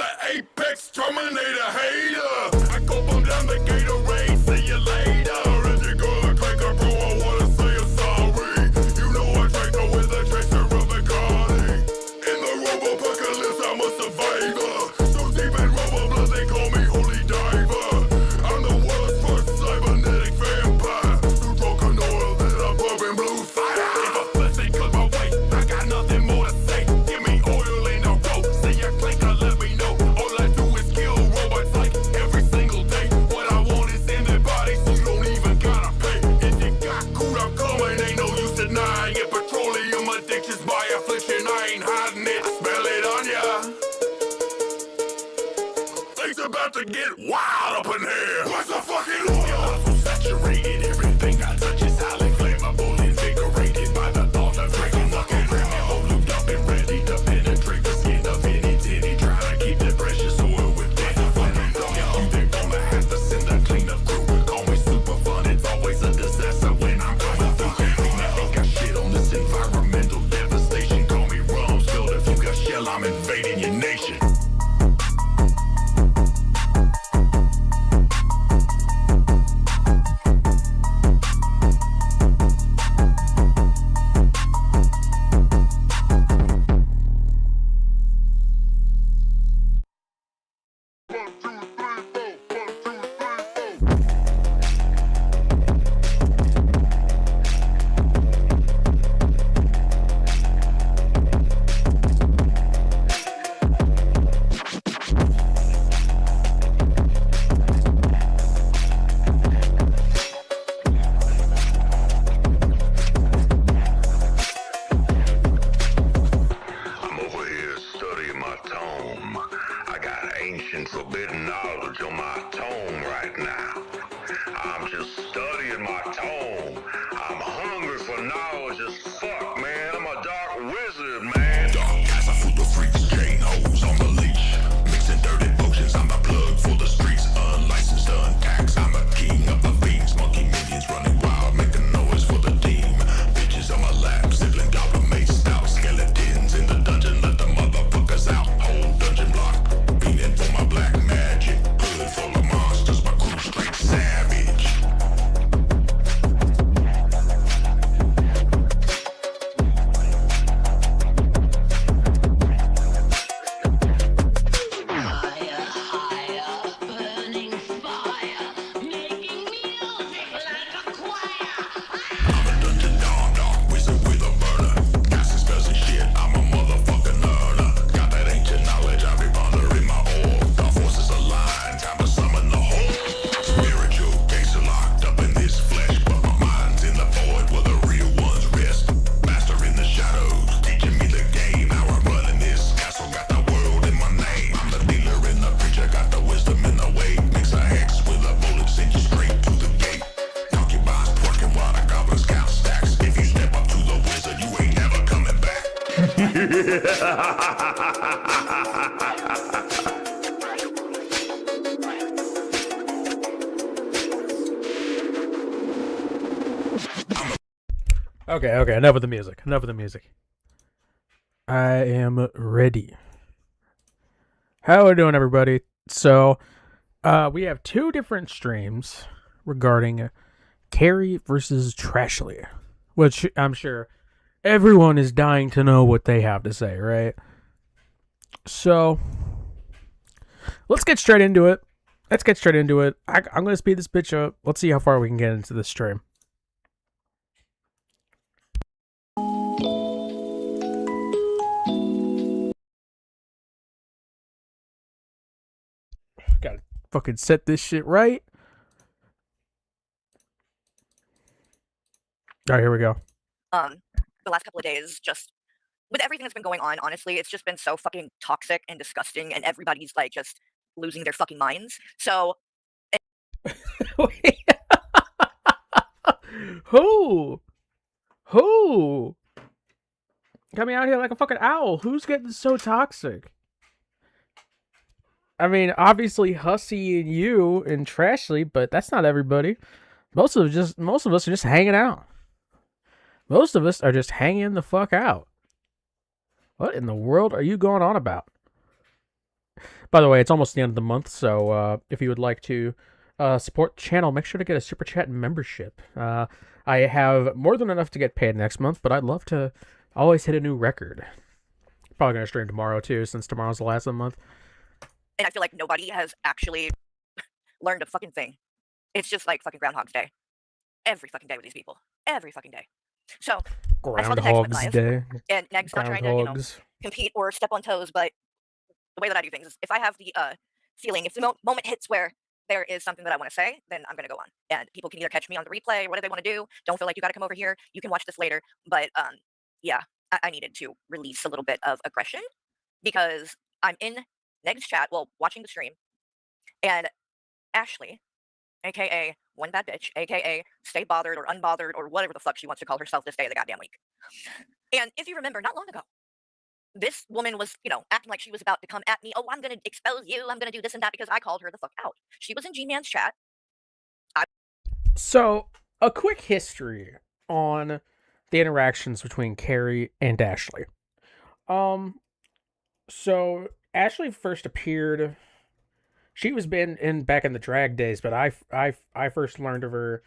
the apex terminator hater. I go bum down the Gatorade, see you later. If you gonna crank a bro, I wanna say I'm sorry. You know I drank her with a tracer of Bacardi. In the robo-apocalypse, I'm a survivor. So deep in robo-blood, they call me Holy Diver. I'm the world's first cybernetic vampire. Too drunk on oil that I'm pumping blue fire. If a pussy cut my way, I got nothing more to say. Give me oil in a rope, see ya clinker, let me know. All I do is kill robots like every single day. What I want is in their bodies, you don't even gotta pay. If you got crude, I'm coming, ain't no use denying it. Petroleum addiction's my affliction, I ain't hiding it. Smell it on ya. Things about to get wild up in here. What's the fucking oil? So saturated, everything I touch is highly flammable, invigorated by the thought of drinking fucking Rambo. Looped up and ready to penetrate the skin of any titty. Trying to keep that precious oil with that. You they're gonna have to send a cleanup crew. Call me super fun, it's always a disaster when I'm coming through. Ain't got shit on this environmental devastation. Call me Rumsfeld if you got shell, I'm invading your nation. I'm over here studying my tome. I got ancient forbidden knowledge on my tome right now. I'm just studying my tome. I'm hungry for knowledge as fuck, man. I'm a dark wizard, man. Dark cats, I fool the freaks, chain hoes on the leash. Mixing dirty potions, I'm the plug for the streets. Unlicensed, untaxed, I'm a king of the fiends. Monkey minions running wild, making noise for the team. Bitches on my lap, sibling goblin mace out. Skeletons in the dungeon, let the motherfuckers out. Whole dungeon block, fiending for my black magic. Hood full of monsters, my crew straight savage. Higher, higher, burning fire, making music like a choir. I'm a dungeon dark wizard with a burner. Casting spells and shit, I'm a motherfucking nerder. Got that ancient knowledge, I be pondering my orb. Dark forces aligned, time to summon the whole. Spiritual gates are locked up in this flesh, but my mind's in the void where the real ones rest. Master in the shadows, teaching me the game. How I'm running this castle, got the world in my name. I'm the dealer and the preacher, got the wisdom in the way. Mix a hex with a bullet, send you straight to the gate. Concubines twerking while the goblins count stacks. If you step up to the wizard, you ain't never coming back. Okay, enough of the music. Enough of the music. I am ready. How are we doing, everybody? So, we have two different streams regarding Carrie versus Trashley, which I'm sure everyone is dying to know what they have to say, right? So, let's get straight into it. I'm going to speed this bitch up. Let's see how far we can get into this stream. Gotta fucking set this shit right. All right, here we go. The last couple of days, just with everything that's been going on, honestly, it's just been so fucking toxic and disgusting, and everybody's like just losing their fucking minds. So Who? Coming out here like a fucking owl. Who's getting so toxic? I mean, obviously Hussy and you and Trashley, but that's not everybody. Most of us are just hanging out. Most of us are just hanging the fuck out. What in the world are you going on about? By the way, it's almost the end of the month, so if you would like to support the channel, make sure to get a Super Chat membership. I have more than enough to get paid next month, but I'd love to always hit a new record. Probably going to stream tomorrow, too, since tomorrow's the last of the month. And I feel like nobody has actually learned a fucking thing. It's just like fucking Groundhog's Day. Every fucking day with these people. Every fucking day. So, I saw the Negs went Groundhog's live, Day. and Negs not trying to, you know, Groundhogs. compete or step on toes, but the way that I do things is if I have the feeling, if the moment hits where there is something that I want to say, then I'm going to go on. And people can either catch me on the replay or whatever they want to do. Don't feel like you got to come over here. You can watch this later. But yeah, I needed to release a little bit of aggression because I'm in Neg's chat, well, watching the stream, and Ashley, aka One Bad Bitch, aka Stay Bothered or Unbothered or whatever the fuck she wants to call herself this day of the goddamn week. And if you remember, not long ago, this woman was, you know, acting like she was about to come at me. Oh, I'm going to expose you. I'm going to do this and that because I called her the fuck out. She was in G-Man's chat. So, a quick history on the interactions between Carrie and Ashley. So Ashley first appeared. She was back in the drag days, but I first learned of her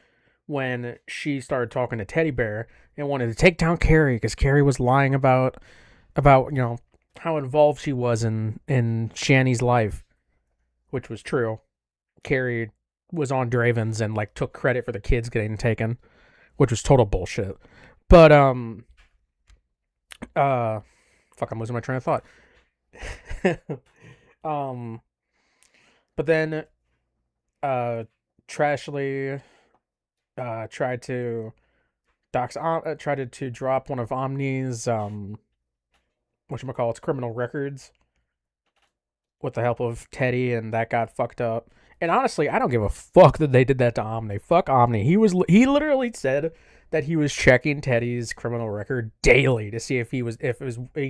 when she started talking to Teddy Bear and wanted to take down Carrie because Carrie was lying about you know how involved she was in Shani's life, which was true. Carrie was on Draven's and like took credit for the kids getting taken, which was total bullshit. But fuck, I'm losing my train of thought. But then Trashley tried to tried to drop one of Omni's whatchamacallit's criminal records with the help of Teddy, and that got fucked up. And honestly, I don't give a fuck that they did that to Omni. Fuck Omni. He literally said that he was checking Teddy's criminal record daily to see if he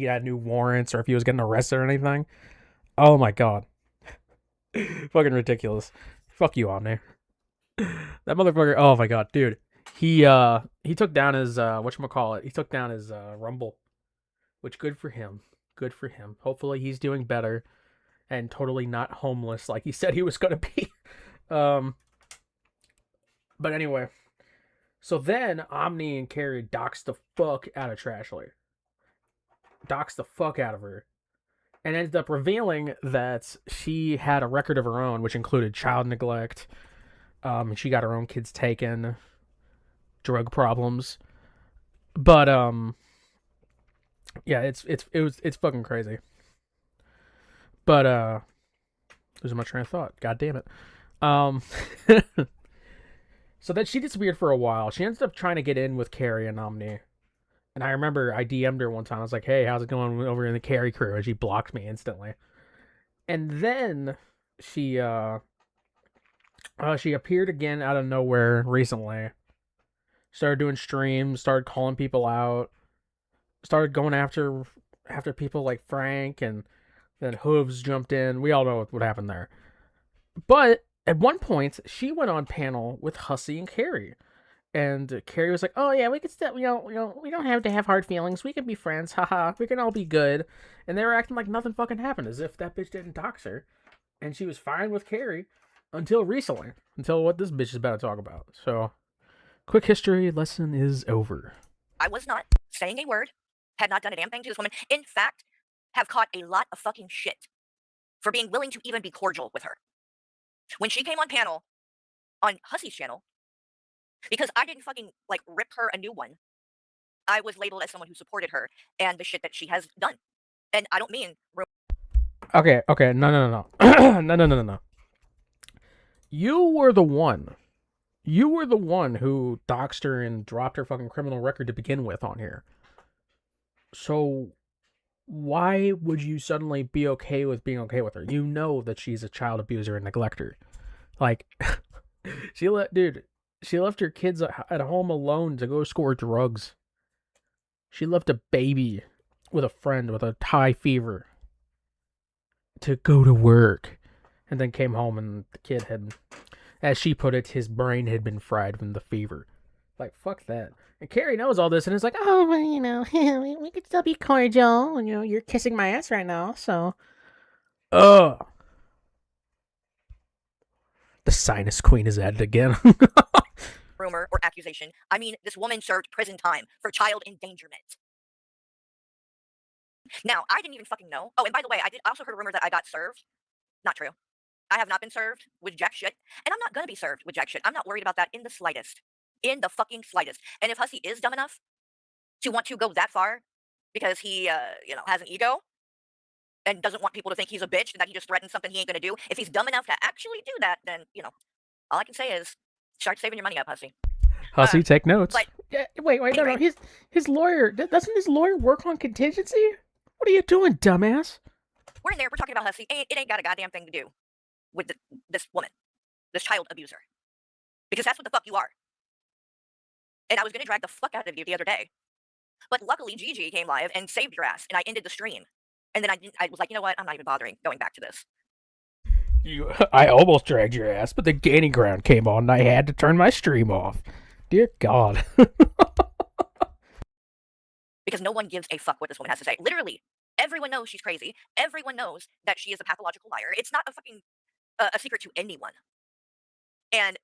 had new warrants or if he was getting arrested or anything. Oh my god. Fucking ridiculous. Fuck you, Omni. That motherfucker, oh my god, dude. He took down his whatchamacallit. He took down his Rumble. Which good for him. Good for him. Hopefully he's doing better and totally not homeless like he said he was gonna be. But anyway. So then Omni and Carrie doxed the fuck out of Trashley. Doxed the fuck out of her. And ended up revealing that she had a record of her own, which included child neglect. She got her own kids taken. Drug problems. But yeah, it's fucking crazy. But losing my train of thought. God damn it. So then she disappeared for a while. She ends up trying to get in with Carrie and Omni. And I remember I DM'd her one time. I was like, hey, how's it going over in the Carrie crew? And she blocked me instantly. And then she appeared again out of nowhere recently. Started doing streams, started calling people out, started going after people like Frank, and then Hooves jumped in. We all know what happened there. But at one point, she went on panel with Hussey and Carrie. And Carrie was like, oh yeah, we could still, we don't have to have hard feelings. We can be friends, haha. We can all be good. And they were acting like nothing fucking happened, as if that bitch didn't dox her. And she was fine with Carrie until recently. Until what this bitch is about to talk about. So, quick history lesson is over. I was not saying a word, had not done a damn thing to this woman. In fact, have caught a lot of fucking shit for being willing to even be cordial with her. When she came on panel on Hussey's channel, because I didn't fucking, like, rip her a new one, I was labeled as someone who supported her and the shit that she has done. And I don't mean... Okay, no. No. You were the one who doxed her and dropped her fucking criminal record to begin with on here. So, why would you suddenly be okay with being okay with her? You know that she's a child abuser and neglector. Like, she left her kids at home alone to go score drugs. She left a baby with a friend with a high fever to go to work. And then came home and the kid had, as she put it, his brain had been fried from the fever. Like, fuck that. And Carrie knows all this and is like, oh, well, we could still be cordial. And, you're kissing my ass right now, so. Ugh. sinus queen is at it again. rumor or accusation. I mean, this woman served prison time for child endangerment. Now, I didn't even fucking know. Oh, and by the way, I also heard a rumor that I got served. Not true. I have not been served with jack shit, and I'm not gonna be served with jack shit. I'm not worried about that in the slightest. In the fucking slightest. And if Hussey is dumb enough to want to go that far because he, has an ego and doesn't want people to think he's a bitch and that he just threatened something he ain't gonna do, if he's dumb enough to actually do that, then, all I can say is start saving your money up, Hussey. Hussey, take notes. But Yeah, wait, no. anyway. His lawyer doesn't his lawyer work on contingency? What are you doing, dumbass? We're in there, we're talking about Hussey. It ain't got a goddamn thing to do with this woman, this child abuser. Because that's what the fuck you are. And I was gonna drag the fuck out of you the other day. But luckily Gigi came live and saved your ass, and I ended the stream. And then I was like, you know what? I'm not even bothering going back to this. I almost dragged your ass, but the gaining ground came on and I had to turn my stream off. Dear God. Because no one gives a fuck what this woman has to say. Literally, everyone knows she's crazy. Everyone knows that she is a pathological liar. It's not a fucking a secret to anyone. And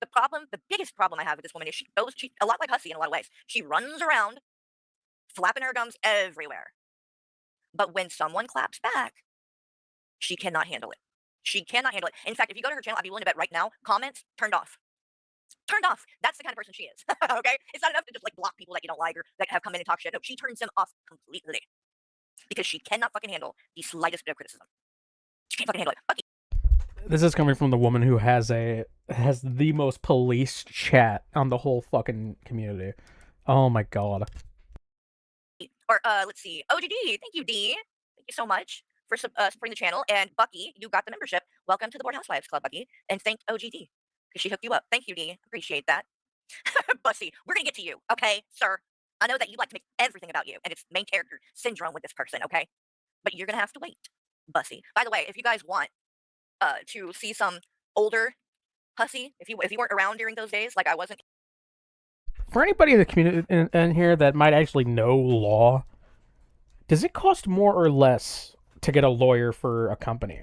the biggest problem I have with this woman is she a lot like Hussey in a lot of ways. She runs around flapping her gums everywhere. But when someone claps back, she cannot handle it. She cannot handle it. In fact, if you go to her channel, I'd be willing to bet right now, comments turned off. Turned off. That's the kind of person she is. Okay? It's not enough to just like block people that you don't like or that have come in and talk shit. No, she turns them off completely. Because she cannot fucking handle the slightest bit of criticism. She can't fucking handle it. Fuck you. This is coming from the woman who has the most policed chat on the whole fucking community. Oh my God. Or let's see. OGD, thank you, D. Thank you so much for supporting the channel. And Bucky, you got the membership. Welcome to the Board Housewives Club, Bucky. And thank OGD because she hooked you up. Thank you, D. Appreciate that. Bussy, we're gonna get to you, okay, sir? I know that you like to make everything about you, and it's main character syndrome with this person, okay? But you're gonna have to wait, Bussy. By the way, if you guys want to see some older Hussey, if you weren't around during those days, like I wasn't. For anybody in the community in here that might actually know law, does it cost more or less to get a lawyer for a company?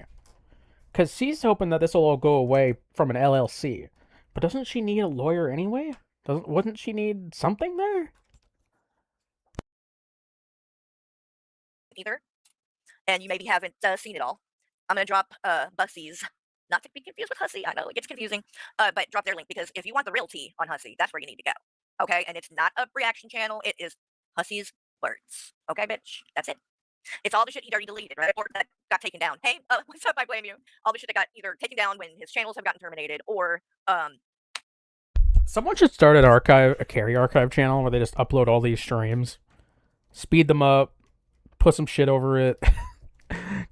Because she's hoping that this will all go away from an LLC. But doesn't she need a lawyer anyway? Wouldn't she need something there? Either. And you maybe haven't seen it all. I'm going to drop Bussy's, not to be confused with Hussey, I know it gets confusing, but drop their link because if you want the real tea on Hussey, that's where you need to go. Okay? And it's not a reaction channel, it is Hussey's words. Okay, bitch? That's it. It's all the shit he'd already deleted, right? Or that got taken down. Hey, what's up? I blame you. All the shit that got either taken down when his channels have gotten terminated, or Someone should start a Carrie archive channel where they just upload all these streams, speed them up, put some shit over it,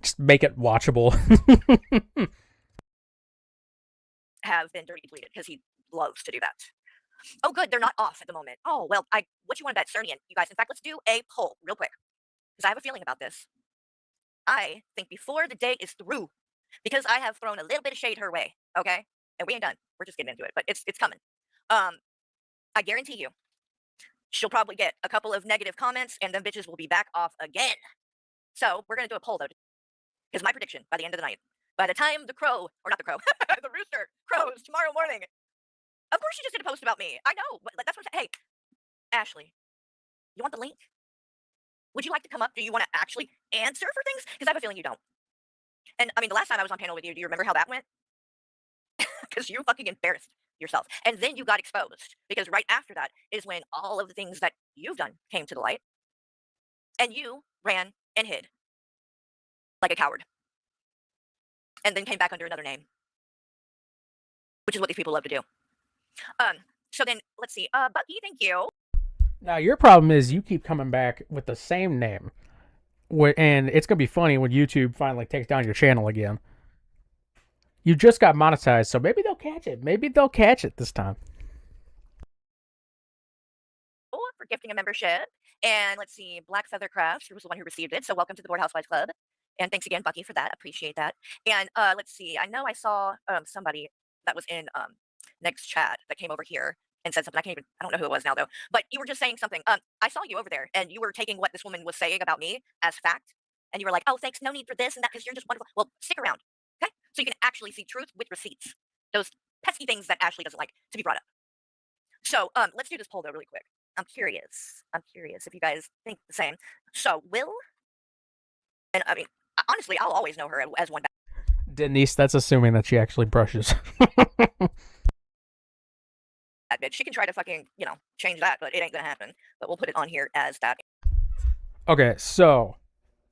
just make it watchable. have been dirty deleted because he loves to do that. Oh, good, they're not off at the moment. Oh, well, what you want to bet, Cernian? You guys, in fact, let's do a poll real quick because I have a feeling about this. I think before the day is through, because I have thrown a little bit of shade her way, okay? And we ain't done. We're just getting into it, but it's coming. I guarantee you, she'll probably get a couple of negative comments, and then bitches will be back off again. So we're gonna do a poll though, because my prediction by the end of the night, by the time the rooster crows tomorrow morning. Of course, she just did a post about me. I know, but that's what I'm saying. Hey, Ashley, you want the link? Would you like to come up? Do you want to actually answer for things? Because I have a feeling you don't. And I mean, the last time I was on panel with you, do you remember how that went? Because you fucking embarrassed yourself. And then you got exposed. Because right after that is when all of the things that you've done came to the light. And you ran and hid. Like a coward. And then came back under another name. Which is what these people love to do. So then, let's see. Bucky, thank you. Now, your problem is you keep coming back with the same name. And it's going to be funny when YouTube finally takes down your channel again. You just got monetized, so maybe they'll catch it. Maybe they'll catch it this time. For gifting a membership. And let's see, Black Feather Crafts, who was the one who received it. So welcome to the Board Housewives Club. And thanks again, Bucky, for that. Appreciate that. And let's see, I know I saw somebody that was in Next chat that came over here and said something. I don't know who it was now though, but you were just saying something. I saw you over there and you were taking what this woman was saying about me as fact. And you were like, oh, thanks, no need for this and that because you're just wonderful. Well, stick around, okay? So you can actually see truth with receipts. those pesky things that Ashley doesn't like to be brought up. So let's do this poll though really quick. I'm curious if you guys think the same. So Will, and I mean honestly, I'll always know her as one Denise, that's assuming that she actually brushes. bad bitch. She can try to fucking, change that, but it ain't gonna happen. But we'll put it on here as that. Okay, so,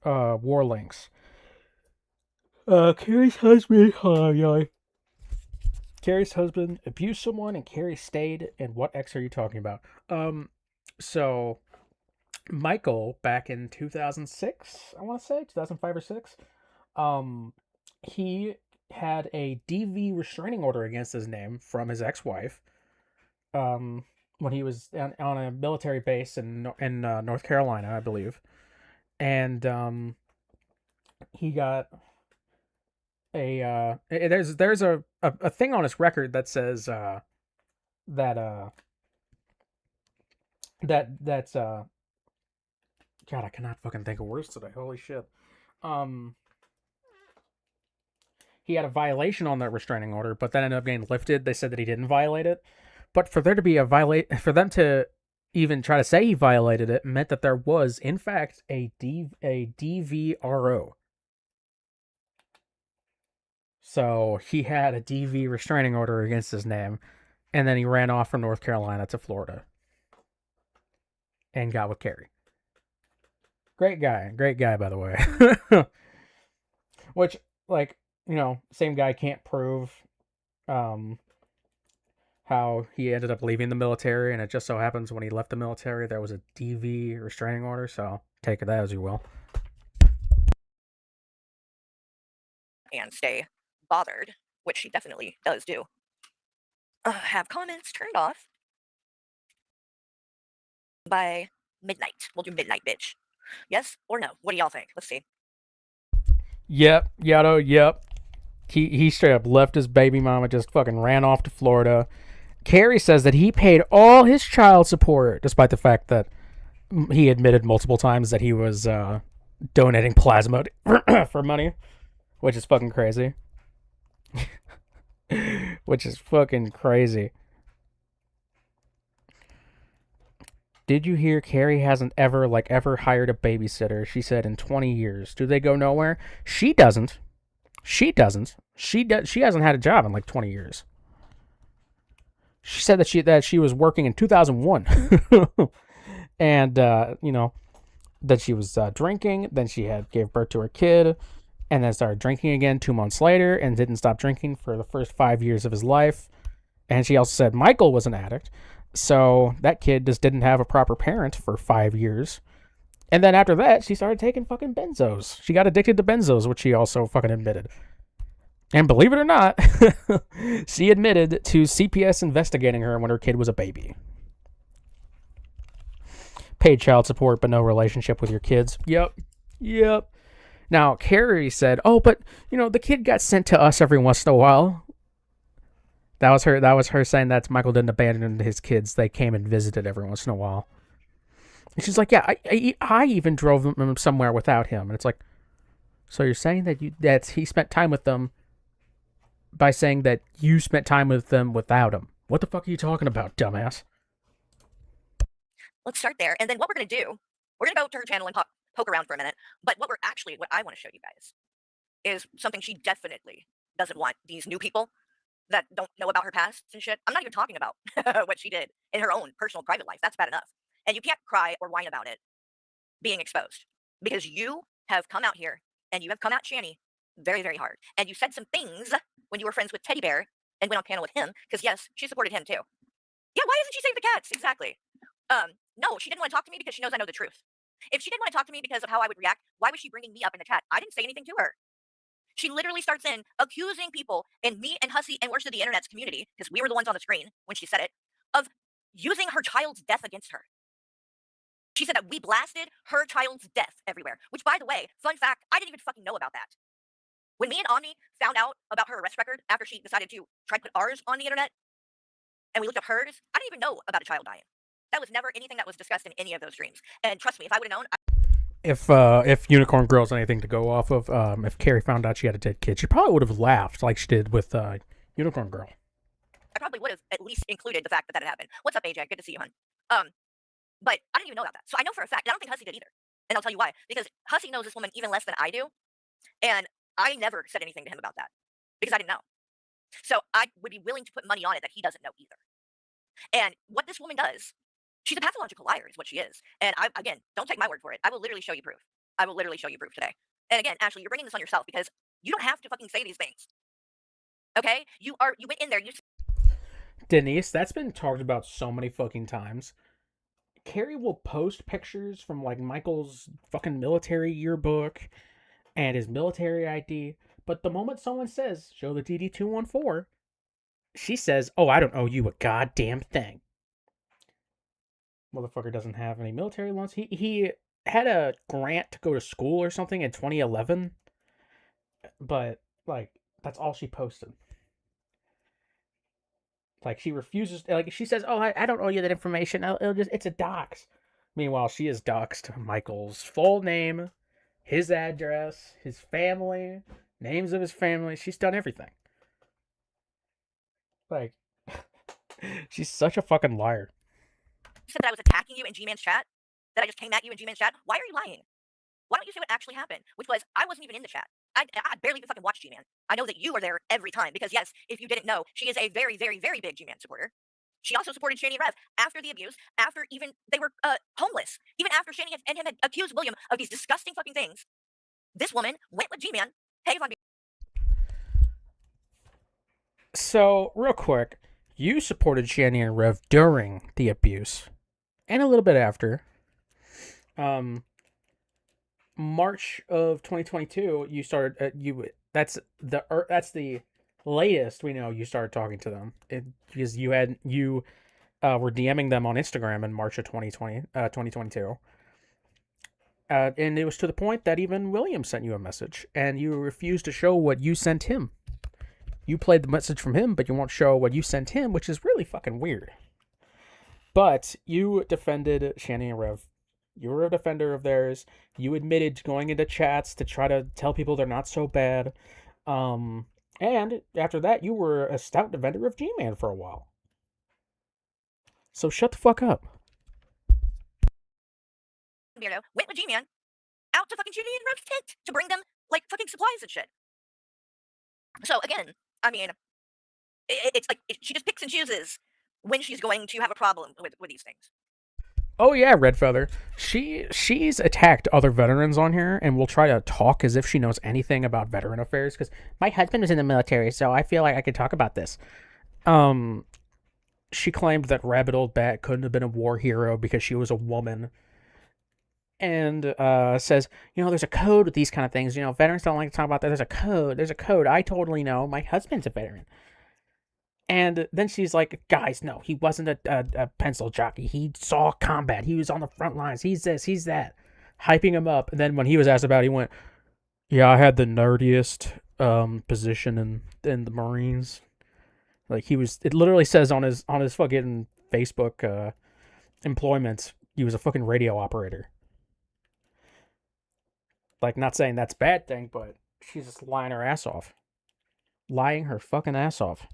War Links. Carrie's husband, Carrie's husband abused someone and Carrie stayed, and what ex are you talking about? So, Michael, back in 2006, I want to say, 2005 or 6, he had a DV restraining order against his name from his ex-wife, when he was on a military base in North Carolina, I believe. And, he got there's a thing on his record that says that's God, I cannot fucking think of words today. Holy shit. He had a violation on that restraining order, but that ended up getting lifted. They said that he didn't violate it. But for there to be for them to even try to say he violated it meant that there was, in fact, a DVRO. So he had a DV restraining order against his name, and then he ran off from North Carolina to Florida and got with Carrie. Great guy, by the way. Which, same guy can't prove how he ended up leaving the military, and it just so happens when he left the military there was a DV restraining order, so take that as you will. And stay bothered, which she definitely does do. Have comments turned off by midnight. We'll do midnight, bitch. Yes or no? What do y'all think? Let's see. Yep, Yato, yep. He straight up left his baby mama, just fucking ran off to Florida. Carrie says that he paid all his child support, despite the fact that he admitted multiple times that he was donating plasma for money, which is fucking crazy. Which is fucking crazy. Did you hear Carrie hasn't ever hired a babysitter? She said in 20 years. Do they go nowhere? She doesn't. She hasn't had a job in 20 years. She said that she was working in 2001. And that she was drinking, then she gave birth to her kid, and then started drinking again 2 months later and didn't stop drinking for the first 5 years of his life. And she also said Michael was an addict. So that kid just didn't have a proper parent for 5 years. And then after that, she started taking fucking benzos. She got addicted to benzos, which she also fucking admitted. And believe it or not, she admitted to CPS investigating her when her kid was a baby. Paid child support, but no relationship with your kids. Yep. Now, Carrie said, oh, but, the kid got sent to us every once in a while. That was her saying that Michael didn't abandon his kids. They came and visited every once in a while. And she's like, yeah, I even drove them somewhere without him. And it's like, so you're saying that he spent time with them by saying that you spent time with them without him. What the fuck are you talking about, dumbass? Let's start there. And then what we're going to do, we're going to go to her channel and poke around for a minute. But what I want to show you guys is something she definitely doesn't want these new people that don't know about her past and shit. I'm not even talking about what she did in her own personal private life. That's bad enough. And you can't cry or whine about it being exposed because you have come out here and you have come out Shanny very, very hard. And you said some things when you were friends with Teddy Bear and went on panel with him because, yes, she supported him too. Yeah, why isn't she saving the cats? Exactly. No, she didn't want to talk to me because she knows I know the truth. If she didn't want to talk to me because of how I would react, why was she bringing me up in the chat? I didn't say anything to her. She literally starts in accusing people, and me and Hussy and worst of the internet's community, because we were the ones on the screen when she said it, of using her child's death against her. She said that we blasted her child's death everywhere, which, by the way, fun fact, I didn't even fucking know about that. When me and Omni found out about her arrest record after she decided to try to put ours on the internet, and we looked up hers, I didn't even know about a child dying. That was never anything that was discussed in any of those streams. And trust me, if I would have known... If Unicorn Girl's anything to go off of, if Carrie found out she had a dead kid, she probably would have laughed like she did with Unicorn Girl. I probably would have at least included the fact that that had happened. What's up, AJ? Good to see you, hon. But I didn't even know about that. So I know for a fact, and I don't think Hussy did either. And I'll tell you why. Because Hussy knows this woman even less than I do, and I never said anything to him about that because I didn't know. So I would be willing to put money on it that he doesn't know either. And what this woman does, she's a pathological liar, is what she is. And again, don't take my word for it. I will literally show you proof. I will literally show you proof today. And again, Ashley, you're bringing this on yourself because you don't have to fucking say these things. Okay? You went in there. Denise, that's been talked about so many fucking times. Carrie will post pictures from like Michael's fucking military yearbook and his military ID, but the moment someone says, show the DD-214, she says, oh, I don't owe you a goddamn thing. Motherfucker doesn't have any military loans. He had a grant to go to school or something in 2011, but like that's all she posted. Like she refuses, like she says, oh, I don't owe you that information. It's a dox. Meanwhile, she has doxed Michael's full name, his address, his family, names of his family. She's done everything. Like, she's such a fucking liar. You said that I was attacking you in G-Man's chat? That I just came at you in G-Man's chat? Why are you lying? Why don't you say what actually happened? Which was, I wasn't even in the chat. I barely even fucking watched G-Man. I know that you were there every time because, yes, if you didn't know, she is a very, very, very big G-Man supporter. She also supported Shani and Rev after the abuse, after even they were homeless. Even after Shani and him had accused William of these disgusting fucking things. This woman went with G-Man. Hey, Von. So, real quick, you supported Shani and Rev during the abuse and a little bit after. March of 2022, you started. That's the latest we know you started talking to them because you were DMing them on Instagram in March of 2022. And it was to the point that even William sent you a message, and you refused to show what you sent him. You played the message from him, but you won't show what you sent him, which is really fucking weird. But you defended Shani and Rev. You were a defender of theirs. You admitted going into chats to try to tell people they're not so bad. And after that, you were a stout defender of G-Man for a while. So shut the fuck up. Weirdo went with G-Man out to fucking Shani and Rev's tent to bring them like fucking supplies and shit. So again, I mean, it's like she just picks and chooses when she's going to have a problem with these things. Oh yeah, Red Feather. She's attacked other veterans on here and will try to talk as if she knows anything about veteran affairs because my husband was in the military, so I feel like I could talk about this. She claimed that Rabbit Old Bat couldn't have been a war hero because she was a woman. And says, there's a code with these kind of things. Veterans don't like to talk about that. There's a code. I totally know. My husband's a veteran. And then she's like, guys, no, he wasn't a pencil jockey. He saw combat. He was on the front lines. He's this, he's that. Hyping him up. And then when he was asked about it, he went, yeah, I had the nerdiest position in the Marines. Like it literally says on his fucking Facebook employment, he was a fucking radio operator. Like, not saying that's a bad thing, but she's just lying her ass off. Lying her fucking ass off.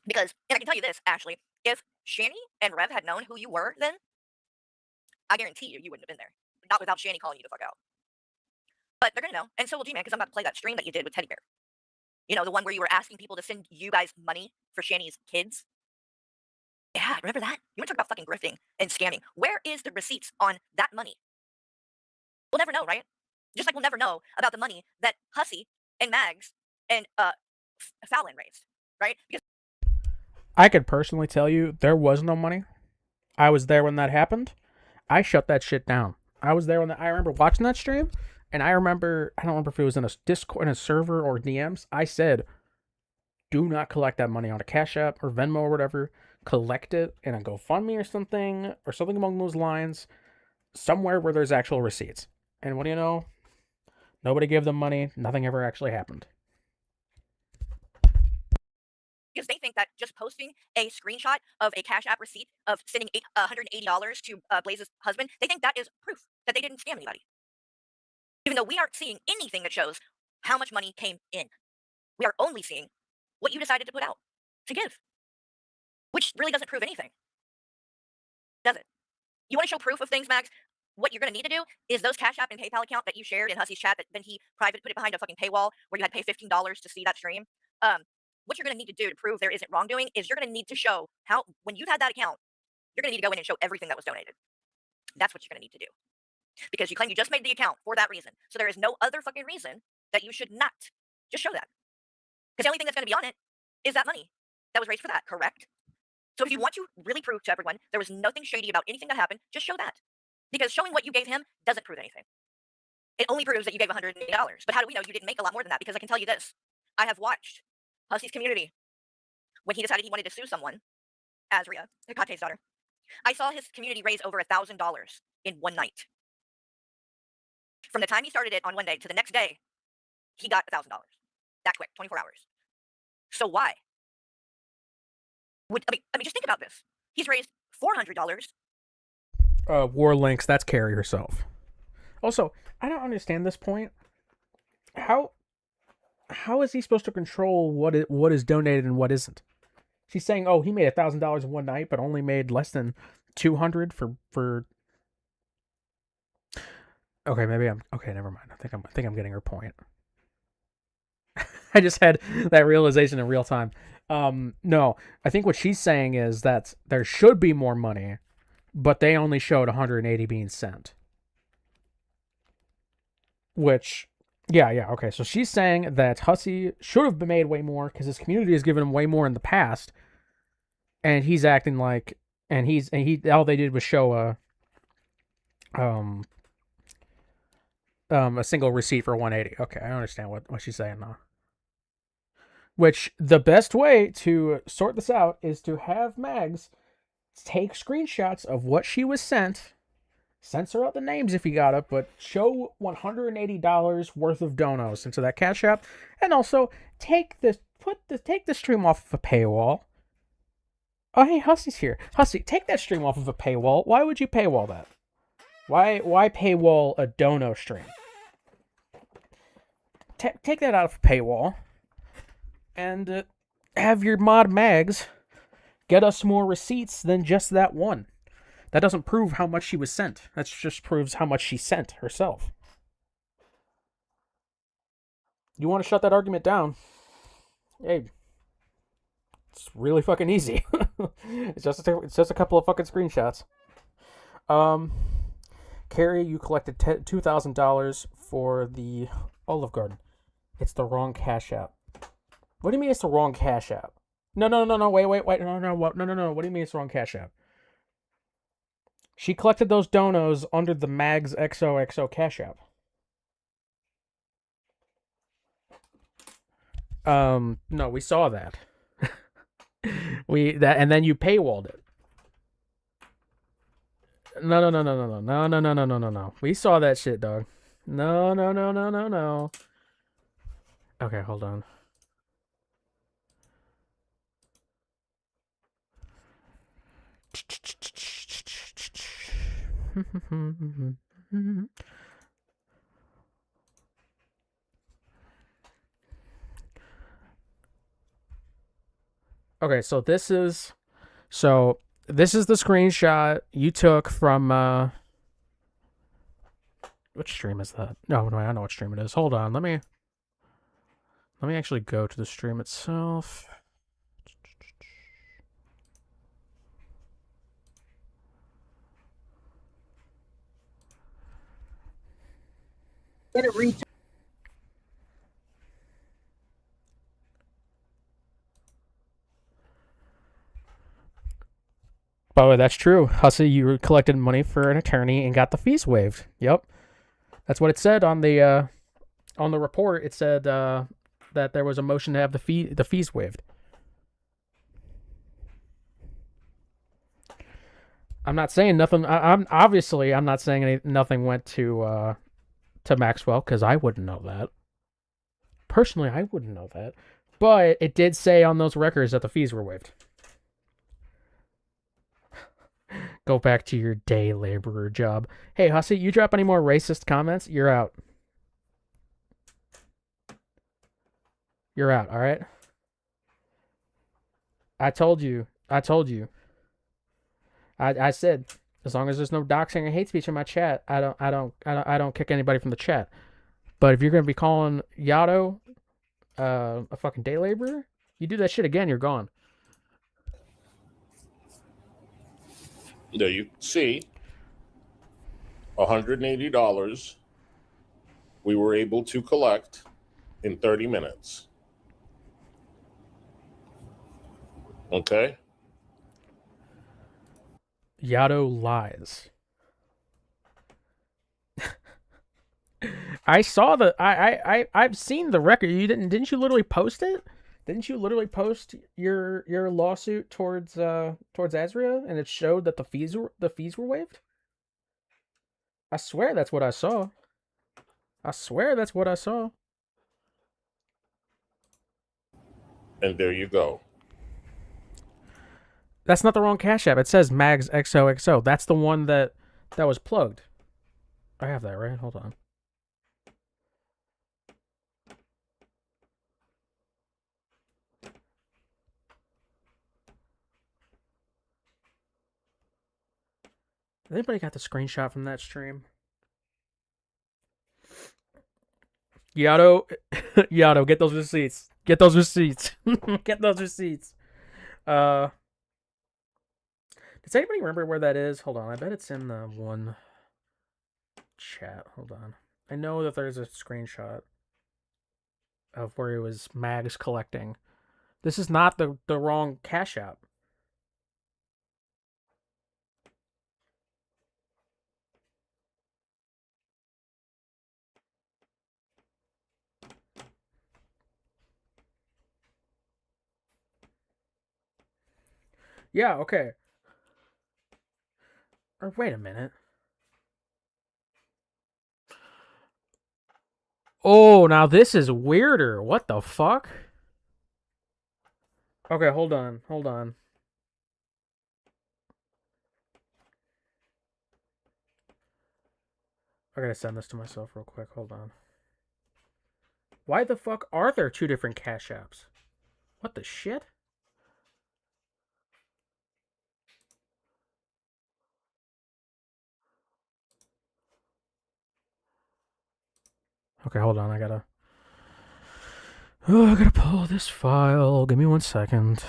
Because, and I can tell you this, Ashley, if Shani and Rev had known who you were then, I guarantee you wouldn't have been there. Not without Shani calling you the fuck out. But they're going to know, and so will G-Man, because I'm about to play that stream that you did with Teddy Bear. The one where you were asking people to send you guys money for Shani's kids. Yeah, remember that? You want to talk about fucking grifting and scamming. Where is the receipts on that money? We'll never know, right? Just like we'll never know about the money that Hussy and Mags and Fallon raised, right? Because I could personally tell you there was no money. I was there when that happened. I shut that shit down. I was there when I remember watching that stream, and I don't remember if it was in a Discord, in a server, or DMs. I said, do not collect that money on a Cash App or Venmo or whatever. Collect it in a GoFundMe or something along those lines, somewhere where there's actual receipts. And what do you know? Nobody gave them money. Nothing ever actually happened. Because they think that just posting a screenshot of a Cash App receipt of sending $180 to Blaze's husband, they think that is proof that they didn't scam anybody. Even though we aren't seeing anything that shows how much money came in. We are only seeing what you decided to put out, to give, which really doesn't prove anything, does it? You want to show proof of things, Max? What you're going to need to do is those Cash App and PayPal account that you shared in Hussey's chat that then he private put it behind a fucking paywall where you had to pay $15 to see that stream. What you're going to need to do to prove there isn't wrongdoing is you're going to need to show how, when you've had that account, you're going to need to go in and show everything that was donated. That's what you're going to need to do. Because you claim you just made the account for that reason. So there is no other fucking reason that you should not just show that. Because the only thing that's going to be on it is that money that was raised for that, correct? So if you want to really prove to everyone there was nothing shady about anything that happened, just show that. Because showing what you gave him doesn't prove anything. It only proves that you gave $180. But how do we know you didn't make a lot more than that? Because I can tell you this. I have watched Hussey's community when he decided he wanted to sue someone, Azria, Hekate's daughter. I saw his community raise over $1,000 in one night. From the time he started it on one day to the next day, he got $1,000. That quick, 24 hours. So why? I mean, just think about this. He's raised $400. War Links, that's Carrie herself. Also, I don't understand this point. How is he supposed to control what is donated and what isn't? She's saying, oh, he made $1,000 in one night, but only made less than $200 for. Okay, okay. Never mind. I think I'm getting her point. I just had that realization in real time. No, I think what she's saying is that there should be more money, but they only showed 180 being sent. Which, yeah, okay. So she's saying that Hussey should have been made way more because his community has given him way more in the past, and he's acting like, and he all they did was show a single receipt for 180. Okay, I understand what she's saying now. Which the best way to sort this out is to have Mags take screenshots of what she was sent, censor out the names if you got it, but show $180 worth of donos into that Cash App, and also take the stream off of a paywall. Oh, hey, Hussey's here. Hussey, take that stream off of a paywall. Why would you paywall that? Why paywall a dono stream? Take that out of a paywall. And have your mod Mags get us more receipts than just that one. That doesn't prove how much she was sent. That just proves how much she sent herself. You want to shut that argument down? Hey, it's really fucking easy. It's just a couple of fucking screenshots. Carrie, you collected $2,000 for the Olive Garden. It's the wrong Cash App. What do you mean it's the wrong Cash App? No, wait, no. What do you mean it's the wrong Cash App? She collected those donos under the Mags XOXO Cash App. No, we saw that. And then you paywalled it. No. We saw that shit, dog. No. Okay, hold on. Okay, so this is the screenshot you took from which stream is that? No, I know what stream it is. Hold on, let me actually go to the stream itself. Let it reach. By the way, that's true. Hussey, you collected money for an attorney and got the fees waived. Yep. That's what it said on the report. It said that there was a motion to have the fees waived. I'm not saying nothing. I'm not saying nothing went to Maxwell, because I wouldn't know that. Personally, I wouldn't know that. But it did say on those records that the fees were waived. Go back to your day laborer job. Hey, Hussey, you drop any more racist comments, you're out. You're out, all right? I told you. I said as long as there's no doxing or hate speech in my chat, I don't kick anybody from the chat. But if you're gonna be calling Yato a fucking day laborer, you do that shit again, you're gone. There you see, $180 we were able to collect in 30 minutes. Okay? Yato lies. I saw the I've seen the record. You didn't you literally post it? Didn't you literally post your lawsuit towards Azria, and it showed that the fees were waived? I swear that's what I saw. And there you go. That's not the wrong Cash App. It says Mags XOXO. That's the one that was plugged. I have that, right? Hold on. Anybody got the screenshot from that stream? Yato, Yato, get those receipts. Get those receipts. Does anybody remember where that is? Hold on. I bet it's in the one chat. Hold on. I know that there's a screenshot of where it was Mags collecting. This is not the wrong Cash App. Yeah, okay. Or wait a minute. Oh, now this is weirder. What the fuck? Okay, hold on. I gotta send this to myself real quick. Hold on. Why the fuck are there two different Cash Apps? What the shit? Okay, hold on. I gotta pull this file. Give me 1 second.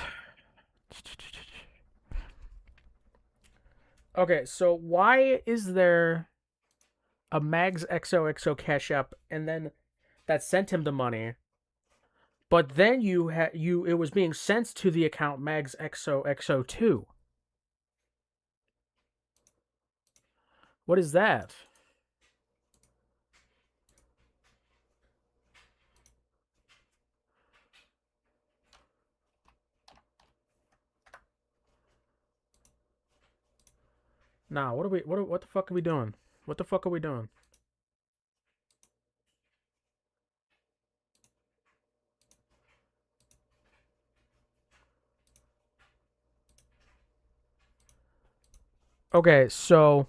Okay, so why is there a Mags XOXO Cash App and then that sent him the money, but then it was being sent to the account Mags XOXO2? What is that? Nah, what the fuck are we doing? What the fuck are we doing? Okay, so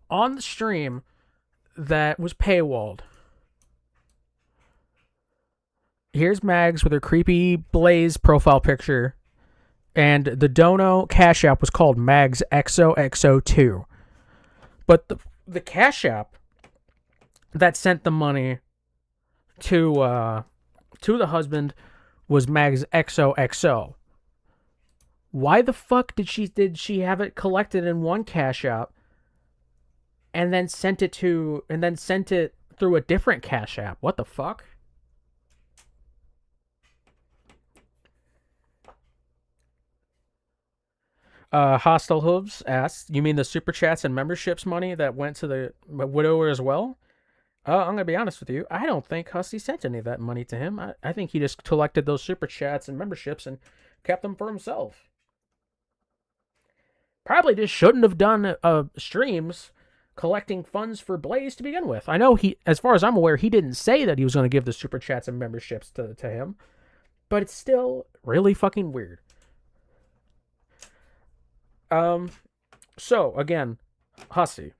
on the stream that was paywalled, here's Mags with her creepy Blaze profile picture, and the Dono Cash App was called Mags XOXO2. But the Cash App that sent the money to the husband was Mags XOXO. Why the fuck did she have it collected in one Cash App and then sent it through a different Cash App? What the fuck? Hostile Hooves asks, you mean the super chats and memberships money that went to the widower as well? I'm gonna be honest with you. I don't think Hussey sent any of that money to him. I think he just collected those super chats and memberships and kept them for himself. Probably just shouldn't have done streams collecting funds for Blaze to begin with. I know as far as I'm aware, he didn't say that he was going to give the super chats and memberships to him, but it's still really fucking weird. So again, Hussey,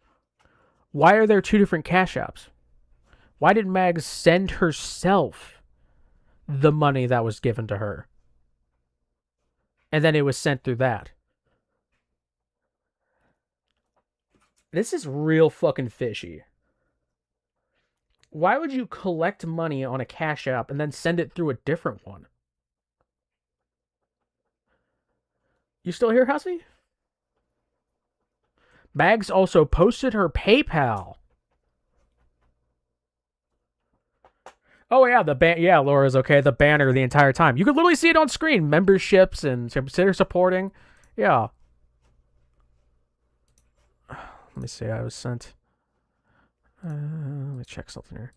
why are there two different Cash Apps? Why did Mags send herself the money that was given to her. And then it was sent through that. This is real fucking fishy. Why would you collect money on a Cash App and then send it through a different one? You still here, Hussy? Mags also posted her PayPal. Oh yeah, yeah, Laura's okay. The banner the entire time. You could literally see it on screen. Memberships and consider supporting. Yeah. Let me see. I was sent. Let me check something here.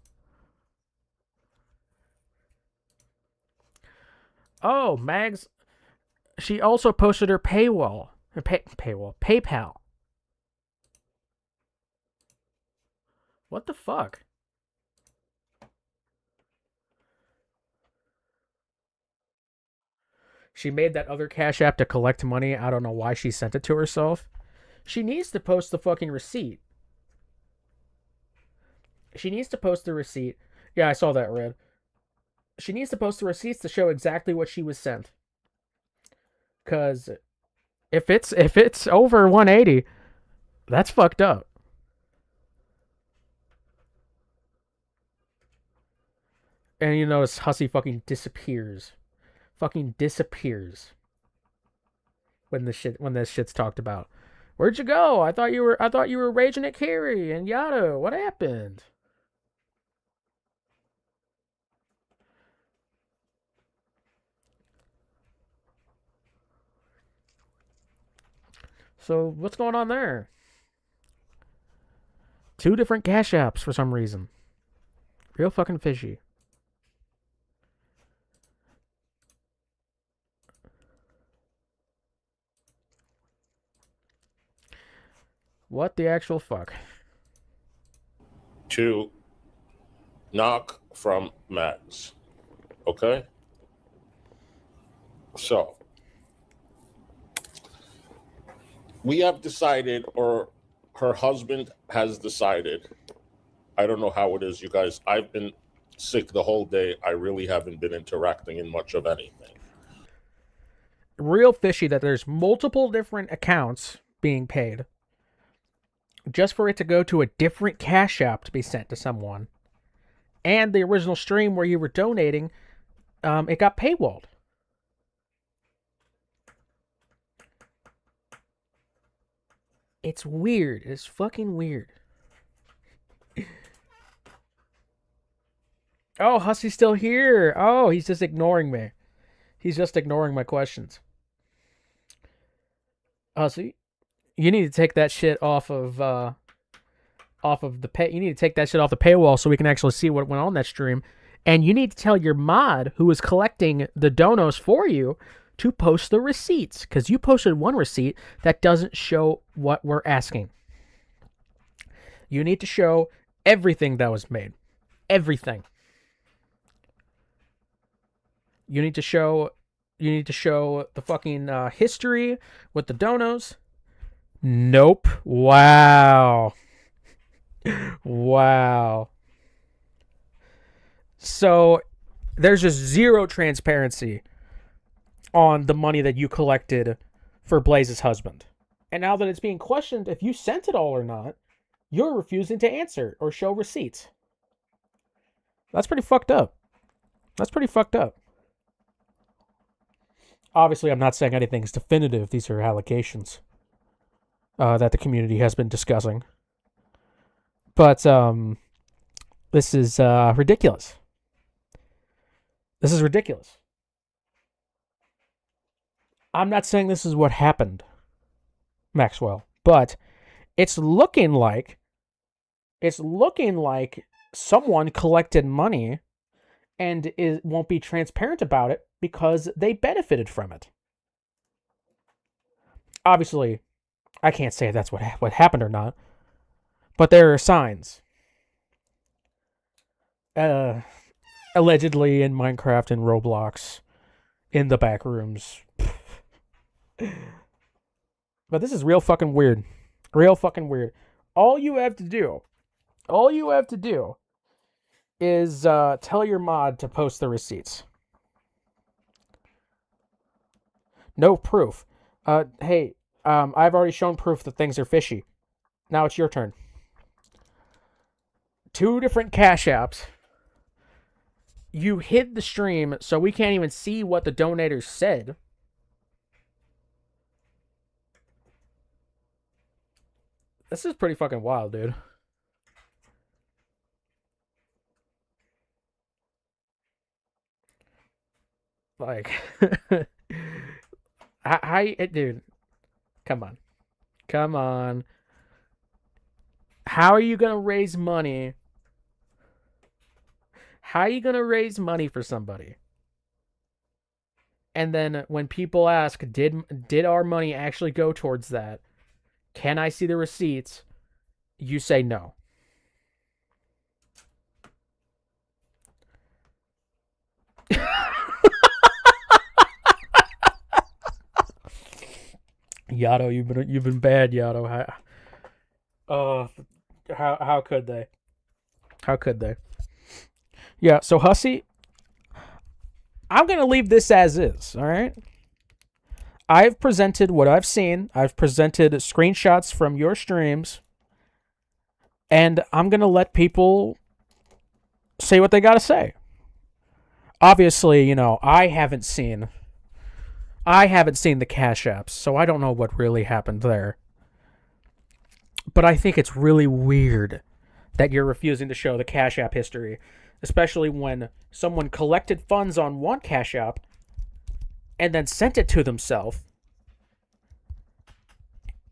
Oh, Mags. She also posted her PayPal. What the fuck? She made that other Cash App to collect money. I don't know why she sent it to herself. She needs to post the fucking receipt. She needs to post the receipt. Yeah, I saw that, Red. She needs to post the receipts to show exactly what she was sent. Cause if it's over 180, that's fucked up. And you notice Hussy fucking disappears. Fucking disappears. When this shit's talked about. Where'd you go? I thought you were raging at Carrie and yada. What happened? So what's going on there? 2 different Cash Apps for some reason. Real fucking fishy. What the actual fuck? To knock from Max. Okay? So, we have decided, or her husband has decided, I don't know how it is, you guys. I've been sick the whole day. I really haven't been interacting in much of anything. Real fishy that there's multiple different accounts being paid just for it to go to a different Cash App to be sent to someone. And the original stream where you were donating, it got paywalled. It's weird. It's fucking weird. Oh, Hussy's still here. Oh, he's just ignoring me. He's just ignoring my questions. Hussy, you need to take that shit off of the pay. You need to take that shit off the paywall so we can actually see what went on that stream. And you need to tell your mod who is collecting the donos for you to post the receipts, because you posted one receipt that doesn't show what we're asking. You need to show everything that was made. Everything. You need to show the fucking history with the donos. Nope. Wow. Wow. So there's just zero transparency on the money that you collected for Blaze's husband. And now that it's being questioned if you sent it all or not, you're refusing to answer or show receipts. That's pretty fucked up. That's pretty fucked up. Obviously, I'm not saying anything's definitive. These are allegations that the community has been discussing. But this is ridiculous. This is ridiculous. I'm not saying this is what happened, Maxwell, but it's looking like someone collected money and won't be transparent about it because they benefited from it. Obviously, I can't say if that's what happened or not, but there are signs. Allegedly in Minecraft and Roblox, in the back rooms. But this is real fucking weird. Real fucking weird. All you have to do is tell your mod to post the receipts. No proof. Hey, I've already shown proof that things are fishy. Now it's your turn. 2 different cash apps. You hid the stream, so we can't even see what the donators said. This is pretty fucking wild, dude. Like, dude, come on. Come on. How are you going to raise money? How are you going to raise money for somebody? And then when people ask, did our money actually go towards that? Can I see the receipts? You say no. Yato, you've been bad, Yato. How could they? How could they? Yeah, so Hussy, I'm gonna leave this as is, alright? I've presented what I've seen. I've presented screenshots from your streams. And I'm gonna let people say what they gotta say. Obviously, you know, I haven't seen the cash apps, so I don't know what really happened there. But I think it's really weird that you're refusing to show the cash app history, especially when someone collected funds on one cash app and then sent it to themselves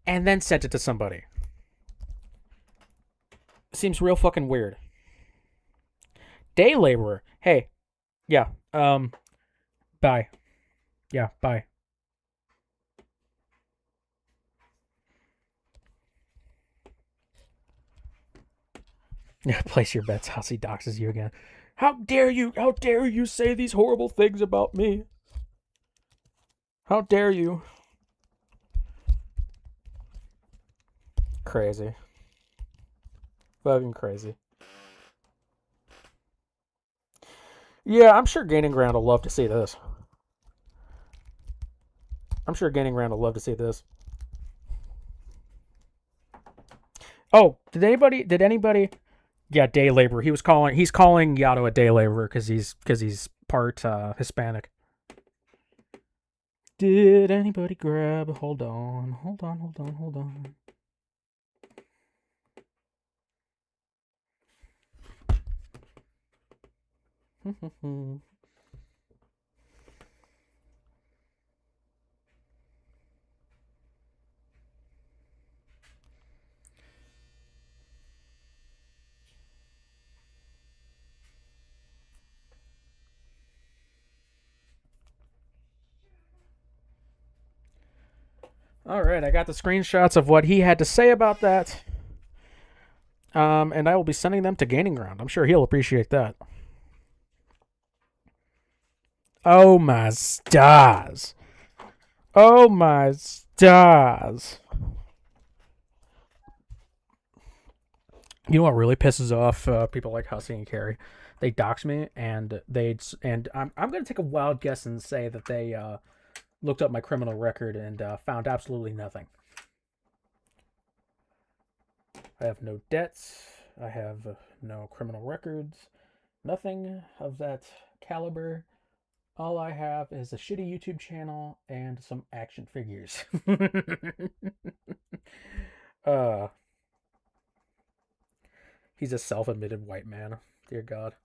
and then sent it to somebody. Seems real fucking weird. Day laborer. Hey. Yeah. Bye. Yeah, bye. Yeah, place your bets. Hussy doxes you again. How dare you say these horrible things about me? How dare you? Crazy. Fucking crazy. Yeah, I'm sure Gaining Ground will love to see this. Oh, did anybody? Yeah, day laborer. He's calling Yato a day laborer because he's part Hispanic. Did anybody grab? Hold on. All right, I got the screenshots of what he had to say about that. And I will be sending them to Gaining Ground. I'm sure he'll appreciate that. Oh my stars. Oh my stars. You know what really pisses off people like Hussy and Carrie? They dox me, and I'm gonna take a wild guess and say that they looked up my criminal record and found absolutely nothing. I have no debts. I have no criminal records. Nothing of that caliber. All I have is a shitty YouTube channel and some action figures. He's a self-admitted white man. Dear God.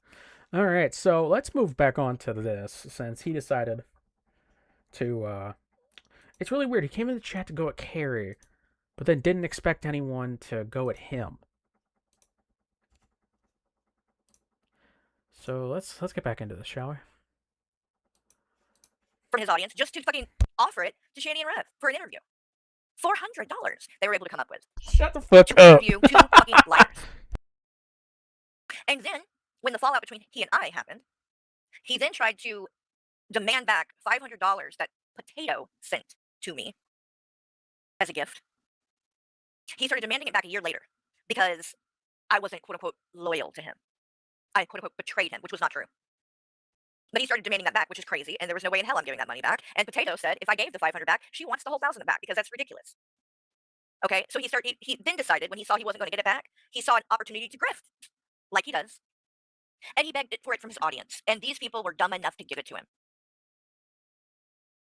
All right, so let's move back on to this since he decided to. It's really weird. He came in the chat to go at Carrie, but then didn't expect anyone to go at him. So let's get back into this, shall we? From his audience just to fucking offer it to Shani and Rev for an interview. $400 they were able to come up with. Shut the fuck to up. interview 2 fucking liars. And then, when the fallout between he and I happened, he then tried to demand back $500 that Potato sent to me as a gift. He started demanding it back a year later because I wasn't, quote unquote, loyal to him. I, quote unquote, betrayed him, which was not true. But he started demanding that back, which is crazy, and there was no way in hell I'm giving that money back. And Potato said, if I gave the 500 back, she wants the whole 1,000 back because that's ridiculous. Okay, so he then decided when he saw he wasn't going to get it back, he saw an opportunity to grift, like he does, and he begged for it from his audience. And these people were dumb enough to give it to him.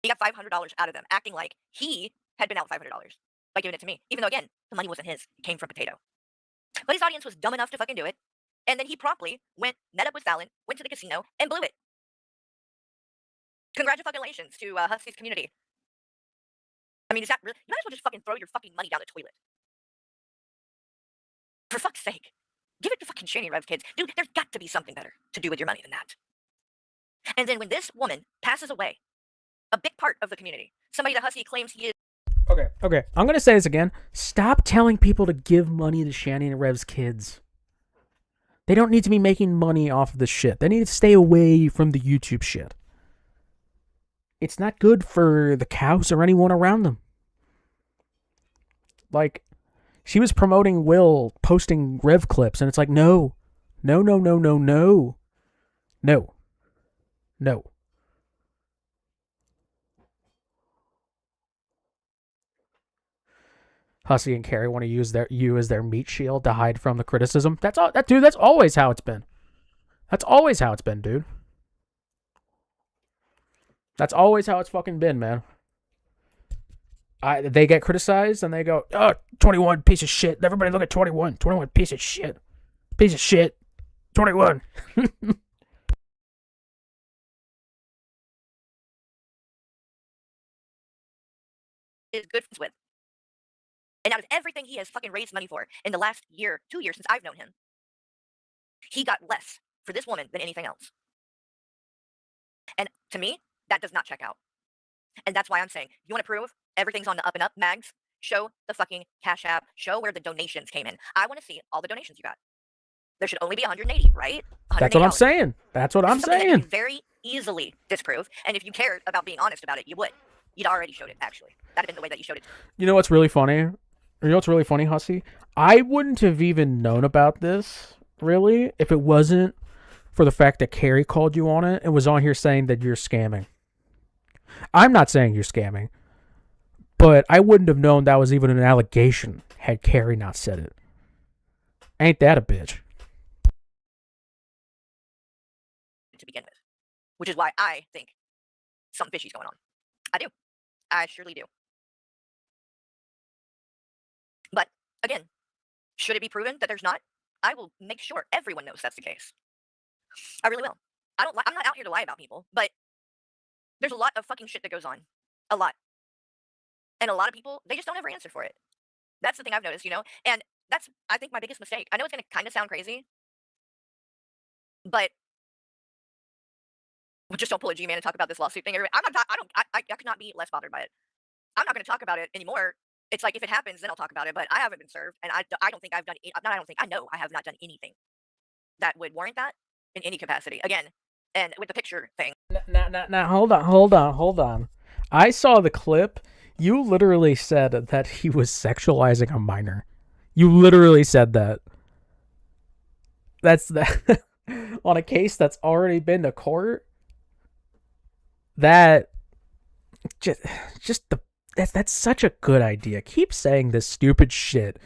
He got $500 out of them, acting like he had been out $500 by giving it to me, even though again the money wasn't his; it came from Potato. But his audience was dumb enough to fucking do it, and then he promptly met up with Fallon, went to the casino, and blew it. Congratulations to Hussey's community. I mean, is that really? You might as well just fucking throw your fucking money down the toilet. For fuck's sake. Give it to fucking Shani Rev kids. Dude, there's got to be something better to do with your money than that. And then when this woman passes away, a big part of the community, somebody that Hussey claims he is. Okay. I'm going to say this again. Stop telling people to give money to Shani and Rev's kids. They don't need to be making money off of this shit. They need to stay away from the YouTube shit. It's not good for the cows or anyone around them. Like, she was promoting Will posting Rev clips, and it's like, no. Hussey and Carrie want to use you as their meat shield to hide from the criticism. That's all. That's always how it's been. That's always how it's been, dude. That's always how it's fucking been, man. They get criticized and they go, oh, 21, piece of shit. Everybody look at 21. 21, piece of shit. Piece of shit. 21. Is good friends with. And out of everything he has fucking raised money for in the last year, 2 years since I've known him, he got less for this woman than anything else. And to me, that does not check out. And that's why I'm saying, you want to prove everything's on the up and up, Mags? Show the fucking Cash App. Show where the donations came in. I want to see all the donations you got. There should only be 180, right? That's what I'm saying. That's what I'm saying. That you can very easily disprove. And if you cared about being honest about it, you would. You'd already showed it, actually. That'd have been the way that you showed it. You know what's really funny? You know what's really funny, Hussey? I wouldn't have even known about this, really, if it wasn't for the fact that Carrie called you on it and was on here saying that you're scamming. I'm not saying you're scamming, but I wouldn't have known that was even an allegation had Carrie not said it. Ain't that a bitch? To begin with. Which is why I think something fishy's going on. I do. I surely do. But, again, should it be proven that there's not? I will make sure everyone knows that's the case. I really will. I'm not out here to lie about people, but there's a lot of fucking shit that goes on. A lot. And a lot of people, they just don't ever answer for it. That's the thing I've noticed, you know? And that's, I think, my biggest mistake. I know it's going to kind of sound crazy, but just don't pull a G-Man and talk about this lawsuit thing. I could not be less bothered by it. I'm not going to talk about it anymore. It's like, if it happens, then I'll talk about it, but I haven't been served, and I don't think I've done, I know I have not done anything that would warrant that in any capacity. Again, and with the picture thing. Now, hold on. I saw the clip. You literally said that he was sexualizing a minor. You literally said that. That's that on a case that's already been to court. That that's such a good idea. Keep saying this stupid shit.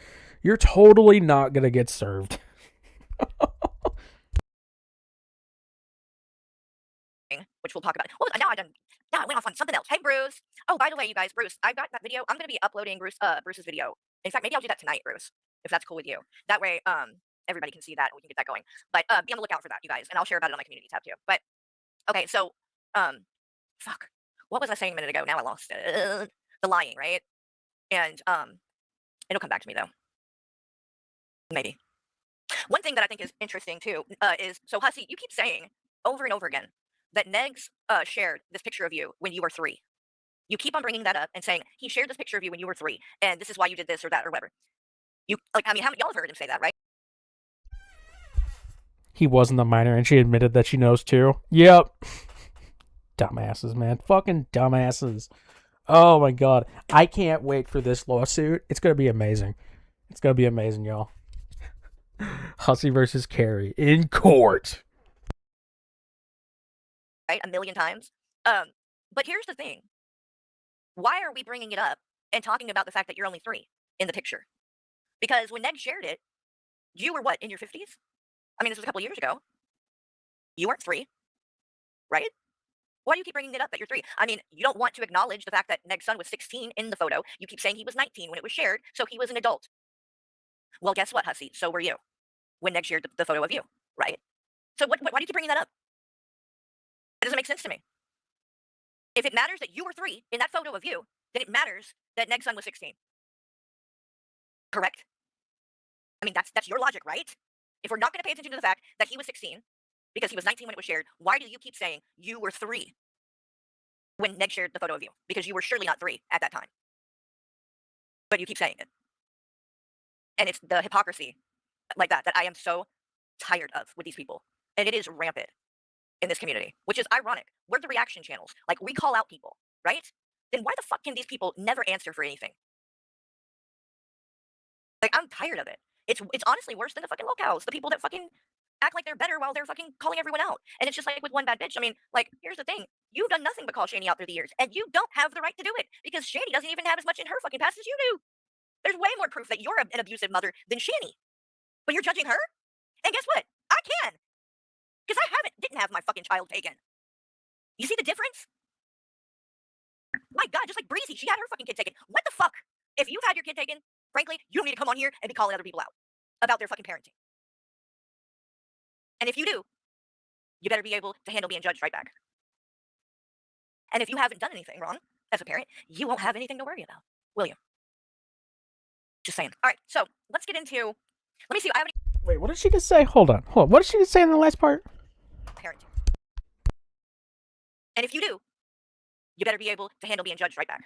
You're totally not gonna get served. Which we'll talk about. Well, now I went off on something else. Hey, Bruce. Oh, by the way, you guys, Bruce, I got that video. I'm going to be uploading Bruce's video. In fact, maybe I'll do that tonight, Bruce, if that's cool with you. That way, everybody can see that and we can get that going. But be on the lookout for that, you guys, and I'll share about it on my community tab too. But okay, so fuck, what was I saying a minute ago? Now I lost it. The lying, right? And it'll come back to me though. Maybe. One thing that I think is interesting too is, so Hussey, you keep saying over and over again that Negs shared this picture of you when you were 3. You keep on bringing that up and saying he shared this picture of you when you were 3, and this is why you did this or that or whatever. You like, I mean, y'all have heard him say that, right? He wasn't the minor, and she admitted that she knows too. Yep. Dumbasses, man. Fucking dumbasses. Oh my god. I can't wait for this lawsuit. It's gonna be amazing. It's gonna be amazing, y'all. Hussey versus Carrie in court. right? A million times. But here's the thing. Why are we bringing it up and talking about the fact that you're only 3 in the picture? Because when Ned shared it, you were what, in your 50s? I mean, this was a couple years ago. You weren't 3, right? Why do you keep bringing it up that you're 3? I mean, you don't want to acknowledge the fact that Neg's son was 16 in the photo. You keep saying he was 19 when it was shared, so he was an adult. Well, guess what, hussy? So were you when Neg shared the photo of you, right? So why do you keep bringing that up? It doesn't make sense to me. If it matters that you were 3 in that photo of you, then it matters that Neg's son was 16. Correct? I mean, that's your logic, right? If we're not going to pay attention to the fact that he was 16 because he was 19 when it was shared, why do you keep saying you were 3 when Neg shared the photo of you? Because you were surely not 3 at that time. But you keep saying it. And it's the hypocrisy like that I am so tired of with these people. And it is rampant in this community, which is ironic. We're the reaction channels. Like, we call out people, right? Then why the fuck can these people never answer for anything? Like, I'm tired of it. It's honestly worse than the fucking locals, the people that fucking act like they're better while they're fucking calling everyone out. And it's just like with one bad bitch. I mean, like, here's the thing. You've done nothing but call Shani out through the years, and you don't have the right to do it because Shani doesn't even have as much in her fucking past as you do. There's way more proof that you're an abusive mother than Shani. But you're judging her? And guess what? I can. Because I didn't have my fucking child taken. You see the difference? My God, just like Breezy, she had her fucking kid taken. What the fuck? If you've had your kid taken, frankly, you don't need to come on here and be calling other people out about their fucking parenting. And if you do, you better be able to handle being judged right back. And if you haven't done anything wrong as a parent, you won't have anything to worry about, will you? Just saying. All right, so let's get into. Let me see. I have Wait, what did she just say? Hold on. What did she just say in the last part? parenting. And if you do, you better be able to handle being judged right back.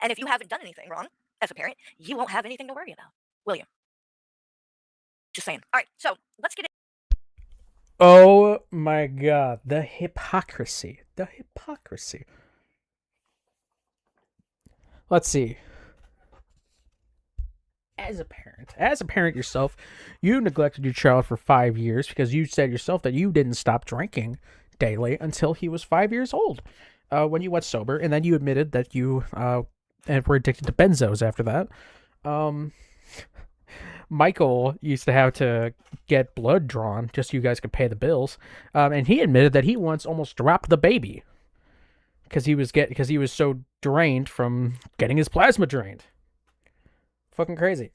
And if you haven't done anything wrong as a parent, you won't have anything to worry about, will you? Just saying. All right, so let's get Oh my God, the hypocrisy. The hypocrisy. Let's see. As a parent yourself, you neglected your child for 5 years because you said yourself that you didn't stop drinking daily until he was 5 years old, when you went sober, and then you admitted that you were addicted to benzos after that. Michael used to have to get blood drawn just so you guys could pay the bills, and he admitted that he once almost dropped the baby because he was so drained from getting his plasma drained. Fucking crazy.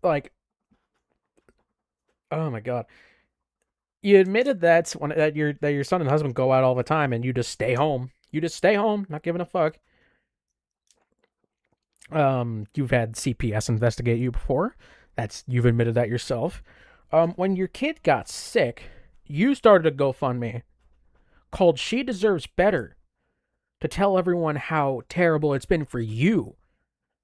Like, oh my God. You admitted that your son and husband go out all the time, and you just stay home. You just stay home, not giving a fuck. You've had CPS investigate you before. You've admitted that yourself. When your kid got sick, you started a GoFundMe called "She Deserves Better" to tell everyone how terrible it's been for you,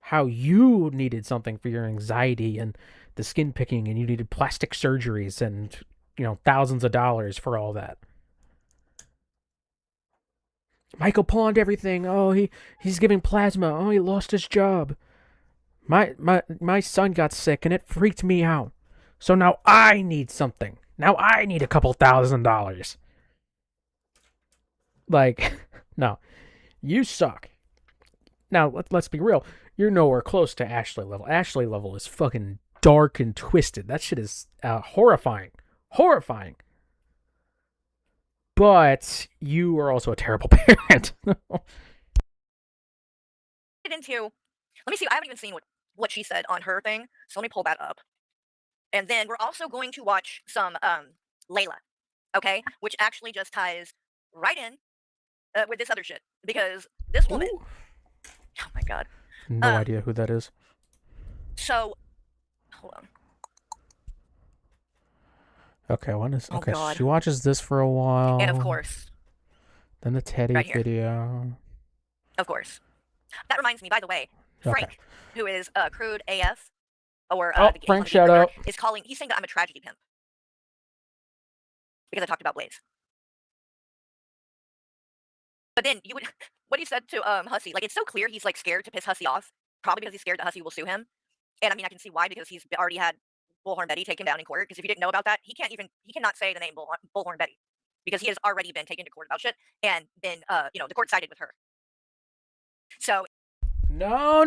how you needed something for your anxiety and the skin picking, and you needed plastic surgeries and, thousands of dollars for all that. Michael pawned everything. Oh, he's giving plasma. Oh, he lost his job. My son got sick and it freaked me out. So now I need something. Now I need a couple $1,000. Like, no. You suck. Now, let's be real. You're nowhere close to Ashley level. Ashley level is fucking dark and twisted. That shit is horrifying. Horrifying. But you are also a terrible parent. into. Let me see. I haven't even seen what she said on her thing, so let me pull that up. And then we're also going to watch some Layla, okay? Which actually just ties right in with this other shit. Because this woman... Ooh. Oh my God. No idea who that is. So, hold on. Okay, okay, God. she watches this for a while. And of course... Then the Teddy right here. video. Of course. That reminds me, by the way, Frank, Okay. who is Crude AF, or the Frank, shout out. is calling. He's saying that I'm a tragedy pimp because I talked about Blaze. But then what he said to Hussy, like, it's so clear he's like scared to piss Hussy off, probably because he's scared that Hussy will sue him. And I mean, I can see why, because he's already had Bullhorn Betty taken down in court, because if you didn't know about that, he cannot say the name Bullhorn Betty, because he has already been taken to court about shit and been, the court sided with her. So No.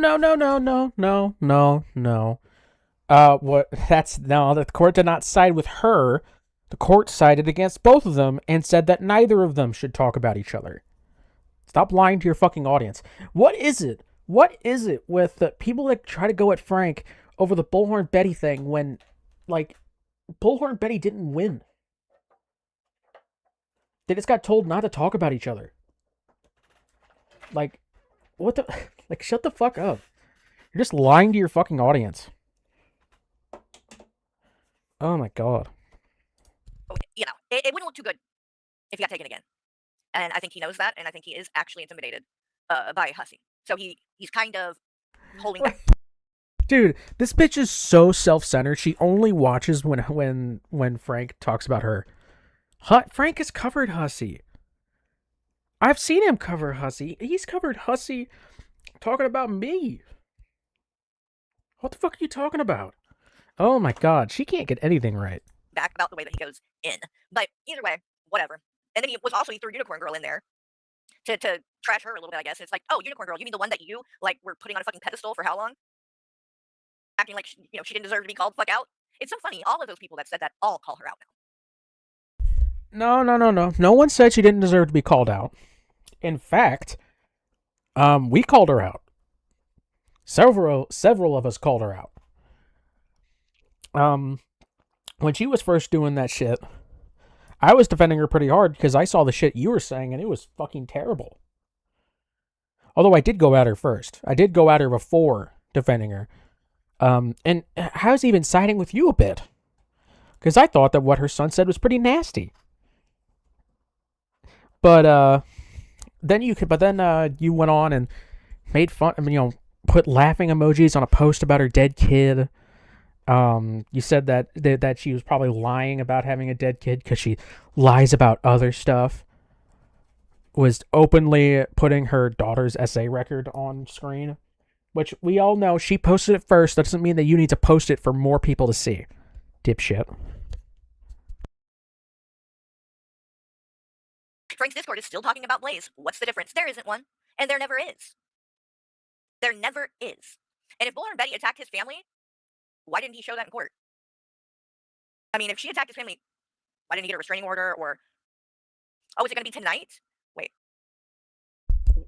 The court did not side with her. The court sided against both of them and said that neither of them should talk about each other. Stop lying to your fucking audience. What is it? What is it with the people that try to go at Frank over the Bullhorn Betty thing when, like, Bullhorn Betty didn't win? They just got told not to talk about each other. Like, what the... Like, shut the fuck up. You're just lying to your fucking audience. Oh my god. it wouldn't look too good if he got taken again. And I think he knows that, and I think he is actually intimidated by Hussey. So he's kind of holding back. Dude, this bitch is so self-centered. She only watches when Frank talks about her. Frank has covered Hussey. I've seen him cover Hussey. He's covered Hussey talking about me. What the fuck are you talking about? Oh my god, she can't get anything right. Back about the way that he goes in. But either way, whatever. And then he threw Unicorn Girl in there to trash her a little bit, I guess. It's like, oh, Unicorn Girl, you mean the one that you, like, were putting on a fucking pedestal for how long? Acting like, she didn't deserve to be called the fuck out. It's so funny. All of those people that said that all call her out now. No. No one said she didn't deserve to be called out. In fact, we called her out. Several of us called her out. When she was first doing that shit, I was defending her pretty hard because I saw the shit you were saying and it was fucking terrible. Although I did go at her first. I did go at her before defending her. And I was even siding with you a bit. Because I thought that what her son said was pretty nasty. But then you went on and made fun, put laughing emojis on a post about her dead kid. You said that she was probably lying about having a dead kid because she lies about other stuff. Was openly putting her daughter's essay record on screen, which we all know she posted it first. That doesn't mean that you need to post it for more people to see. Dipshit. Frank's Discord is still talking about Blaze. What's the difference? There isn't one, and there never is. There never is. And if Bullhorn Betty attacked his family, why didn't he show that in court? I mean, if she attacked his family, why didn't he get a restraining order? Or, oh, is it going to be tonight? Wait.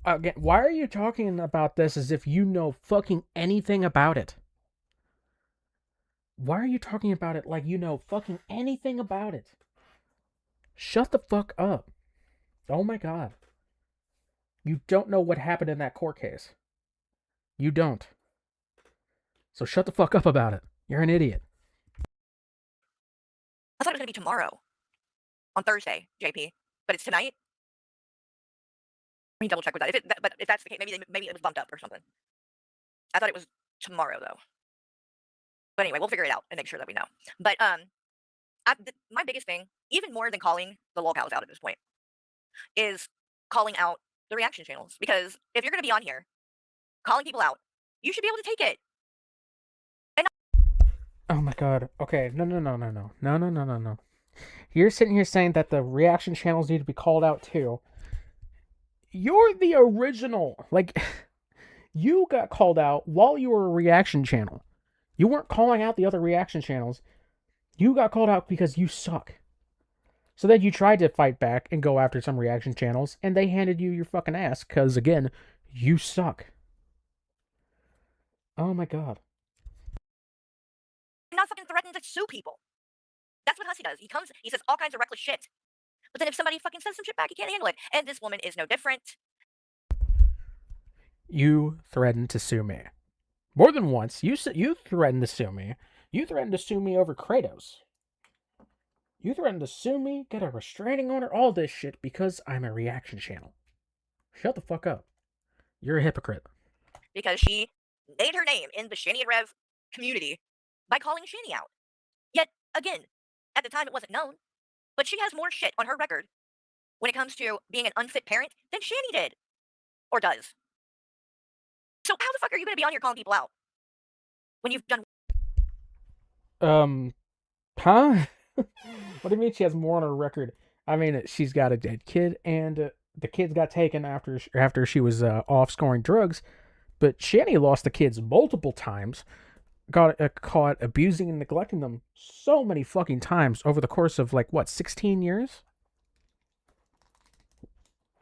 Again, why are you talking about this as if you know fucking anything about it? Why are you talking about it like you know fucking anything about it? Shut the fuck up. Oh my god. You don't know what happened in that court case. You don't. So shut the fuck up about it. You're an idiot. I thought it was going to be tomorrow. On Thursday, JP. But it's tonight? Let me double check with that. But if that's the case, maybe it was bumped up or something. I thought it was tomorrow, though. But anyway, we'll figure it out and make sure that we know. But my biggest thing, even more than calling the lolcows out at this point, is calling out the reaction channels. Because if you're going to be on here calling people out, you should be able to take it. Oh my god. Okay. No. You're sitting here saying that the reaction channels need to be called out too. You're the original. Like, you got called out while you were a reaction channel. You weren't calling out the other reaction channels. You got called out because you suck. So then you tried to fight back and go after some reaction channels, and they handed you your fucking ass because, again, you suck. Oh my god. I'm not fucking threatened to sue people. That's what Hussey does. He comes, he says all kinds of reckless shit. But then if somebody fucking says some shit back, he can't handle it. And this woman is no different. You threatened to sue me. More than once. You threatened to sue me. You threatened to sue me over Kratos. You threatened to sue me, get a restraining order, all this shit because I'm a reaction channel. Shut the fuck up. You're a hypocrite. Because she made her name in the Shani and Rev community by calling Shani out. Yet, again, at the time it wasn't known, but she has more shit on her record when it comes to being an unfit parent than Shani did. Or does. So how the fuck are you going to be on here calling people out when you've done... Huh? What do you mean she has more on her record? I mean, she's got a dead kid, and the kids got taken after she was off scoring drugs. But Shani lost the kids multiple times, got caught abusing and neglecting them so many fucking times over the course of like what 16 years.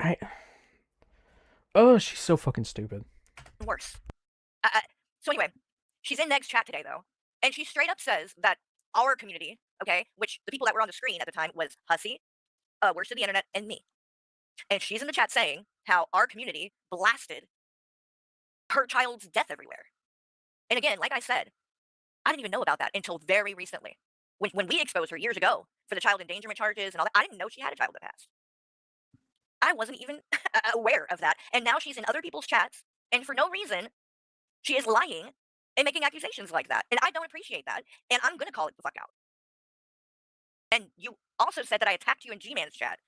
I Oh, she's so fucking stupid. Worse. So anyway, she's in Meg's chat today though, and she straight up says that our community, okay, which the people that were on the screen at the time was Hussy, Worst of the Internet, and me. And she's in the chat saying how our community blasted her child's death everywhere. And again, like I said, I didn't even know about that until very recently. When we exposed her years ago for the child endangerment charges and all that, I didn't know she had a child that passed. I wasn't even aware of that. And now she's in other people's chats, and for no reason, she is lying and making accusations like that. And I don't appreciate that. And I'm going to call it the fuck out. And you also said that I attacked you in G-Man's chat.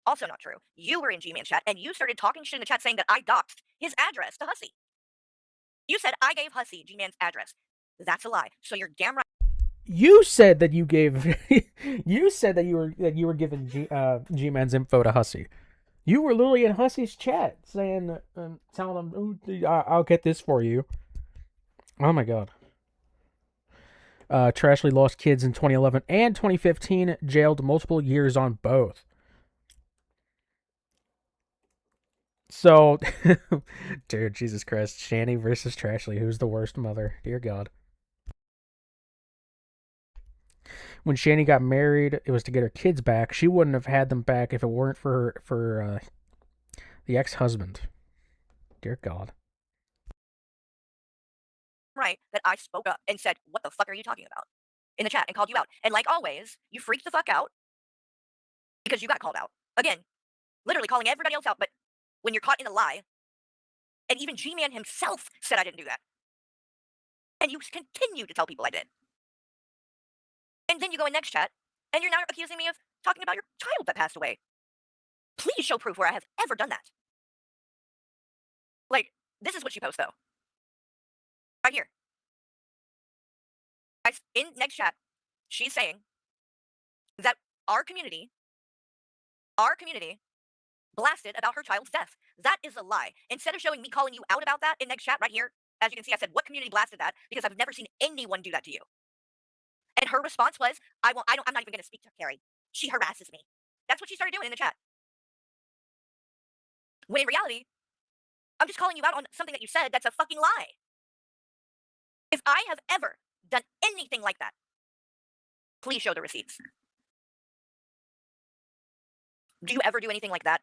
Also not true. You were in G-Man's chat, and you started talking shit in the chat saying that I doxed his address to Hussy. You said I gave Hussy G-Man's address. That's a lie. So you're damn right. You said that you gave. You said that you were giving G-Man's info to Hussy. You were literally in Hussy's chat saying, telling him, I'll get this for you. Oh my god. Trashley lost kids in 2011 and 2015, jailed multiple years on both. So, dude, Jesus Christ. Shani versus Trashley. Who's the worst mother? Dear God. When Shani got married, it was to get her kids back. She wouldn't have had them back if it weren't for the ex-husband. Dear God. Right, that I spoke up and said, what the fuck are you talking about? In the chat, and called you out. And like always, you freaked the fuck out because you got called out. Again, literally calling everybody else out, but when you're caught in a lie, and even G-Man himself said I didn't do that. And you continue to tell people I did. And then you go in next chat, and you're now accusing me of talking about your child that passed away. Please show proof where I have ever done that. Like, this is what she posts, though. Right here. In next chat, she's saying that our community blasted about her child's death. That is a lie. Instead of showing me calling you out about that in next chat right here, as you can see, I said, what community blasted that? Because I've never seen anyone do that to you. And her response was, I'm not even going to speak to Carrie. She harasses me. That's what she started doing in the chat. When in reality, I'm just calling you out on something that you said that's a fucking lie. If I have ever done anything like that, please show the receipts. Do you ever do anything like that,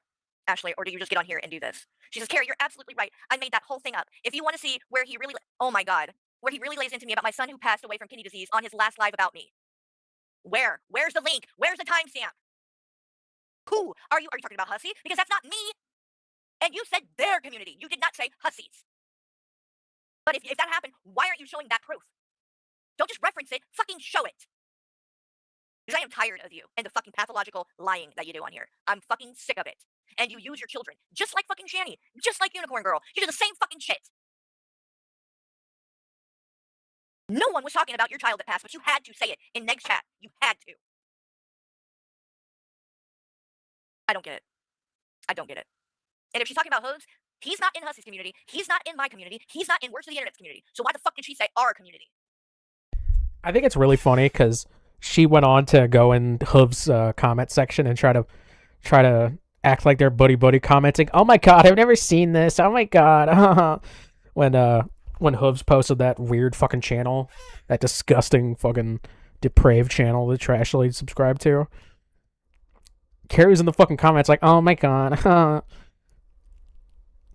Ashley, or do you just get on here and do this? She says, Carrie, you're absolutely right. I made that whole thing up. If you want to see where he really, oh my God, where he really lays into me about my son who passed away from kidney disease on his last live about me. Where? Where's the link? Where's the timestamp? Who are you talking about, Hussy? Because that's not me. And you said their community. You did not say Hussy's. But if that happened, why aren't you showing that proof? Don't just reference it. Fucking show it. Because I am tired of you and the fucking pathological lying that you do on here. I'm fucking sick of it. And you use your children, just like fucking Shani, just like Unicorn Girl. You do the same fucking shit. No one was talking about your child that passed, but you had to say it in Meg's chat. You had to. I don't get it. I don't get it. And if she's talking about hooves, he's not in Hussy's community. He's not in my community. He's not in Worst of the Internet's community. So why the fuck did she say our community? I think it's really funny because she went on to go in Hoov's comment section and try to act like they're buddy commenting. Oh my god, I've never seen this. Oh my god. When Hooves posted that weird fucking channel, that disgusting fucking depraved channel that Trashley subscribed to. Carrie's in the fucking comments like, oh my god.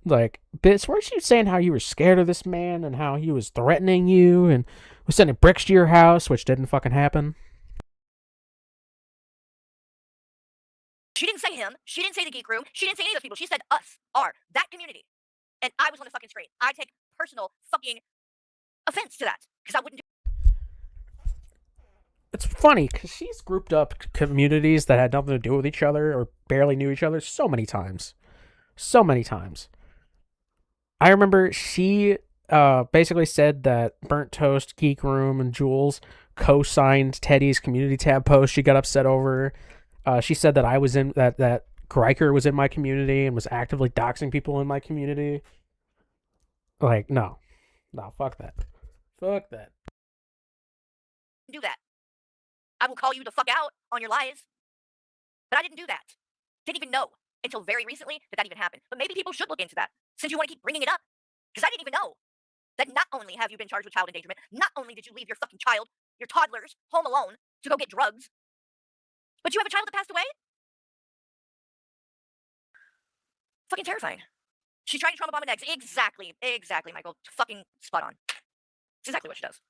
Like, bitch, weren't you saying how you were scared of this man and how he was threatening you and was sending bricks to your house, which didn't fucking happen? She didn't say him. She didn't say the geek room. She didn't say any of those people. She said us, that community. And I was on the fucking screen. I take personal fucking offense to that because I wouldn't do. It's funny because she's grouped up communities that had nothing to do with each other or barely knew each other so many times. So many times. I remember she basically said that Burnt Toast, Geek Room, and Jules co-signed Teddy's community tab post she got upset over. She said that I was in that Greiker was in my community and was actively doxing people in my community. Like, no, fuck that. Do that. I will call you the fuck out on your lies. But I didn't do that. Didn't even know until very recently that even happened. But maybe people should look into that since you want to keep bringing it up. Because I didn't even know that not only have you been charged with child endangerment, not only did you leave your fucking child, your toddlers, home alone to go get drugs, but you have a child that passed away? Fucking terrifying. She's trying to trauma bomb an ex. Exactly, Michael. Fucking spot on. It's exactly what she does.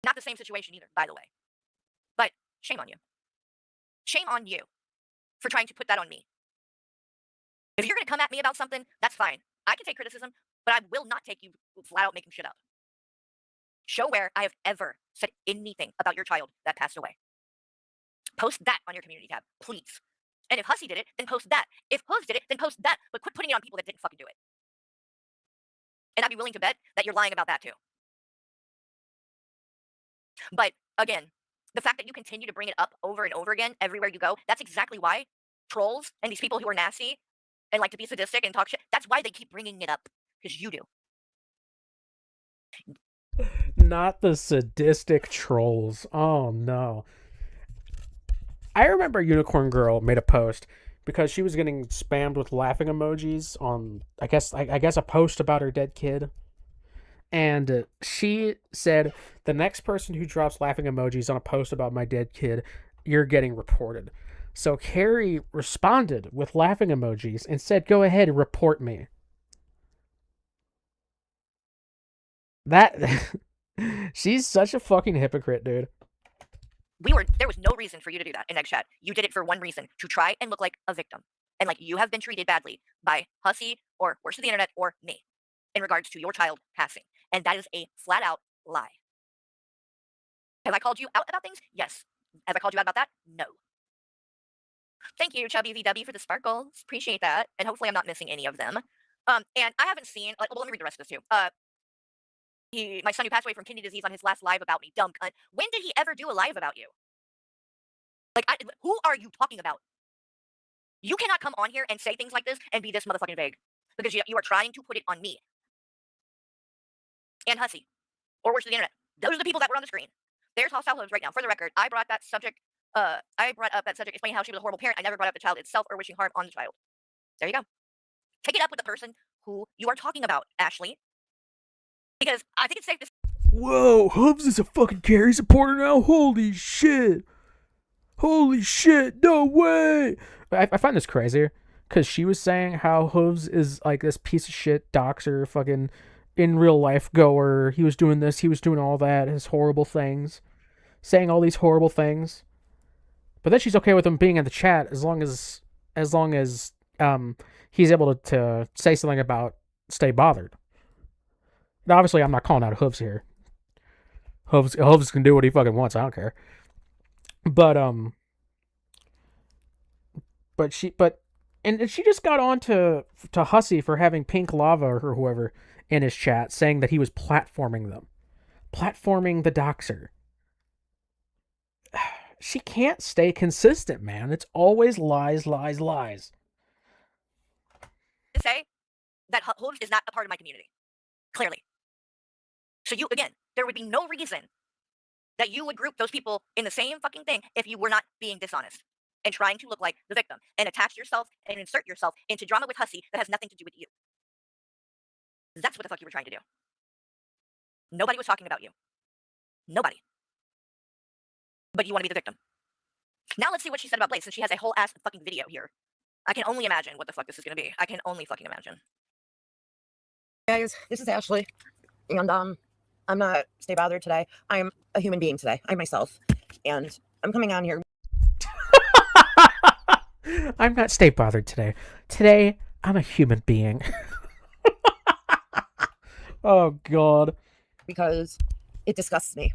Not the same situation either, by the way. But shame on you. Shame on you for trying to put that on me. If you're going to come at me about something, that's fine. I can take criticism, but I will not take you flat out making shit up. Show where I have ever said anything about your child that passed away. Post that on your community tab, please. And if Hussy did it, then post that. If Hooves did it, then post that. But quit putting it on people that didn't fucking do it. And I'd be willing to bet that you're lying about that too. But again, the fact that you continue to bring it up over and over again everywhere you go, that's exactly why trolls and these people who are nasty and like to be sadistic and talk shit, that's why they keep bringing it up. Because you do. Not the sadistic trolls. Oh no. I remember Unicorn Girl made a post because she was getting spammed with laughing emojis on I guess a post about her dead kid. And she said, the next person who drops laughing emojis on a post about my dead kid, you're getting reported. So Carrie responded with laughing emojis and said, go ahead, report me. She's such a fucking hypocrite, dude. There was no reason for you to do that in Egg Chat. You did it for one reason, to try and look like a victim. And like you have been treated badly by Hussy or worse to the internet or me in regards to your child passing. And that is a flat out lie. Have I called you out about things? Yes. Have I called you out about that? No. Thank you, Chubby VW, for the sparkles. Appreciate that. And hopefully I'm not missing any of them. And I haven't seen, well, let me read the rest of this too. My son who passed away from kidney disease on his last live about me. Dumb cunt. When did he ever do a live about you? Like, who are you talking about? You cannot come on here and say things like this and be this motherfucking vague. Because you are trying to put it on me. And Hussy. Or worse to the internet. Those are the people that were on the screen. There's hostile hooves right now. For the record, I brought up that subject explaining how she was a horrible parent. I never brought up the child itself or wishing harm on the child. There you go. Take it up with the person who you are talking about, Ashley. Because I think it's safe to... Whoa, Hooves is a fucking Carrie supporter now? Holy shit, no way. I find this crazy, because she was saying how Hooves is like this piece of shit doxer, fucking in real life goer. He was doing this, he was doing all that, his horrible things, saying all these horrible things. But then she's okay with him being in the chat as long as he's able to say something about stay bothered. Now, obviously, I'm not calling out Hooves here. Hooves can do what he fucking wants. I don't care. But she just got on to Hussy for having Pink Lava or whoever in his chat, saying that he was platforming the doxer. She can't stay consistent, man. It's always lies. To say that Hooves is not a part of my community. Clearly. So again, there would be no reason that you would group those people in the same fucking thing if you were not being dishonest and trying to look like the victim and attach yourself and insert yourself into drama with Hussy that has nothing to do with you. That's what the fuck you were trying to do. Nobody was talking about you. Nobody. But you want to be the victim. Now let's see what she said about Blaze, since she has a whole ass fucking video here. I can only imagine what the fuck this is going to be. I can only fucking imagine. Guys, this is Ashley. And I'm not stay bothered today. I'm a human being today. I'm myself. And I'm coming on here. I'm not stay bothered today. Today, I'm a human being. Oh, God. Because it disgusts me.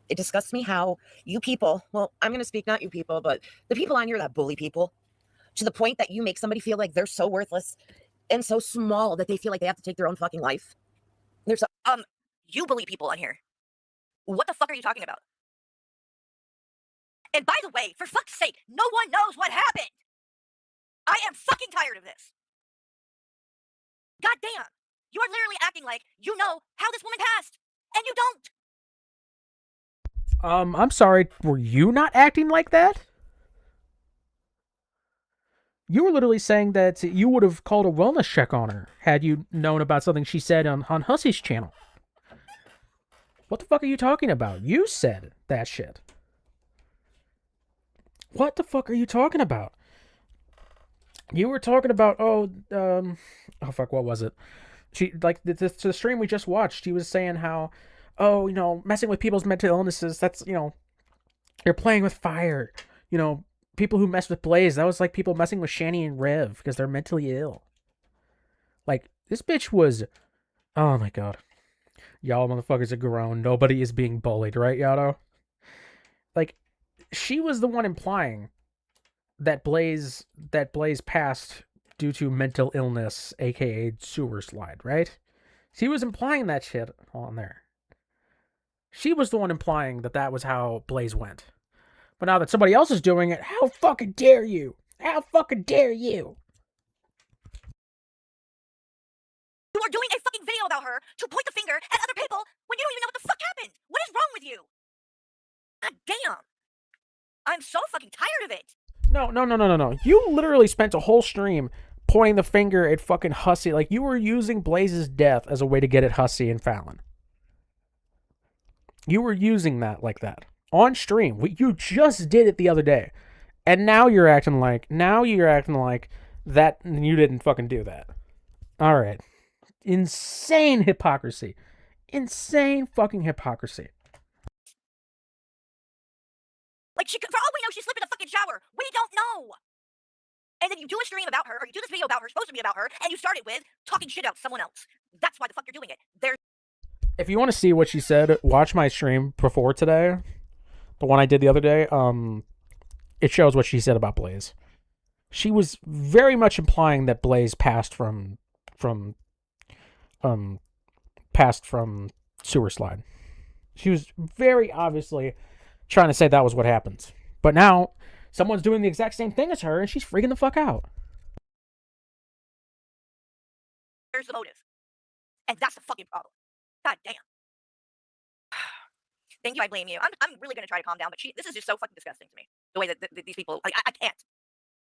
It disgusts me how you people, well, I'm going to speak not you people, but the people on here that bully people to the point that you make somebody feel like they're so worthless and so small that they feel like they have to take their own fucking life. You bully people on here. What the fuck are you talking about? And by the way, for fuck's sake, no one knows what happened. I am fucking tired of this. God damn. You are literally acting like you know how this woman passed, and you don't. I'm sorry, were you not acting like that? You were literally saying that you would have called a wellness check on her had you known about something she said on Hussey's channel. What the fuck are you talking about? You said that shit. What the fuck are you talking about? You were talking about, oh fuck, what was it? She, like, the stream we just watched, she was saying how, oh, you know, messing with people's mental illnesses, that's, you know, you're playing with fire. You know, people who mess with Blaze, that was like people messing with Shani and Rev because they're mentally ill. Like, this bitch was, oh my god. Y'all motherfuckers are grown. Nobody is being bullied, right, Yado? Like, she was the one implying that Blaze passed due to mental illness, aka sewer slide, right? She was implying that shit on there. She was the one implying that that was how Blaze went. But now that somebody else is doing it, how fucking dare you? How fucking dare you? You are doing a fucking video about her to point the finger at other people when you don't even know what the fuck happened. What is wrong with you? God damn. I'm so fucking tired of it. No. You literally spent a whole stream pointing the finger at fucking Hussey. Like, you were using Blaze's death as a way to get at Hussey and Fallon. You were using that like that. On stream. You just did it the other day. And now you're acting like that you didn't fucking do that. Alright. Insane hypocrisy. Insane fucking hypocrisy. Like, for all we know, she slipped in a fucking shower. We don't know. And then you do a stream about her, or you do this video about her, supposed to be about her, and you start it with talking shit about someone else. That's why the fuck you're doing it. If you want to see what she said, watch my stream before today. The one I did the other day. It shows what she said about Blaze. She was very much implying that Blaze passed from sewer slide. She was very obviously trying to say that was what happens. But now someone's doing the exact same thing as her, and she's freaking the fuck out. There's the motive. And that's the fucking problem. God damn. Thank you, I blame you. I'm really gonna try to calm down, but this is just so fucking disgusting to me. The way that these people, like, I can't.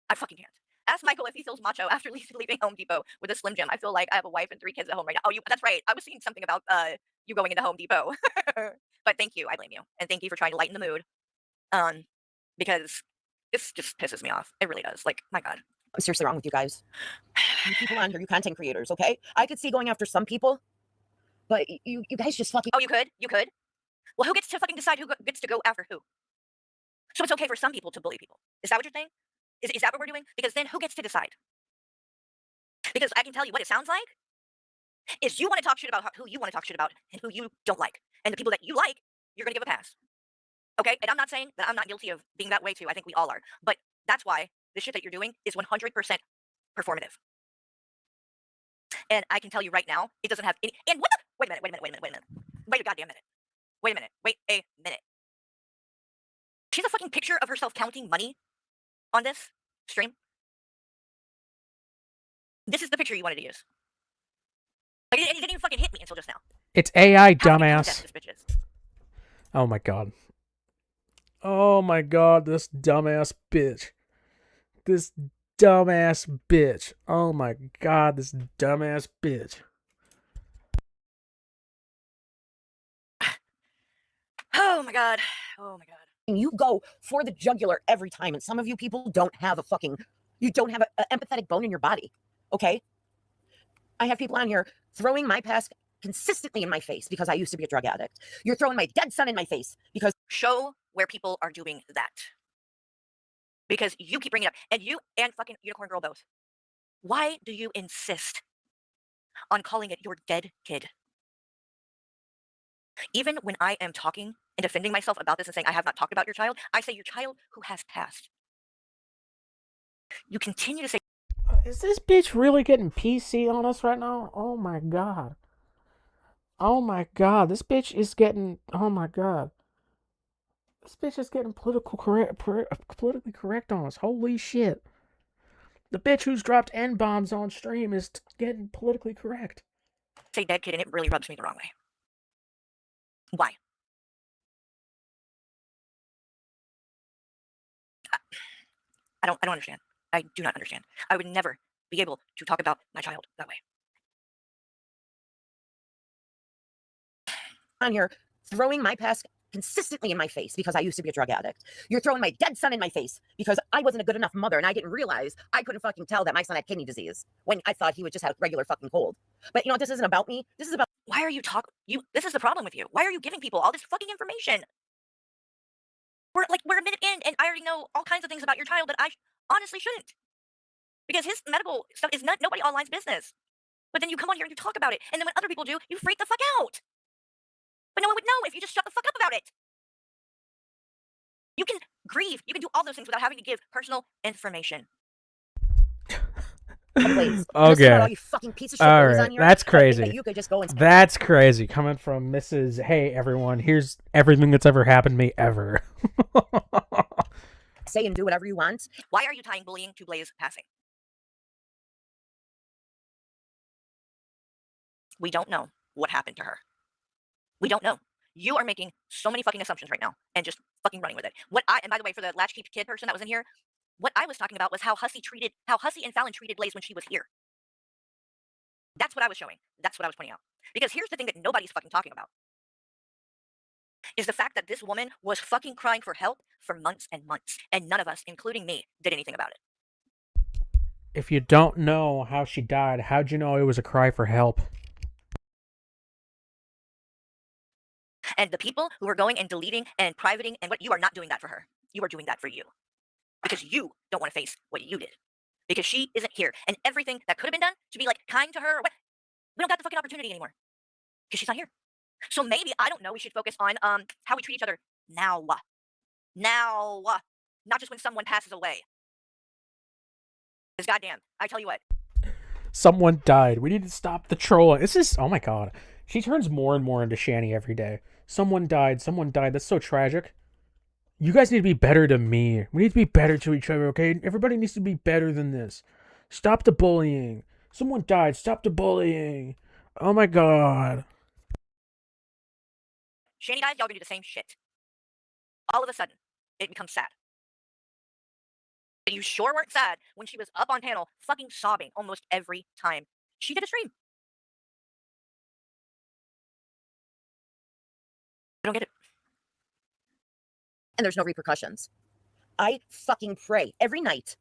I fucking can't. Ask Michael if he feels macho after leaving Home Depot with a Slim Jim. I feel like I have a wife and 3 kids at home right now. Oh, that's right. I was seeing something about you going into Home Depot. But thank you, I blame you. And thank you for trying to lighten the mood. Because this just pisses me off. It really does. Like, my god. I'm seriously wrong with you guys. You people on here, you content creators, okay? I could see going after some people, but you guys just fucking... Oh, you could? You could? Well, who gets to fucking decide who gets to go after who? So it's okay for some people to bully people. Is that what you're saying? Is that what we're doing? Because then who gets to decide? Because I can tell you what it sounds like is you want to talk shit about who you want to talk shit about and who you don't like. And the people that you like, you're going to give a pass. Okay? And I'm not saying that I'm not guilty of being that way too. I think we all are. But that's why the shit that you're doing is 100% performative. And I can tell you right now, it doesn't have any... And what the... Wait a minute. Wait a goddamn minute. Wait a minute. She's a fucking picture of herself counting money on this stream. This is the picture you wanted to use. Like, it didn't even fucking hit me until just now. It's AI, How dumbass. this bitch is. Oh my god. Oh my god, this dumbass bitch. This dumbass bitch. Oh my god, this dumbass bitch. Oh my god. Oh my god. You go for the jugular every time, and some of you people don't have you don't have an empathetic bone in your body, okay? I have people on here throwing my past consistently in my face because I used to be a drug addict. You're throwing my dead son in my face because... Show where people are doing that. Because you keep bringing it up, and you and fucking Unicorn Girl both. Why do you insist on calling it your dead kid? Even when I am talking and defending myself about this and saying I have not talked about your child, I say your child who has passed. You continue to say... Is this bitch really getting PC on us right now? Oh my god. Oh my god, this bitch is getting. Oh my god. This bitch is getting politically correct on us. Holy shit. The bitch who's dropped N-bombs on stream is getting politically correct. Say dead kid, and it really rubs me the wrong way. Why? I don't understand. I do not understand. I would never be able to talk about my child that way. On here throwing my past consistently in my face because I used to be a drug addict. You're throwing my dead son in my face because I wasn't a good enough mother and I didn't realize I couldn't fucking tell that my son had kidney disease when I thought he would just have regular fucking cold. But you know what? This isn't about me. This is about Why are you this is the problem with you. Why are you giving people all this fucking information? We're a minute in and I already know all kinds of things about your child that I honestly shouldn't. Because his medical stuff is not nobody online's business. But then you come on here and you talk about it. And then when other people do, you freak the fuck out. But no one would know if you just shut the fuck up about it. You can grieve. You can do all those things without having to give personal information. Blaze. Okay. All you fucking piece of shit All bullies right. on here That's that think crazy. that you could just go and That's crazy. Coming from Mrs. Hey, everyone, here's everything that's ever happened to me ever. say and do whatever you want. Why are you tying bullying to Blaze passing? We don't know what happened to her. We don't know. You are making so many fucking assumptions right now and just fucking running with it. And by the way, for the latchkey kid person that was in here, what I was talking about was how Hussey and Fallon treated Blaze when she was here. That's what I was showing. That's what I was pointing out. Because here's the thing that nobody's fucking talking about. Is the fact that this woman was fucking crying for help for months and months, and none of us, including me, did anything about it. If you don't know how she died, how'd you know it was a cry for help? And the people who are going and deleting and privating and what you are not doing that for her. You are doing that for you. Because you don't want to face what you did. Because she isn't here. And everything that could have been done to be like kind to her, we don't got the fucking opportunity anymore. Because she's not here. So maybe, I don't know, we should focus on how we treat each other now. Now. Not just when someone passes away. Because goddamn, I tell you what. Someone died. We need to stop the trolling. This is, oh my god. She turns more and more into Shani every day. Someone died. That's so tragic. You guys need to be better to me. We need to be better to each other, okay? Everybody needs to be better than this. Stop the bullying. Someone died. Stop the bullying. Oh my god. Shani dies, y'all gonna do the same shit. All of a sudden, it becomes sad. But you sure weren't sad when she was up on panel fucking sobbing almost every time she did a stream. I don't get it. And there's no repercussions. I fucking pray every night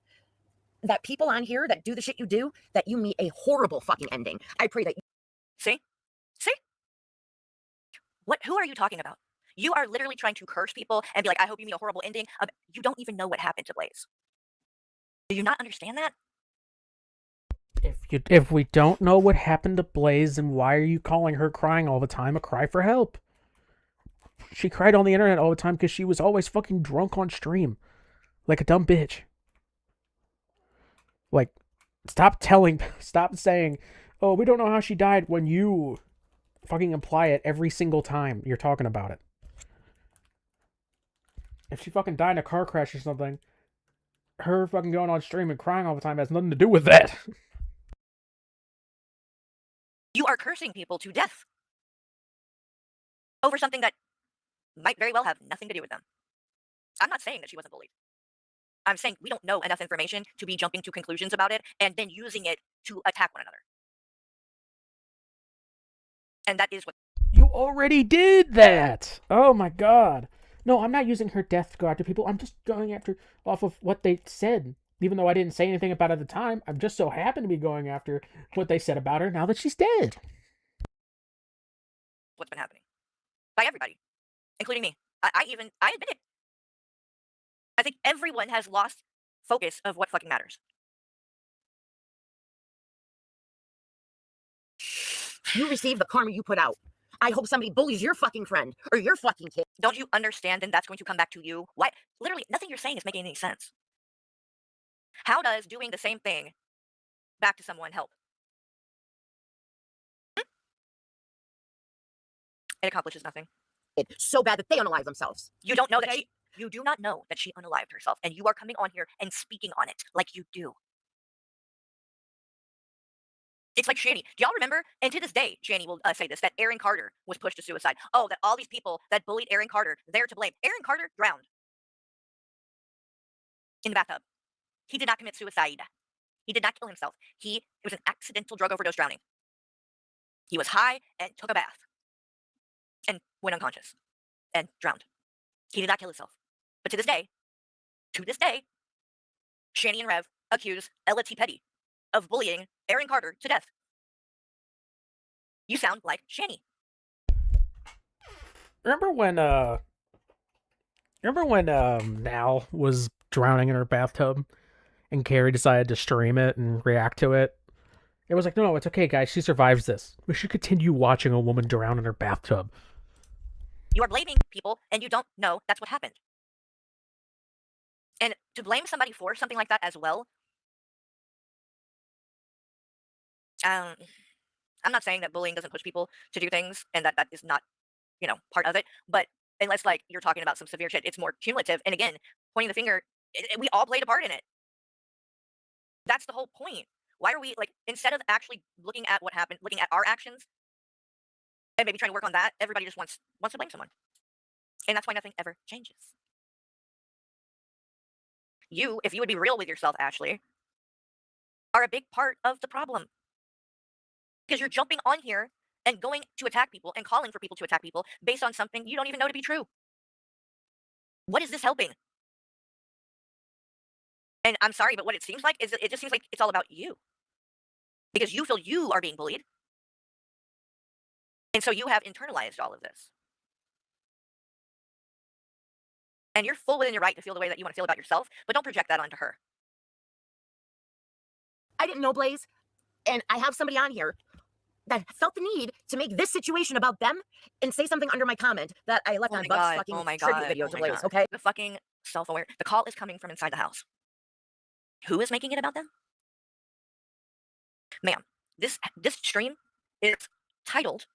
that people on here that do the shit you do, that you meet a horrible fucking ending. I pray that you See? Who are you talking about? You are literally trying to curse people and be like, I hope you meet a horrible ending. You don't even know what happened to Blaze. Do you not understand that? If we don't know what happened to Blaze, then why are you calling her crying all the time a cry for help? She cried on the internet all the time because she was always fucking drunk on stream. Like a dumb bitch. Like, stop saying, oh, we don't know how she died when you fucking imply it every single time you're talking about it. If she fucking died in a car crash or something, her fucking going on stream and crying all the time has nothing to do with that. You are cursing people to death over something that might very well have nothing to do with them. I'm not saying that she wasn't bullied. I'm saying we don't know enough information to be jumping to conclusions about it and then using it to attack one another. And that is what... You already did that! Oh my god. No, I'm not using her death to go after people. I'm just going after off of what they said. Even though I didn't say anything about it at the time, I'm just so happen to be going after what they said about her now that she's dead. What's been happening? By everybody, including me. I admit it. I think everyone has lost focus of what fucking matters. You receive the karma you put out. I hope somebody bullies your fucking friend or your fucking kid. Don't you understand? Then that's going to come back to you. Why? Literally, nothing you're saying is making any sense. How does doing the same thing back to someone help? It accomplishes nothing. It's so bad that they unalive themselves. You don't know that Okay. you do not know that she unalived herself, and you are coming on here and speaking on it like you do. It's like Shani. Do y'all remember? And to this day, Shani will say this, that Aaron Carter was pushed to suicide. Oh, that all these people that bullied Aaron Carter, they're to blame. Aaron Carter drowned in the bathtub. He did not commit suicide. He did not kill himself. It was an accidental drug overdose drowning. He was high and took a bath and went unconscious and drowned. He did not kill himself. But to this day, Shani and Rev accuse Ella T. Petty of bullying Aaron Carter to death. You sound like Shani. Remember when Nal was drowning in her bathtub and Carrie decided to stream it and react to it? It was like, no, it's okay, guys. She survives this. We should continue watching a woman drown in her bathtub. You are blaming people, and you don't know that's what happened. And to blame somebody for something like that as well, I'm not saying that bullying doesn't push people to do things, and that is not, part of it. But unless, like, you're talking about some severe shit, it's more cumulative. And again, pointing the finger, we all played a part in it. That's the whole point. Why are we, like, instead of actually looking at what happened, looking at our actions, and maybe trying to work on that, everybody just wants to blame someone. And that's why nothing ever changes. You, if you would be real with yourself, Ashley, are a big part of the problem. Because you're jumping on here and going to attack people and calling for people to attack people based on something you don't even know to be true. What is this helping? And I'm sorry, but what it seems like is it just seems like it's all about you. Because you feel you are being bullied. And so you have internalized all of this. And you're full within your right to feel the way that you want to feel about yourself, but don't project that onto her. I didn't know Blaze, and I have somebody on here that felt the need to make this situation about them and say something under my comment that I left on Buck's fucking tribute video to Blaze, okay? The fucking self-aware. The call is coming from inside the house. Who is making it about them? Ma'am, this stream is titled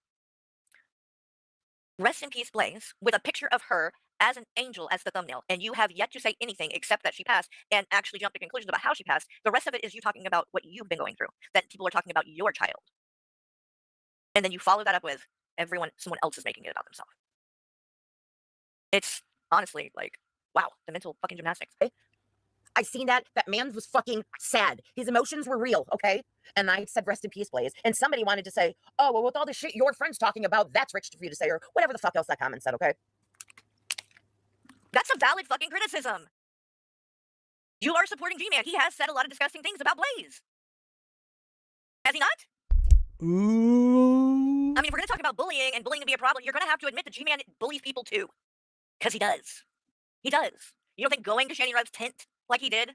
Rest in Peace Blaze, with a picture of her as an angel as the thumbnail, and you have yet to say anything except that she passed and actually jump to conclusions about how she passed. The rest of it is you talking about what you've been going through, that people are talking about your child. And then you follow that up with someone else is making it about themselves. It's honestly like, wow, the mental fucking gymnastics. I seen that man was fucking sad. His emotions were real, okay? And I said, rest in peace, Blaze. And somebody wanted to say, oh, well, with all the shit your friend's talking about, that's rich for you to say, or whatever the fuck else that comment said, okay? That's a valid fucking criticism. You are supporting G-Man. He has said a lot of disgusting things about Blaze. Has he not? Ooh. I mean, if we're going to talk about bullying and bullying to be a problem, you're going to have to admit that G-Man bullies people too. Because he does. He does. You don't think going to Shani Rev's tent like he did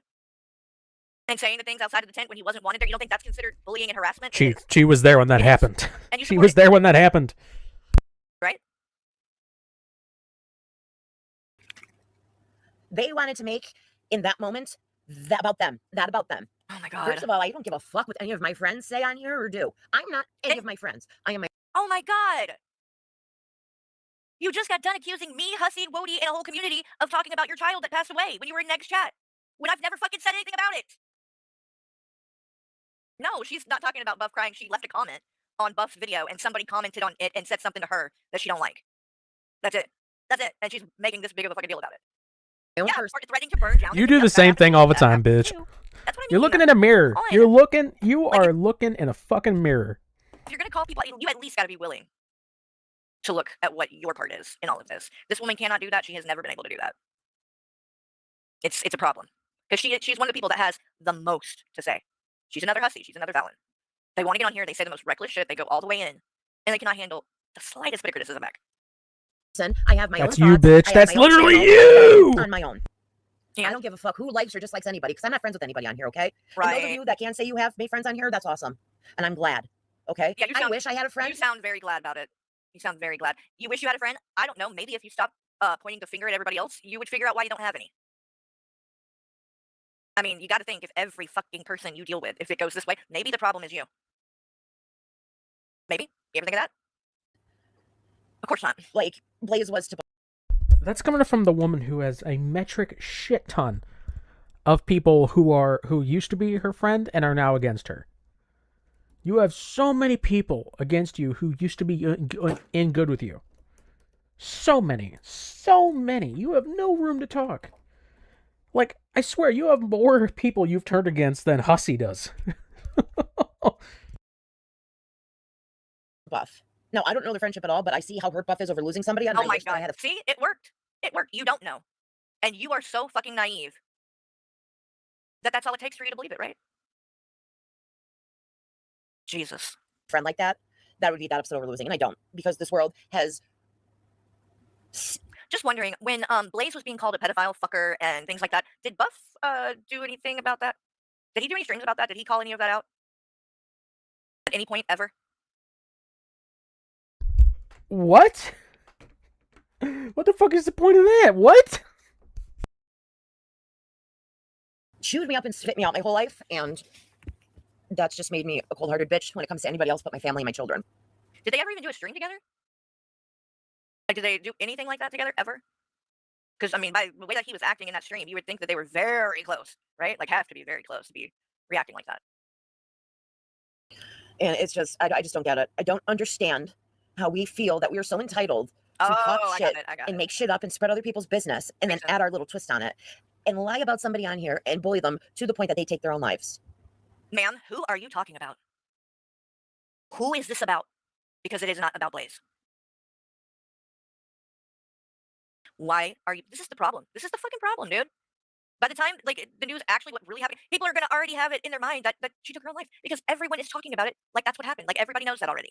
and saying the things outside of the tent when he wasn't wanted there, you don't think that's considered bullying and harassment? She was there when that happened. And she was there when that happened. Right? They wanted to make, in that moment, that about them. Oh my God. First of all, I don't give a fuck what any of my friends say on here or do. I'm not any of my friends. I am my... Oh my God. You just got done accusing me, Hussey, Wody, and a whole community of talking about your child that passed away when you were in Neg's chat. When I've never fucking said anything about it. No, she's not talking about Buff crying. She left a comment on Buff's video and somebody commented on it and said something to her that she don't like. That's it. And she's making this big of a fucking deal about it. Yeah, threatening to burn down. You do the same thing all the time, bitch. That's what I mean. You're looking in a mirror. On. You are looking in a fucking mirror. If you're gonna call people, you at least gotta be willing to look at what your part is in all of this. This woman cannot do that. She has never been able to do that. It's a problem. Because she's one of the people that has the most to say. She's another Hussey. She's another Valen. They want to get on here. They say the most reckless shit. They go all the way in. And they cannot handle the slightest bit of criticism back. I have my own That's you, thoughts. bitch. That's literally you! On my own. Yeah. I don't give a fuck who likes or dislikes anybody, because I'm not friends with anybody on here, okay? Right. And those of you that can say you have made friends on here, that's awesome. And I'm glad, okay? Yeah, I wish I had a friend. You sound very glad about it. You sound very glad. You wish you had a friend? I don't know. Maybe if you stop pointing the finger at everybody else, you would figure out why you don't have any. I mean, you got to think, if every fucking person you deal with, if it goes this way, maybe the problem is you. Maybe? You ever think of that? Of course not. Like, Blaze was to That's coming from the woman who has a metric shit ton of people who used to be her friend and are now against her. You have so many people against you who used to be in good with you. So many. You have no room to talk. Like, I swear, you have more people you've turned against than Hussey does. Buff. No, I don't know the friendship at all, but I see how hurt Buff is over losing somebody. And Oh I my wish that I god. had a See, it worked. It worked. You don't know. And you are so fucking naive that that's all it takes for you to believe it, right? Jesus. friend like that would be that upset over losing. And I don't, because this world has Just wondering, when Blaze was being called a pedophile fucker and things like that, did Buff do anything about that? Did he do any streams about that? Did he call any of that out? At any point ever? What? What the fuck is the point of that? What? chewed me up and spit me out my whole life, and that's just made me a cold-hearted bitch when it comes to anybody else but my family and my children. Did they ever even do a stream together? Like, did they do anything like that together ever? Because, I mean, by the way that he was acting in that stream, you would think that they were very close, right? Like, have to be very close to be reacting like that. And it's just, I just don't get it. I don't understand how we feel that we are so entitled to talk I shit got it. and make shit up and spread other people's business and then Makes sense. add our little twist on it and lie about somebody on here and bully them to the point that they take their own lives. Ma'am, who are you talking about? Who is this about? Because it is not about Blaze. Why are you? This is the problem. This is the fucking problem, dude. By the time, like, the news actually what really happened, people are going to already have it in their mind that she took her own life because everyone is talking about it like that's what happened. Like, everybody knows that already.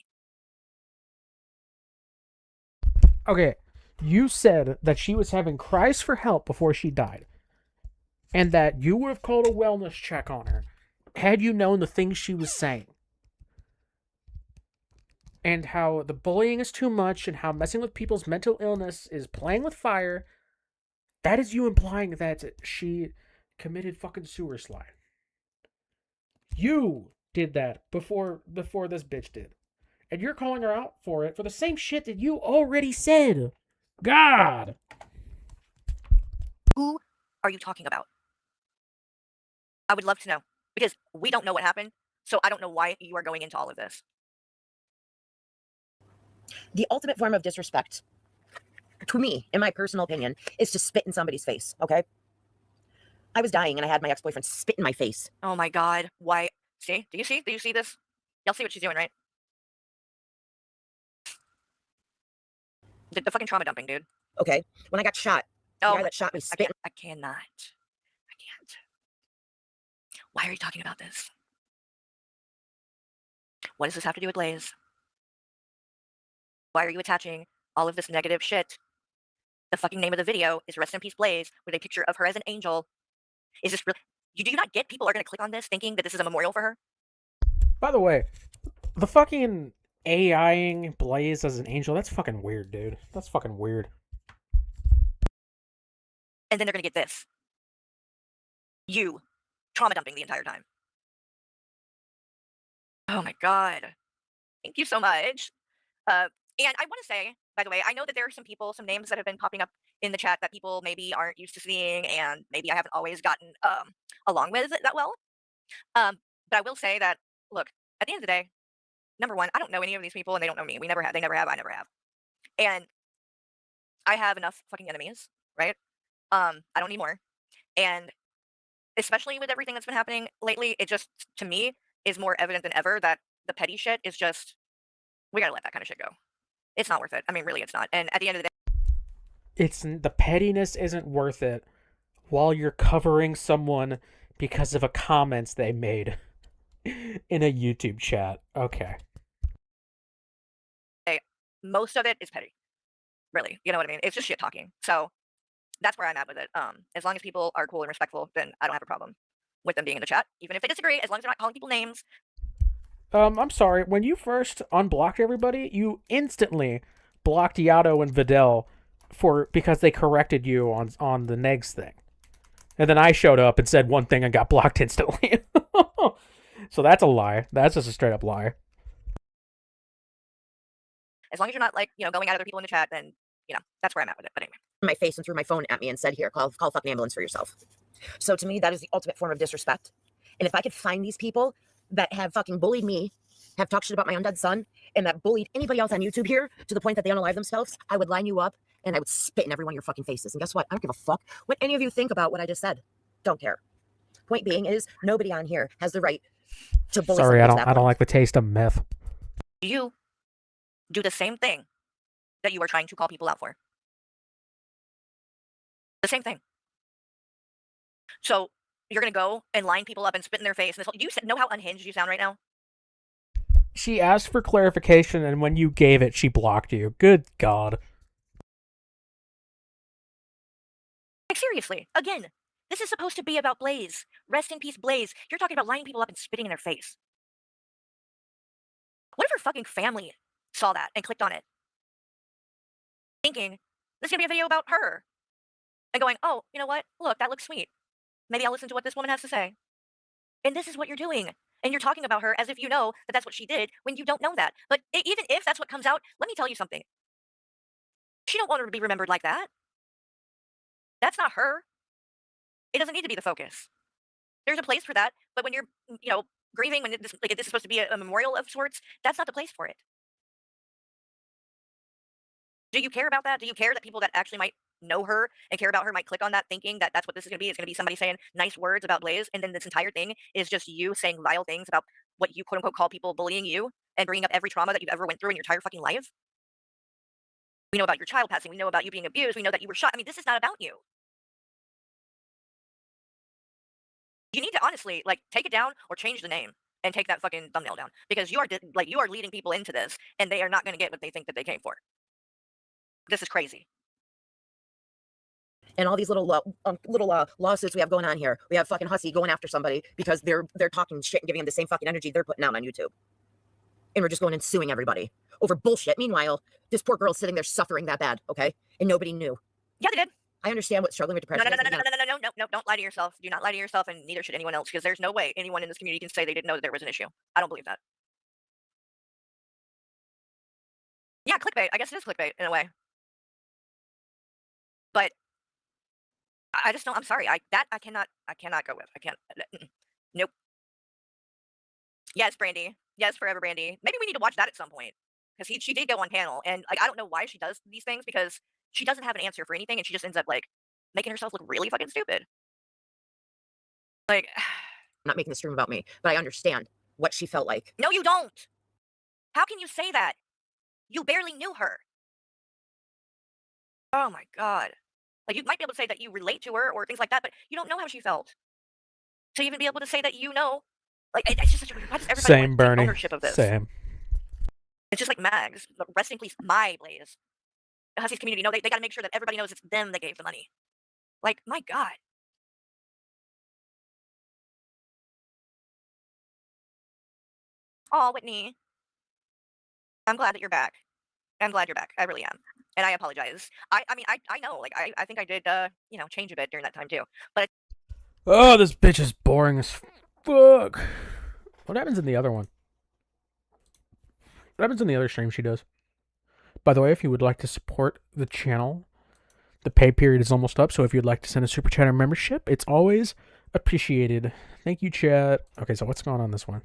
Okay, you said that she was having cries for help before she died, and that you would have called a wellness check on her had you known the things she was saying, and how the bullying is too much, and how messing with people's mental illness is playing with fire. That is you implying that she committed fucking sewer slide. You did that before this bitch did. And you're calling her out for it for the same shit that you already said. God! Who are you talking about? I would love to know because we don't know what happened, so I don't know why you are going into all of this. The ultimate form of disrespect, to me, in my personal opinion, is to spit in somebody's face, okay? I was dying and I had my ex-boyfriend spit in my face. Oh my god, why? See? Do you see? Do you see this? Y'all see what she's doing, right? The fucking trauma dumping, dude. Okay, when I got shot, the Oh, guy that shot me I spit. can't. I cannot. I can't. Why are you talking about this? What does this have to do with Blaze? Why are you attaching all of this negative shit? The fucking name of the video is Rest in Peace Blaze with a picture of her as an angel. Is this real? Do you not get people are going to click on this thinking that this is a memorial for her? By the way, the fucking AIing Blaze as an angel, that's fucking weird, dude. That's fucking weird. And then they're going to get this. You trauma dumping the entire time. Oh my god. Thank you so much. And I want to say, by the way, I know that there are some people, some names that have been popping up in the chat that people maybe aren't used to seeing, and maybe I haven't always gotten along with that well. But I will say that, look, at the end of the day, number one, I don't know any of these people, and they don't know me. We never have. They never have. I never have. And I have enough fucking enemies, right? I don't need more. And especially with everything that's been happening lately, it just, to me, is more evident than ever that the petty shit is just, we gotta let that kind of shit go. It's not worth it. I mean, really, it's not. And at the end of the day, The pettiness isn't worth it while you're covering someone because of a comments they made in a YouTube chat. Okay. most of it is petty. Really, you know what I mean? It's just shit talking. So that's where I'm at with it. As long as people are cool and respectful, then I don't have a problem with them being in the chat, even if they disagree. As long as they're not calling people names. I'm sorry. When you first unblocked everybody, you instantly blocked Yato and Videl because they corrected you on the negs thing. And then I showed up and said one thing and got blocked instantly. So that's a lie. That's just a straight up lie. As long as you're not like, going at other people in the chat, then, that's where I'm at with it. But anyway. My face and threw my phone at me and said, here, call a fucking ambulance for yourself. So to me, that is the ultimate form of disrespect. And if I could find these people that have fucking bullied me, have talked shit about my undead son, and that bullied anybody else on YouTube here to the point that they unalive themselves, I would line you up and I would spit in every one of your fucking faces. And guess what? I don't give a fuck what any of you think about what I just said. Don't care. Point being is nobody on here has the right to bully. Sorry, somebody to that I don't point. like the taste of meth. You do the same thing that you are trying to call people out for. The same thing. So you're going to go and line people up and spit in their face. And do you know how unhinged you sound right now? She asked for clarification, and when you gave it, she blocked you. Good God. Like, seriously, again, this is supposed to be about Blaze. Rest in peace, Blaze. You're talking about lining people up and spitting in their face. What if her fucking family saw that and clicked on it? Thinking, this is going to be a video about her. And going, oh, you know what? Look, that looks sweet. Maybe I'll listen to what this woman has to say. And this is what you're doing. And you're talking about her as if you know that that's what she did when you don't know that. But even if that's what comes out, let me tell you something. She don't want her to be remembered like that. That's not her. It doesn't need to be the focus. There's a place for that. But when you're, grieving, when this is supposed to be a memorial of sorts, that's not the place for it. Do you care about that? Do you care that people that actually might know her and care about her might click on that thinking that that's what this is going to be? It's going to be somebody saying nice words about Blaze, and then this entire thing is just you saying vile things about what you quote unquote call people bullying you and bringing up every trauma that you've ever went through in your entire fucking life. We know about your child passing. We know about you being abused. We know that you were shot. I mean, this is not about you. You need to honestly take it down or change the name and take that fucking thumbnail down, because you are leading people into this and they are not going to get what they think that they came for. This is crazy. And all these little lawsuits we have going on here. We have fucking Hussy going after somebody because they're talking shit and giving them the same fucking energy they're putting out on YouTube. And we're just going and suing everybody over bullshit. Meanwhile, this poor girl's sitting there suffering that bad, okay? And nobody knew. Yeah, they did. I understand what struggling with depression is. No, don't lie to yourself. Do not lie to yourself, and neither should anyone else, because there's no way anyone in this community can say they didn't know that there was an issue. I don't believe that. Yeah, clickbait. I guess it is clickbait in a way. But I just don't. I'm sorry. I cannot go with. I can't. Nope. Yes, Brandy. Yes, forever Brandy. Maybe we need to watch that at some point, because she did go on panel, and I don't know why she does these things, because she doesn't have an answer for anything, and she just ends up making herself look really fucking stupid. I'm not making the stream about me, but I understand what she felt like. No, you don't. How can you say that? You barely knew her. Oh my God. You might be able to say that you relate to her or things like that, but you don't know how she felt. To even be able to say that it's just such a weird. Why does everybody Same, want to take Bernie. ownership of this? Same. It's just like Mags. Rest in peace, my Blaze. The Hussies community, no, they got to make sure that everybody knows it's them that gave the money. My God. Oh, Whitney. I'm glad that you're back. I'm glad you're back. I really am. And I apologize. I mean, I know, I think I did, change a bit during that time too. But Oh, this bitch is boring as fuck. What happens in the other one? What happens in the other stream she does? By the way, if you would like to support the channel, the pay period is almost up, so if you'd like to send a super chat or membership, it's always appreciated. Thank you, chat. Okay, so what's going on this one?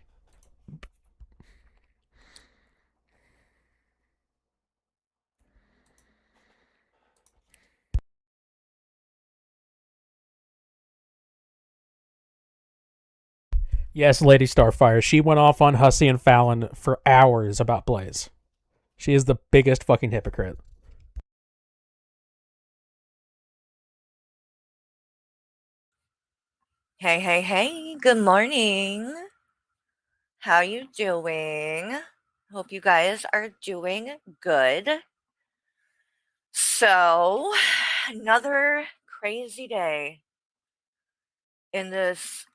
Yes, Lady Starfire. She went off on Hussy and Fallon for hours about Blaze. She is the biggest fucking hypocrite. Hey, good morning. How you doing? Hope you guys are doing good. So, another crazy day in this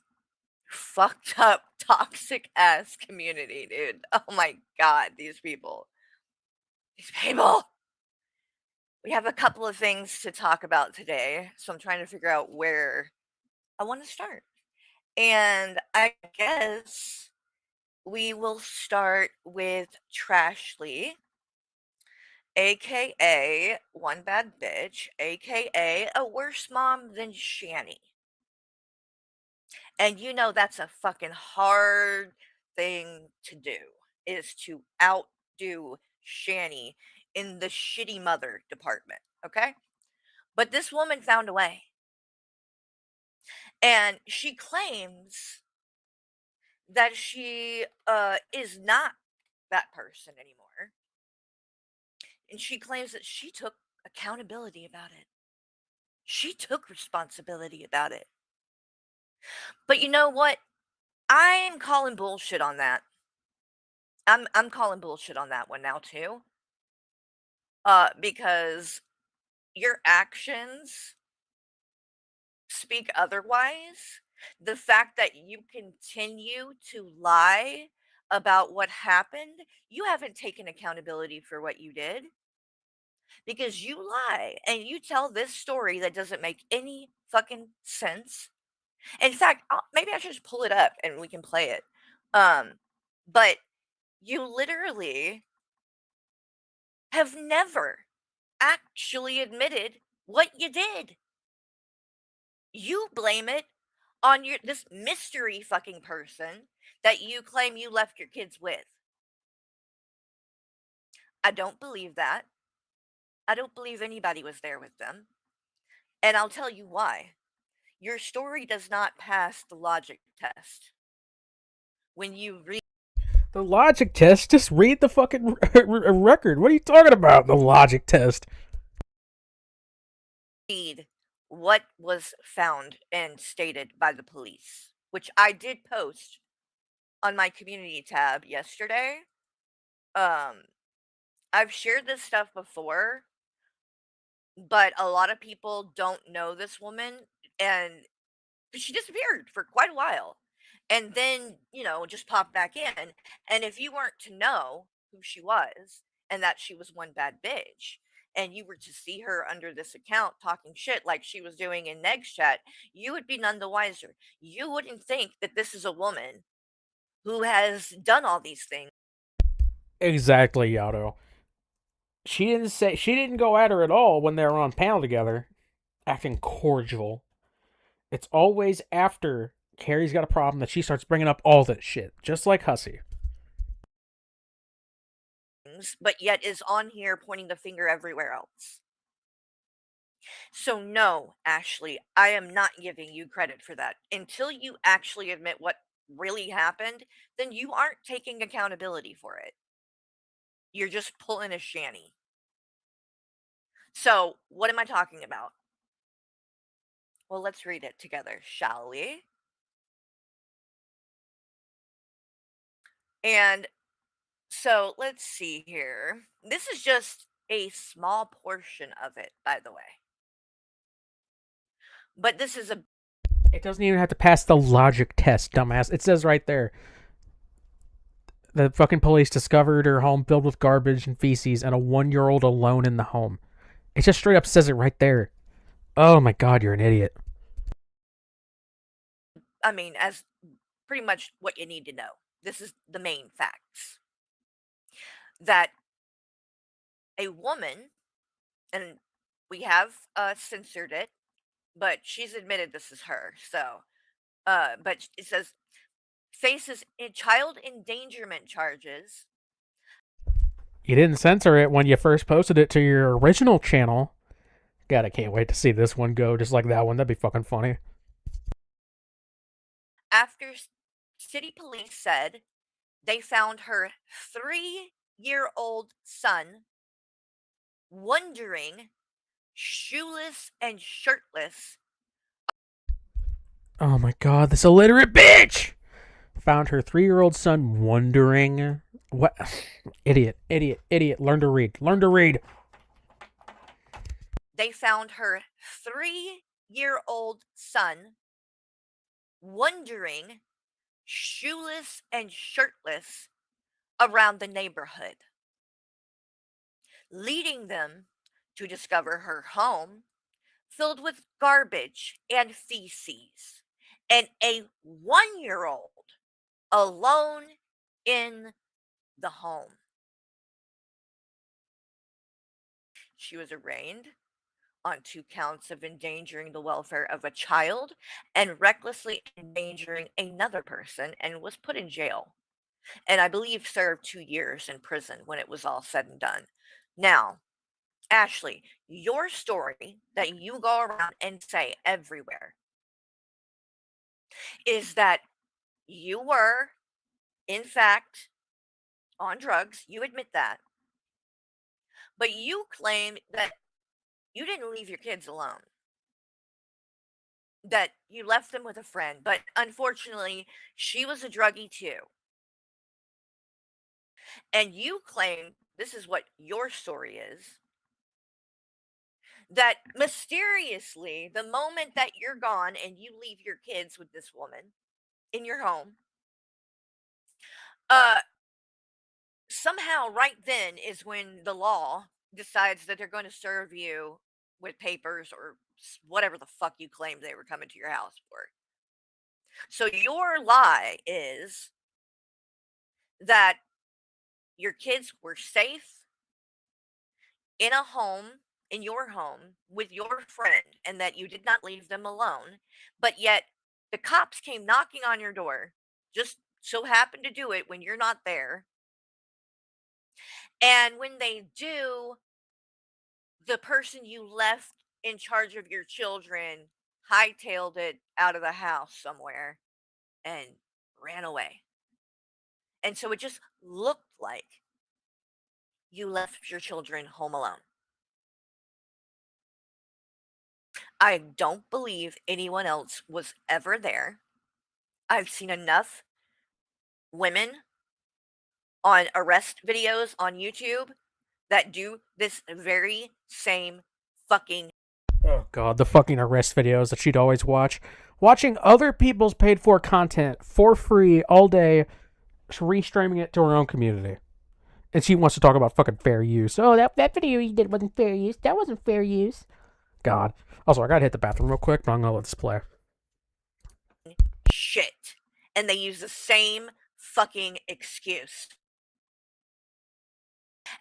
fucked up, toxic ass community, dude. Oh my God, these people. These people. We have a couple of things to talk about today, so I'm trying to figure out where I want to start. And I guess we will start with Trashley. aka one bad bitch, aka a worse mom than Shanny. And you know that's a fucking hard thing to do, is to outdo Shanny in the shitty mother department, okay? But this woman found a way. And she claims that she is not that person anymore. And she claims that she took accountability about it. She took responsibility about it. But you know what? I'm calling bullshit on that. I'm calling bullshit on that one now too. Because your actions speak otherwise. The fact that you continue to lie about what happened, you haven't taken accountability for what you did because you lie and you tell this story that doesn't make any fucking sense. In fact, maybe I should just pull it up and we can play it. But you literally have never actually admitted what you did. You blame it on this mystery fucking person that you claim you left your kids with. I don't believe that. I don't believe anybody was there with them. And I'll tell you why. Your story does not pass the logic test. When you The logic test? Just read the fucking record. What are you talking about? The logic test. read what was found and stated by the police, which I did post on my community tab yesterday. Um, I've shared this stuff before, but a lot of people don't know this woman, and she disappeared for quite a while. And then, just popped back in. And if you weren't to know who she was and that she was one bad bitch, and you were to see her under this account talking shit like she was doing in Neg's chat, you would be none the wiser. You wouldn't think that this is a woman who has done all these things. Exactly, Yato. She didn't go at her at all when they were on panel together, acting cordial. It's always after Carrie's got a problem that she starts bringing up all this shit, just like Hussey. But yet is on here pointing the finger everywhere else. So, no, Ashley, I am not giving you credit for that. Until you actually admit what really happened, then you aren't taking accountability for it. You're just pulling a shanty. So, what am I talking about? Well, let's read it together, shall we? And so, let's see here. This is just a small portion of it, by the way. But this is a It doesn't even have to pass the logic test, dumbass. It says right there. The fucking police discovered her home filled with garbage and feces and a 1-year-old alone in the home. It just straight up says it right there. Oh my god, you're an idiot. as pretty much what you need to know. This is the main facts. That a woman, and we have censored it, but she's admitted this is her. So, but it says faces child endangerment charges. You didn't censor it when you first posted it to your original channel. God, I can't wait to see this one go just like that one. That'd be fucking funny. After city police said they found her 3-year-old son wandering shoeless and shirtless. Oh my god, this illiterate bitch! Found her 3-year-old son wondering. What? Idiot, idiot, idiot. Learn to read. Learn to read. They found her 3-year-old son wandering shoeless and shirtless around the neighborhood, leading them to discover her home filled with garbage and feces, and a 1-year-old alone in the home. She was arraigned on 2 counts of endangering the welfare of a child and recklessly endangering another person and was put in jail. And I believe served 2 years in prison when it was all said and done. Now, Ashley, your story that you go around and say everywhere is that you were, in fact, on drugs. You admit that. But you claim that you didn't leave your kids alone, that you left them with a friend. But unfortunately, she was a druggie too. And you claim this is what your story is, that mysteriously, the moment that you're gone and you leave your kids with this woman in your home, uh, somehow right then is when the law decides that they're going to serve you with papers or whatever the fuck you claimed they were coming to your house for. So your lie is that your kids were safe in a home, in your home, with your friend, and that you did not leave them alone. But yet, the cops came knocking on your door, just so happened to do it when you're not there. And when they do, the person you left in charge of your children hightailed it out of the house somewhere and ran away. And so it just looked like you left your children home alone. I don't believe anyone else was ever there. I've seen enough women on arrest videos on YouTube that do this very same fucking. Oh god, the fucking arrest videos that she'd always watch. Watching other people's paid for content for free all day, restreaming it to her own community. And she wants to talk about fucking fair use. Oh, that video you did wasn't fair use. That wasn't fair use. God. Also, I gotta hit the bathroom real quick, but I'm gonna let this play. Shit. And they use the same fucking excuse.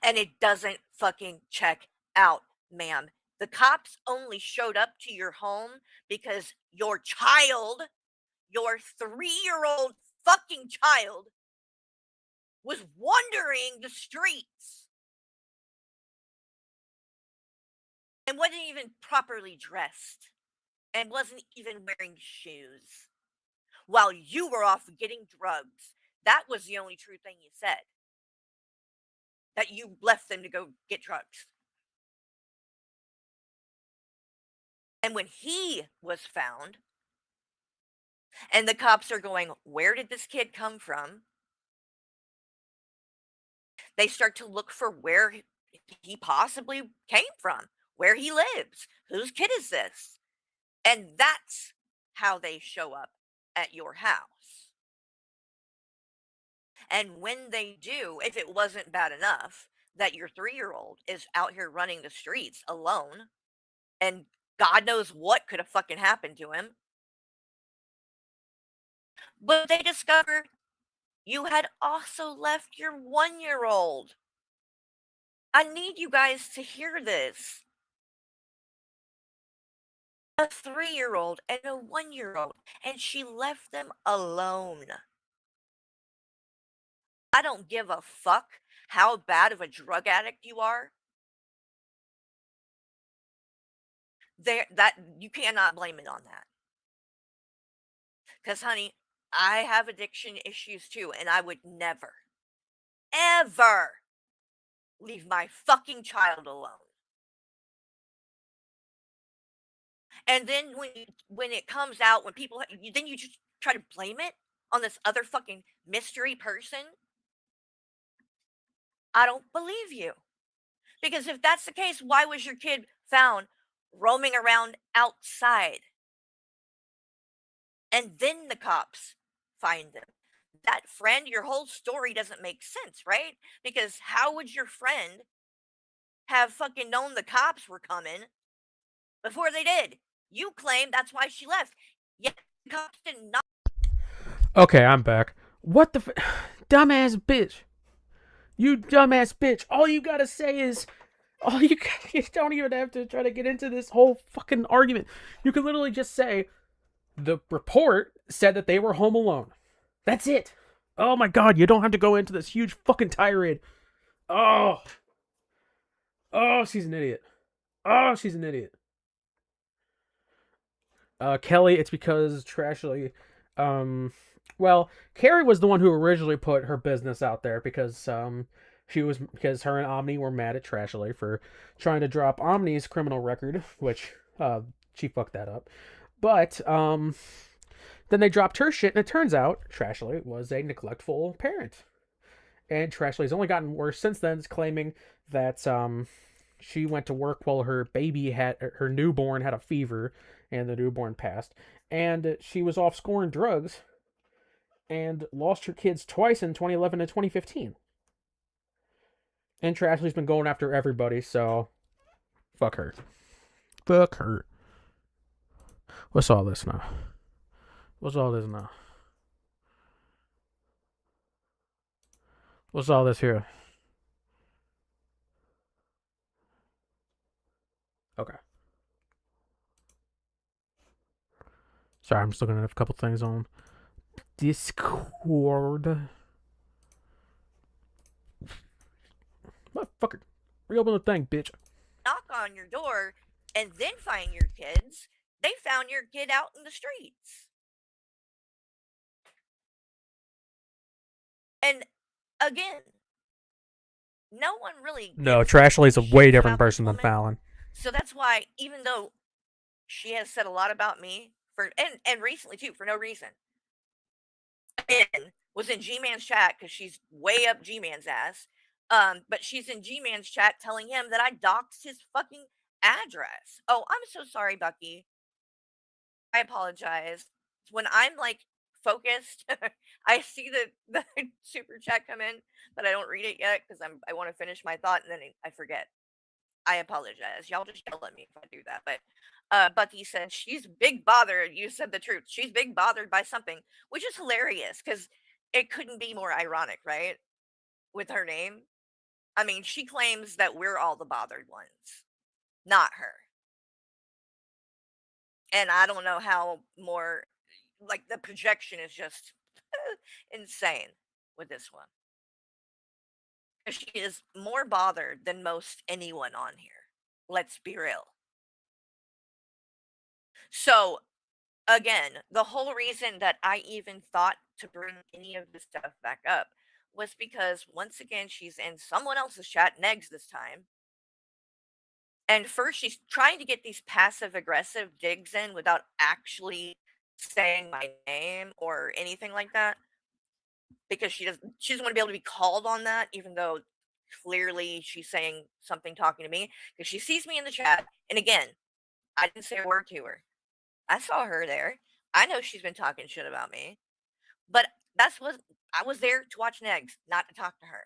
And it doesn't fucking check out, ma'am. The cops only showed up to your home because your child, your 3-year-old fucking child, was wandering the streets and wasn't even properly dressed and wasn't even wearing shoes while you were off getting drugs. That was the only true thing you said. That you left them to go get drugs. And when he was found, and the cops are going, where did this kid come from? They start to look for where he possibly came from, where he lives, whose kid is this? And that's how they show up at your house. And when they do, if it wasn't bad enough that your 3-year-old is out here running the streets alone, and God knows what could have fucking happened to him, but they discovered you had also left your 1-year-old. I need you guys to hear this. A 3-year-old and a 1-year-old, and she left them alone. I don't give a fuck how bad of a drug addict you are. That you cannot blame it on that. Cuz honey, I have addiction issues too, and I would never ever leave my fucking child alone. And then when it comes out, when people then you just try to blame it on this other fucking mystery person. I don't believe you. Because if that's the case, why was your kid found roaming around outside? And then the cops find them. That friend, your whole story doesn't make sense, right? Because how would your friend have fucking known the cops were coming before they did? You claim that's why she left. Yet the cops did not. Okay, I'm back. What the dumbass bitch. You dumbass bitch. All you gotta say is, All you don't even have to try to get into this whole fucking argument. You can literally just say the report said that they were home alone. That's it. Oh my god, you don't have to go into this huge fucking tirade. Oh. Oh, she's an idiot. Oh, she's an idiot. Kelly, it's because Trashley, well, Carrie was the one who originally put her business out there because because her and Omni were mad at Trashley for trying to drop Omni's criminal record, which she fucked that up. But then they dropped her shit, and it turns out Trashley was a neglectful parent, and Trashley's only gotten worse since then, claiming that she went to work while her newborn had a fever, and the newborn passed, and she was off scoring drugs, and lost her kids twice in 2011 and 2015. And Trashley's been going after everybody, so fuck her. Fuck her. What's all this now? What's all this now? What's all this here? Okay. Sorry, I'm just looking at a couple things on Discord. Motherfucker. Reopen the thing, bitch. Knock on your door and then find your kids. They found your kid out in the streets. And again, no one really. No, gives Trashley's a shit way different about this person than woman. Fallon. So that's why, even though she has said a lot about me and recently too, for no reason, and was in G-Man's chat because she's way up G-Man's ass. But she's in G-Man's chat telling him that I doxed his fucking address. Oh, I'm so sorry, Bucky. I apologize. When I'm like focused, I see the super chat come in, but I don't read it yet because I want to finish my thought and then I forget. I apologize. Y'all just yell at me if I do that. But Bucky said she's big bothered. You said the truth. She's big bothered by something, which is hilarious because it couldn't be more ironic, right? With her name. I mean, she claims that we're all the bothered ones, not her. And I don't know how more, like, the projection is just insane with this one. She is more bothered than most anyone on here. Let's be real. So, again, the whole reason that I even thought to bring any of this stuff back up was because once again, she's in someone else's chat, Negs this time. And first, she's trying to get these passive aggressive digs in without actually saying my name or anything like that. Because she doesn't want to be able to be called on that, even though clearly she's saying something talking to me. Because she sees me in the chat. And again, I didn't say a word to her. I saw her there. I know she's been talking shit about me. But that's what I was there to watch Negs, not to talk to her.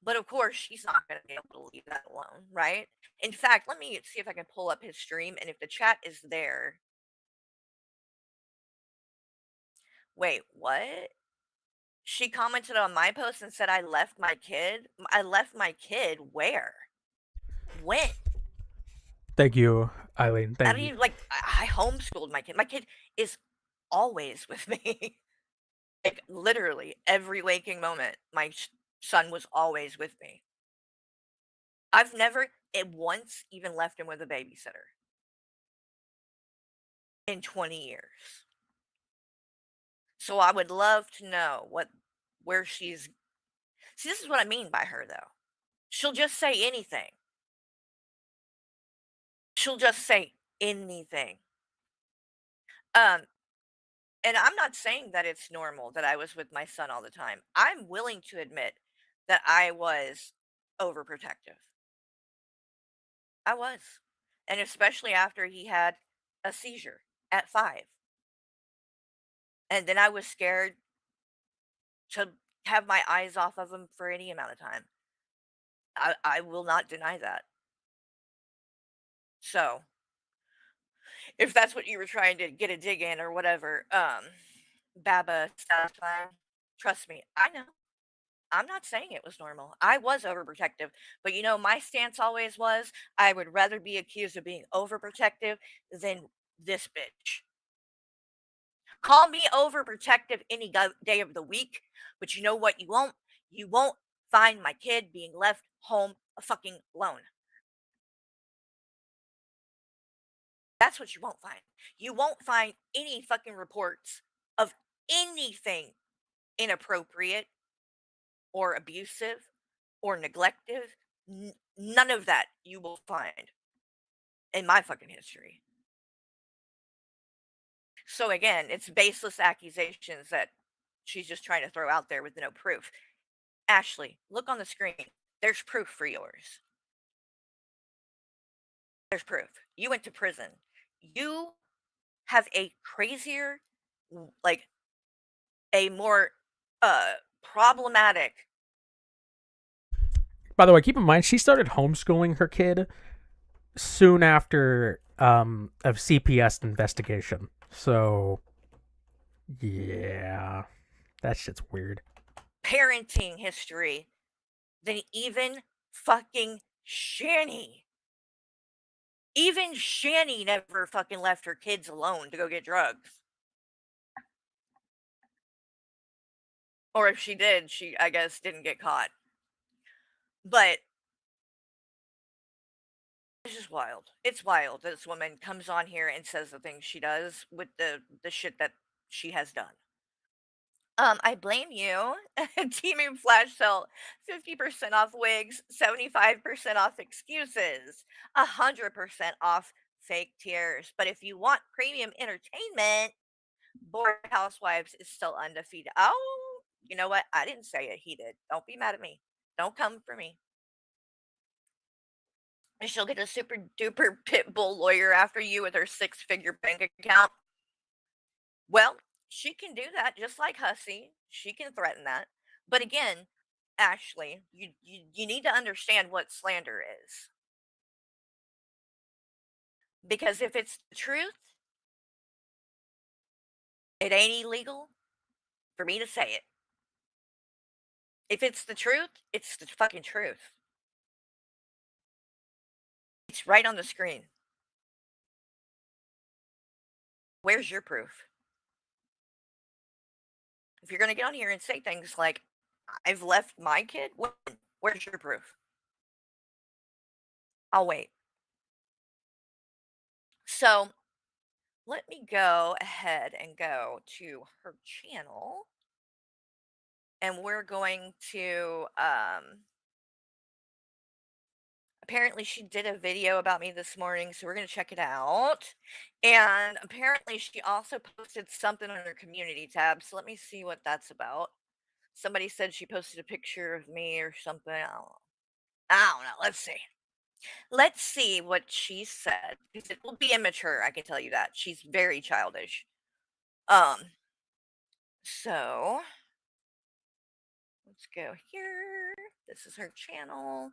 But of course, she's not going to be able to leave that alone, right? In fact, let me see if I can pull up his stream. And if the chat is there. Wait, what? She commented on my post and said I left my kid. I left my kid where? When? Thank you, Eileen. I Thank don't you. even like. I homeschooled my kid. My kid is always with me. Like literally every waking moment, my son was always with me. I've never at once even left him with a babysitter in 20 years. So I would love to know where she's. See, this is what I mean by her though. She'll just say anything. She'll just say anything. Um, and I'm not saying that it's normal that I was with my son all the time. I'm willing to admit that I was overprotective. I was. And especially after he had a seizure at 5. And then I was scared to have my eyes off of him for any amount of time. I will not deny that. So, if that's what you were trying to get a dig in or whatever, Baba satisfying, trust me, I know. I'm not saying it was normal. I was overprotective, but you know, my stance always was I would rather be accused of being overprotective than this bitch. Call me overprotective any day of the week, but you know what you won't? You won't find my kid being left home a fucking alone. That's what you won't find. You won't find any fucking reports of anything inappropriate or abusive or neglective. None of that you will find in my fucking history. So again, it's baseless accusations that she's just trying to throw out there with no proof. Ashley, look on the screen. There's proof for yours. There's proof. You went to prison. You have a crazier, like a more problematic. By the way, keep in mind she started homeschooling her kid soon after a CPS investigation. So yeah, that shit's weird. Parenting history than even fucking Shani. Even Shani never fucking left her kids alone to go get drugs. Or if she did, she, I guess, didn't get caught. But it's just wild. It's wild that this woman comes on here and says the things she does with the shit that she has done. I blame you. Teaming flash sale, 50% off wigs, 75% off excuses, 100% off fake tears. But if you want premium entertainment, Bored Housewives is still undefeated. Oh, you know what? I didn't say it. He did. Don't be mad at me. Don't come for me. And she'll get a super duper pit bull lawyer after you with her 6-figure bank account. Well, she can do that just like Hussey. She can threaten that. But again, Ashley, you need to understand what slander is. Because if it's the truth, it ain't illegal for me to say it. If it's the truth, it's the fucking truth. It's right on the screen. Where's your proof? If you're going to get on here and say things like, I've left my kid, where's your proof? I'll wait. So let me go ahead and go to her channel. And we're going to, apparently she did a video about me this morning, so we're going to check it out. And apparently she also posted something on her community tab. So let me see what that's about. Somebody said she posted a picture of me or something. I don't know. Let's see. Let's see what she said. Because it will be immature, I can tell you that. She's very childish. So let's go here. This is her channel.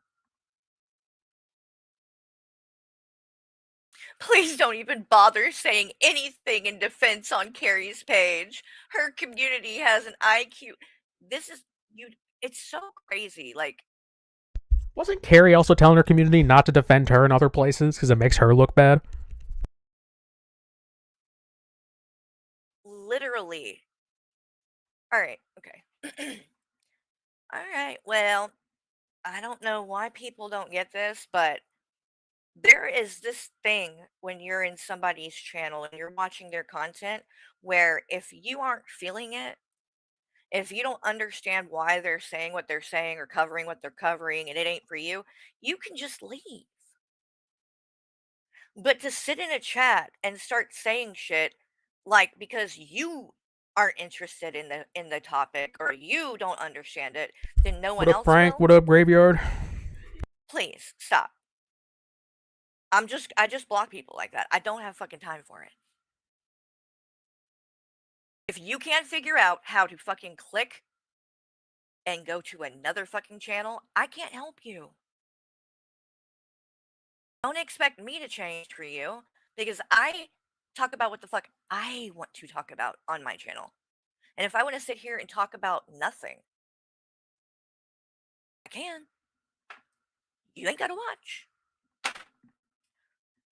Please don't even bother saying anything in defense on Carrie's page. Her community has an IQ. This is you. It's so crazy. Like, Wasn't Carrie also telling her community not to defend her in other places because it makes her look bad? literally. All right. Okay. All right. Well, I don't know why people don't get this, but there is this thing when you're in somebody's channel and you're watching their content where if you aren't feeling it, if you don't understand why they're saying what they're saying or covering what they're covering and it ain't for you, you can just leave. But to sit in a chat and start saying shit like because you aren't interested in the topic or you don't understand it, then no What one up, else Frank? will. What up, Graveyard? Please stop. I just block people like that. I don't have fucking time for it. If you can't figure out how to fucking click and go to another fucking channel, I can't help you. Don't expect me to change for you because I talk about what the fuck I want to talk about on my channel. And if I want to sit here and talk about nothing, I can. You ain't gotta watch.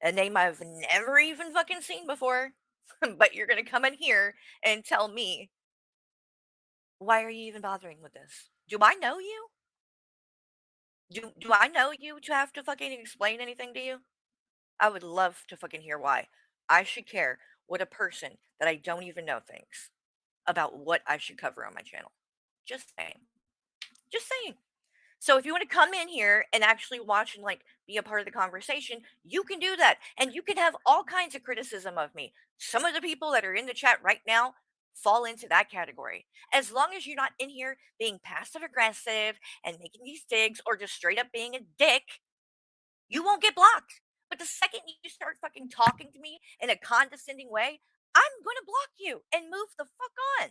A name I've never even fucking seen before. But you're gonna come in here and tell me, why are you even bothering with this? Do I know you? Do I know you to have to fucking explain anything to you? I would love to fucking hear why. I should care what a person that I don't even know thinks about what I should cover on my channel. Just saying. Just saying. So if you want to come in here and actually watch and like be a part of the conversation, you can do that. And you can have all kinds of criticism of me. Some of the people that are in the chat right now fall into that category. As long as you're not in here being passive aggressive and making these digs or just straight up being a dick, you won't get blocked. But the second you start fucking talking to me in a condescending way, I'm going to block you and move the fuck on.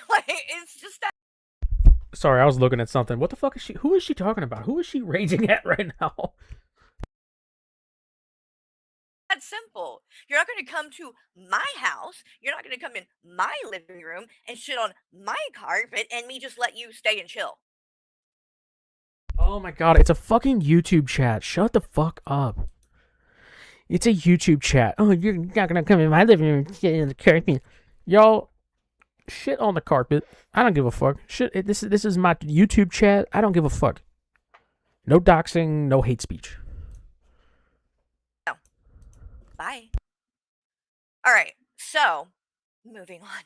Like, it's just that. Sorry, I was looking at something. What the fuck is she? Who is she talking about? Who is she raging at right now? That's simple. You're not going to come to my house. You're not going to come in my living room and shit on my carpet and me just let you stay and chill. Oh my god, it's a fucking YouTube chat. Shut the fuck up. It's a YouTube chat. Oh, you're not gonna come in my living room and shit in the carpet. Y'all, shit on the carpet. I don't give a fuck. Shit, this is my YouTube chat. I don't give a fuck. No doxing, no hate speech. No. Bye. All right. So, moving on.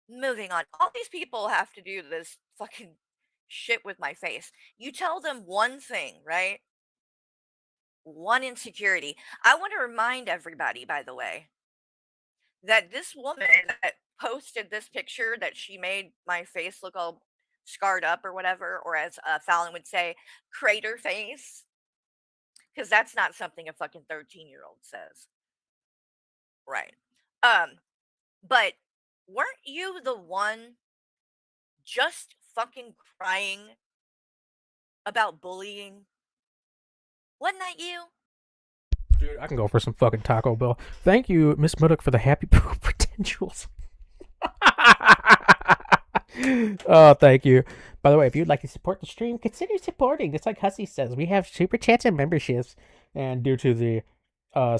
Moving on. All these people have to do this fucking shit with my face. You tell them one thing, right? One insecurity. I want to remind everybody, by the way, that this woman that posted this picture that she made my face look all scarred up or whatever, or as Fallon would say, crater face, because that's not something a fucking 13-year-old says. Right. But weren't you the one just fucking crying about bullying? Wasn't that you? Dude, I can go for some fucking Taco Bell. Thank you, Miss Muddock, for the happy poop potentials. Oh, thank you. By the way, if you'd like to support the stream, consider supporting. Just like Hussy says, we have super chats and memberships. And due to the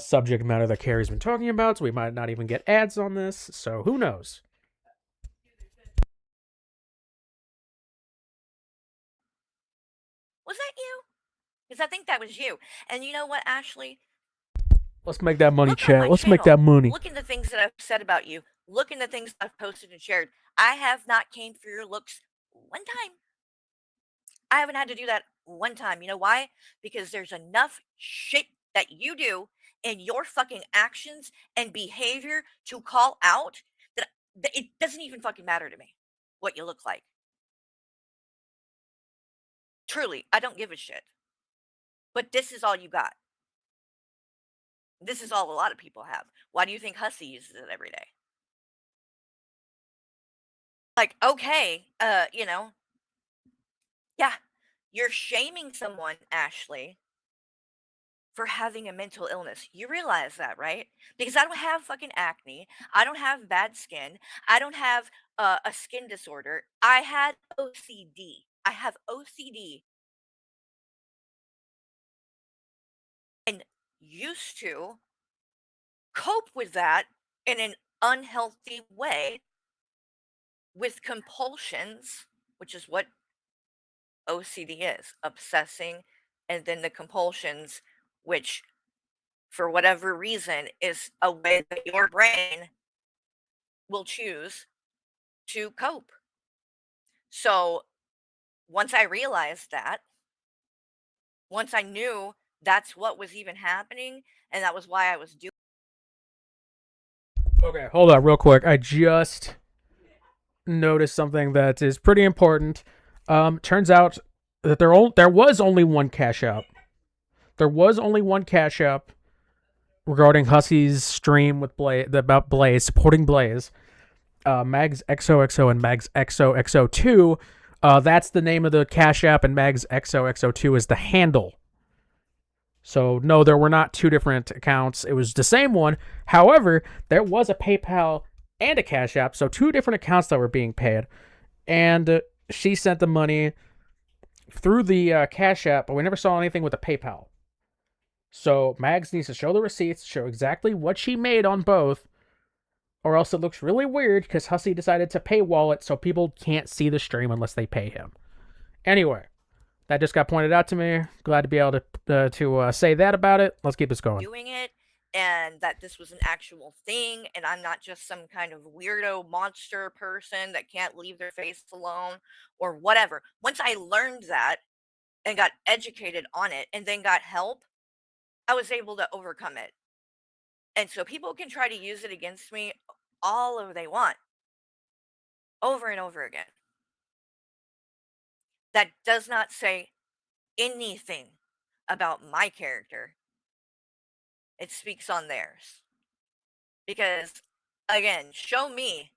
subject matter that Carrie's been talking about, so we might not even get ads on this. So who knows? Was that you? Because I think that was you. And you know what, Ashley? Let's make that money, Look on chat. my Let's make channel. that money. Look at the things that I've said about you. Look at the things I've posted and shared. I have not came for your looks one time. I haven't had to do that one time. You know why? Because there's enough shit that you do in your fucking actions and behavior to call out that it doesn't even fucking matter to me what you look like. Truly, I don't give a shit. But this is all you got. This is all a lot of people have. Why do you think Hussy uses it every day? Like, okay, you know, yeah, you're shaming someone, Ashley, for having a mental illness. You realize that, right? Because I don't have fucking acne. I don't have bad skin. I don't have a skin disorder. I had OCD. I have OCD. And used to cope with that in an unhealthy way with compulsions, which is what OCD is, obsessing, and then the compulsions, which for whatever reason is a way that your brain will choose to cope. So once I realized that, once I knew that's what was even happening, and that was why I was doing. Okay, hold up real quick. I just noticed something that is pretty important. Turns out that there was only one cash app. There was only one cash app regarding Hussy's stream with Blaze, about Blaze, supporting Blaze. Mags XOXO and Mags XOXO2. That's the name of the cash app, and Mags XOXO2 is the handle. So, no, there were not two different accounts. It was the same one. However, there was a PayPal and a Cash App, so two different accounts that were being paid. And she sent the money through the Cash App, but we never saw anything with the PayPal. So Mags needs to show the receipts, show exactly what she made on both, or else it looks really weird because Hussey decided to paywall it so people can't see the stream unless they pay him. Anyway, that just got pointed out to me. Glad to be able to say that about it. Let's keep this going. Doing it, and that this was an actual thing, and I'm not just some kind of weirdo monster person that can't leave their face alone or whatever. Once I learned that and got educated on it and then got help, I was able to overcome it. And so people can try to use it against me all over they want, over and over again. That does not say anything about my character. It speaks on theirs. Because, again, show me,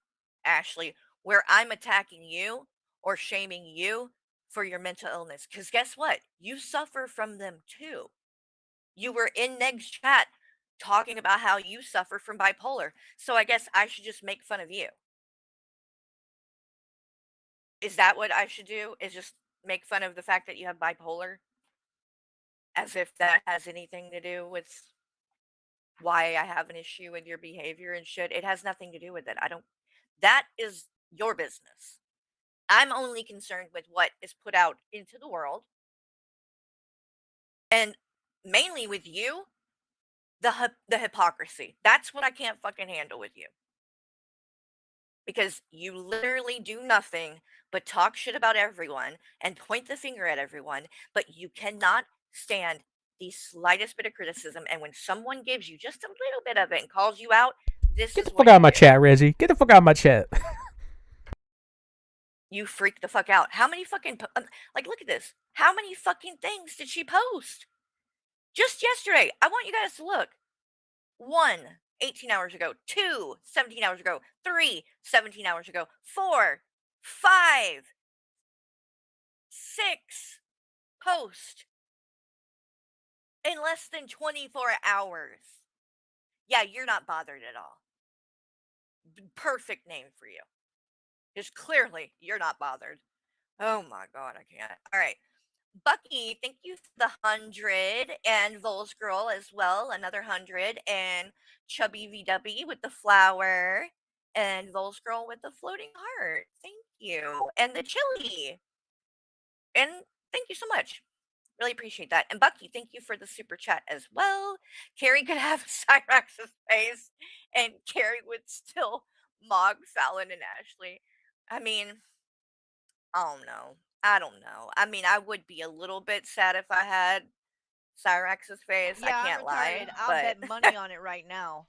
Ashley, where I'm attacking you or shaming you for your mental illness. Because guess what? You suffer from them too. You were in Neg's chat talking about how you suffer from bipolar. So I guess I should just make fun of you. Is that what I should do? Is just make fun of the fact that you have bipolar? As if that has anything to do with why I have an issue with your behavior and shit. It has nothing to do with it. That is your business. I'm only concerned with what is put out into the world. And mainly with you, the hypocrisy. That's what I can't fucking handle with you. Because you literally do nothing but talk shit about everyone and point the finger at everyone, but you cannot stand the slightest bit of criticism. And when someone gives you just a little bit of it and calls you out, this Get is the what fuck out you of my do. chat, Reggie. Get the fuck out of my chat. You freak the fuck out. How many fucking like look at this. How many fucking things did she post? Just yesterday. I want you guys to look. 1, 18 hours ago. 2, 17 hours ago. 3, 17 hours ago. 4, 5, 6 post in less than 24 hours. Yeah, you're not bothered at all. Perfect name for you. Just clearly you're not bothered. Oh my god, I can't. All right. Bucky, thank you for the 100, and Vols Girl as well, another 100, and Chubby VW with the flower, and Vols Girl with the floating heart. Thank you. And the chili. And thank you so much. Really appreciate that. And Bucky, thank you for the super chat as well. Carrie could have Cyrax's face, and Carrie would still mog Fallon and Ashley. I mean, oh no. I don't know. I mean, I would be a little bit sad if I had Cyrax's face. I Yeah, can't I'm lie. retarded. I'll But bet money on it right now.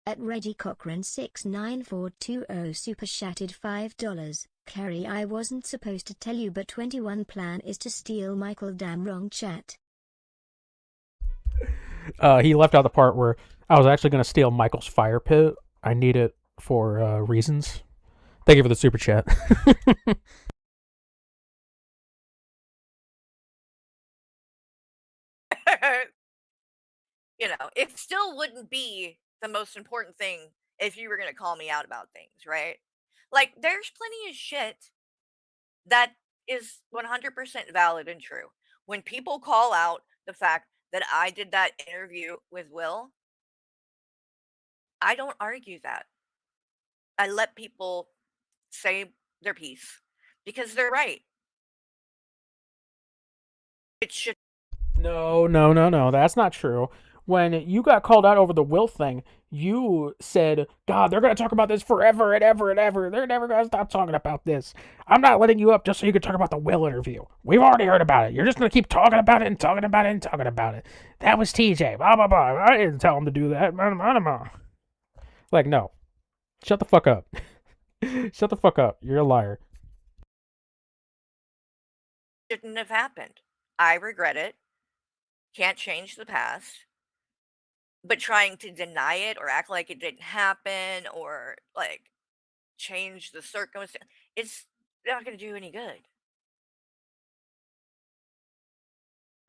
At Reggie Cochran 69420 super chatted $5. Carrie, I wasn't supposed to tell you, but 21 plan is to steal Michael. Damn wrong chat. He left out the part where I was actually going to steal Michael's fire pit. I need it for reasons. Thank you for the super chat. you know, it still wouldn't be the most important thing if you were going to call me out about things, right? Like, there's plenty of shit that is 100% valid and true. When people call out the fact that I did that interview with Will, I don't argue that. I let people say their piece because they're right. It should. No. That's not true. When you got called out over the Will thing, you said, God, they're going to talk about this forever and ever and ever. They're never going to stop talking about this. I'm not letting you up just so you can talk about the Will interview. We've already heard about it. You're just going to keep talking about it and talking about it and talking about it. That was TJ. Blah, blah, blah. I didn't tell him to do that. Like, no. Shut the fuck up. Shut the fuck up. You're a liar. Shouldn't have happened. I regret it. Can't change the past. But trying to deny it or act like it didn't happen or like change the circumstance, it's not going to do any good.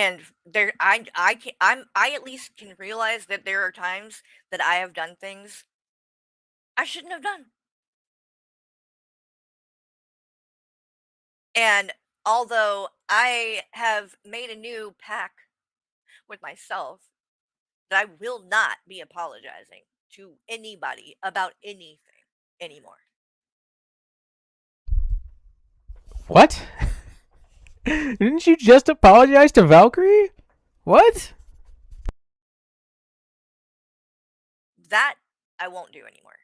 And there, I at least can realize that there are times that I have done things I shouldn't have done. And although I have made a new pact with myself that I will not be apologizing to anybody about anything anymore. What? Didn't you just apologize to Valkyrie? What? That I won't do anymore.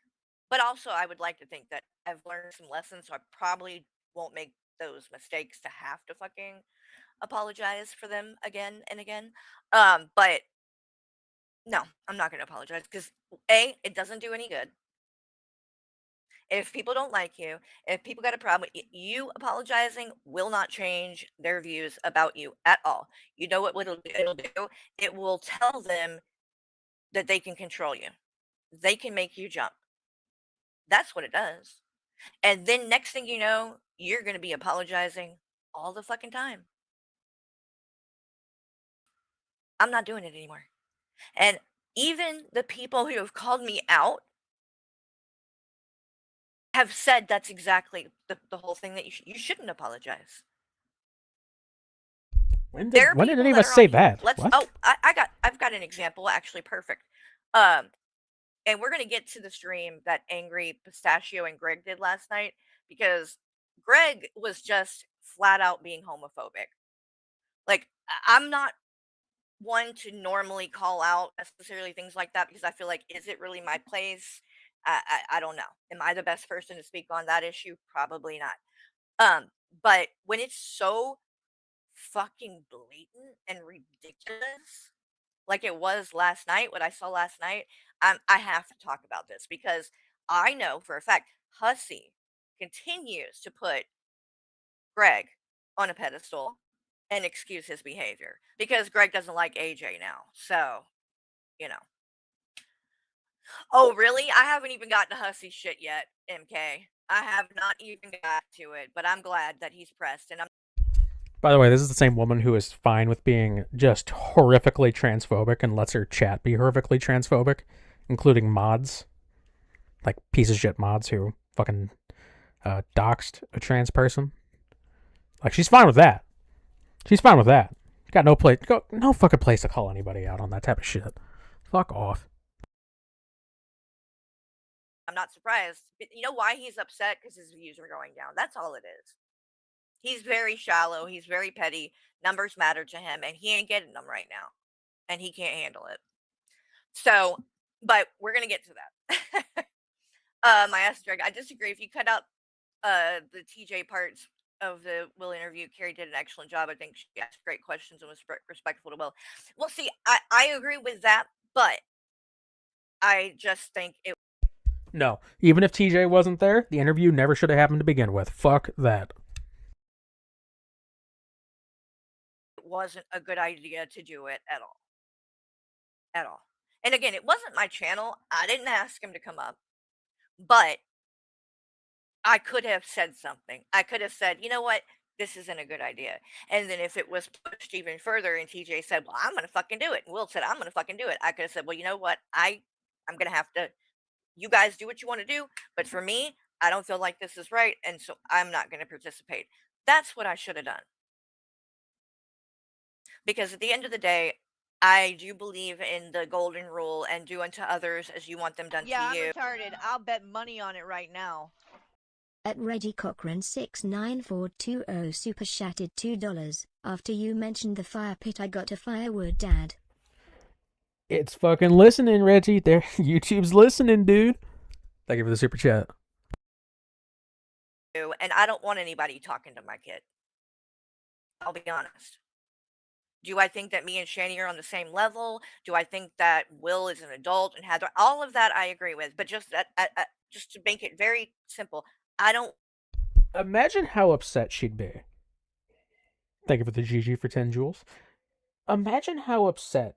But also, I would like to think that I've learned some lessons, so I probably won't make those mistakes to have to fucking apologize for them again and again. But no, I'm not going to apologize because A, it doesn't do any good. If people don't like you, if people got a problem with you apologizing will not change their views about you at all. You know what it'll do? It will tell them that they can control you. They can make you jump. That's what it does. And then next thing you know, you're going to be apologizing all the fucking time. I'm not doing it anymore. And even the people who have called me out have said that's exactly the whole thing, that you shouldn't apologize. When There are did people any of that us are say on here. that? Let's. What? Oh, I've got an example. Actually, perfect. Um, and we're gonna get to the stream that Angry Pistachio and Greg did last night, because Greg was just flat out being homophobic. Like, I'm not one to normally call out necessarily things like that, because I feel like, is it really my place? I don't know. Am I the best person to speak on that issue? Probably not. But when it's so fucking blatant and ridiculous, like it was last night, what I saw last night, I have to talk about this, because I know for a fact Hussey continues to put Greg on a pedestal and excuse his behavior because Greg doesn't like AJ now. So, you know. Oh, really? I haven't even gotten to Hussey shit yet, MK. I have not even got to it, but I'm glad that he's pressed, and I'm. By the way, this is the same woman who is fine with being just horrifically transphobic and lets her chat be horrifically transphobic, including mods. Like piece of shit mods who fucking doxed a trans person. Like, she's fine with that. She's fine with that. Got no fucking place to call anybody out on that type of shit. Fuck off. I'm not surprised. But you know why he's upset? Because his views are going down. That's all it is. He's very shallow. He's very petty. Numbers matter to him, and he ain't getting them right now. And he can't handle it. So, but we're going to get to that. My asterisk, I disagree. If you cut out the TJ parts of the Will interview, Carrie did an excellent job. I think she asked great questions and was respectful to Will. Well, see, I agree with that, but I just think it No, even if TJ wasn't there, the interview never should have happened to begin with. Fuck that. wasn't a good idea to do it at all. At all. And again, it wasn't my channel. I didn't ask him to come up, but I could have said something. I could have said, you know what? This isn't a good idea. And then if it was pushed even further and TJ said, well, I'm going to fucking do it, and Will said, I'm going to fucking do it, I could have said, well, you know what? I'm going to have to, you guys do what you want to do. But for me, I don't feel like this is right. And so I'm not going to participate. That's what I should have done. Because at the end of the day, I do believe in the golden rule and do unto others as you want them done Yeah, to you. I'm retarded. I'll bet money on it right now. At Reggie Cochran 69420 super chatted $2. After you mentioned the fire pit, I got a firewood, Dad. It's fucking listening, Reggie. There, YouTube's listening, dude. Thank you for the super chat. And I don't want anybody talking to my kid. I'll be honest. Do I think that me and Shani are on the same level? Do I think that Will is an adult and Heather? All of that I agree with. But just just to make it very simple, I don't. Imagine how upset she'd be. Thank you for the GG for 10 jewels. Imagine how upset.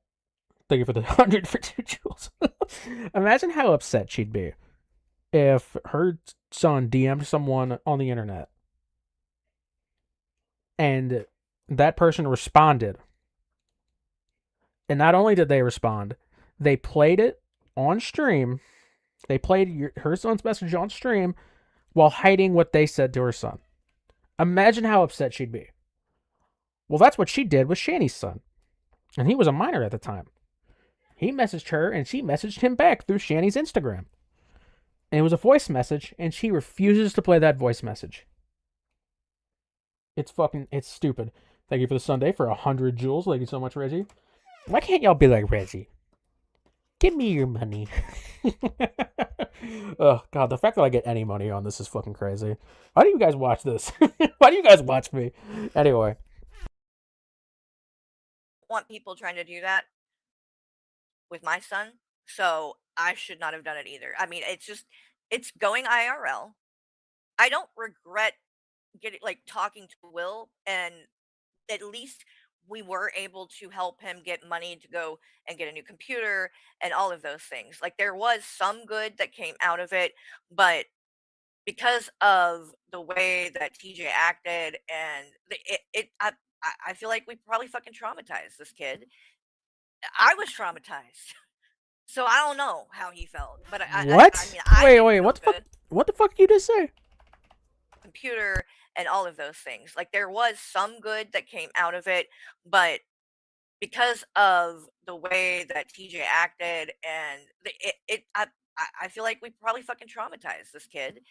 Thank you for the 100 for 2 jewels. Imagine how upset she'd be if her son DM'd someone on the internet and that person responded. And not only did they respond, they played it on stream. They played her son's message on stream while hiding what they said to her son. Imagine how upset she'd be. Well, that's what she did with Shanny's son. And he was a minor at the time. He messaged her, and she messaged him back through Shanny's Instagram. And it was a voice message, and she refuses to play that voice message. It's stupid. Thank you for the Sunday for 100 jewels. Thank you so much, Reggie. Why can't y'all be like Reggie? Give me your money. Oh, God, the fact that I get any money on this is fucking crazy. Why do you guys watch this? Why do you guys watch me? Anyway. Want people trying to do that with my son, so I should not have done it either. I mean, it's going IRL. I don't regret talking to Will, and at least we were able to help him get money to go and get a new computer and all of those things. Like, there was some good that came out of it, but because of the way that TJ acted and I feel like we probably fucking traumatized this kid. I was traumatized. So I don't know how he felt, but What? I mean, I didn't Wait, feel what the fuck? good. What the fuck did you just say? Computer and all of those things. Like, there was some good that came out of it, but because of the way that TJ acted and I feel like we probably fucking traumatized this kid.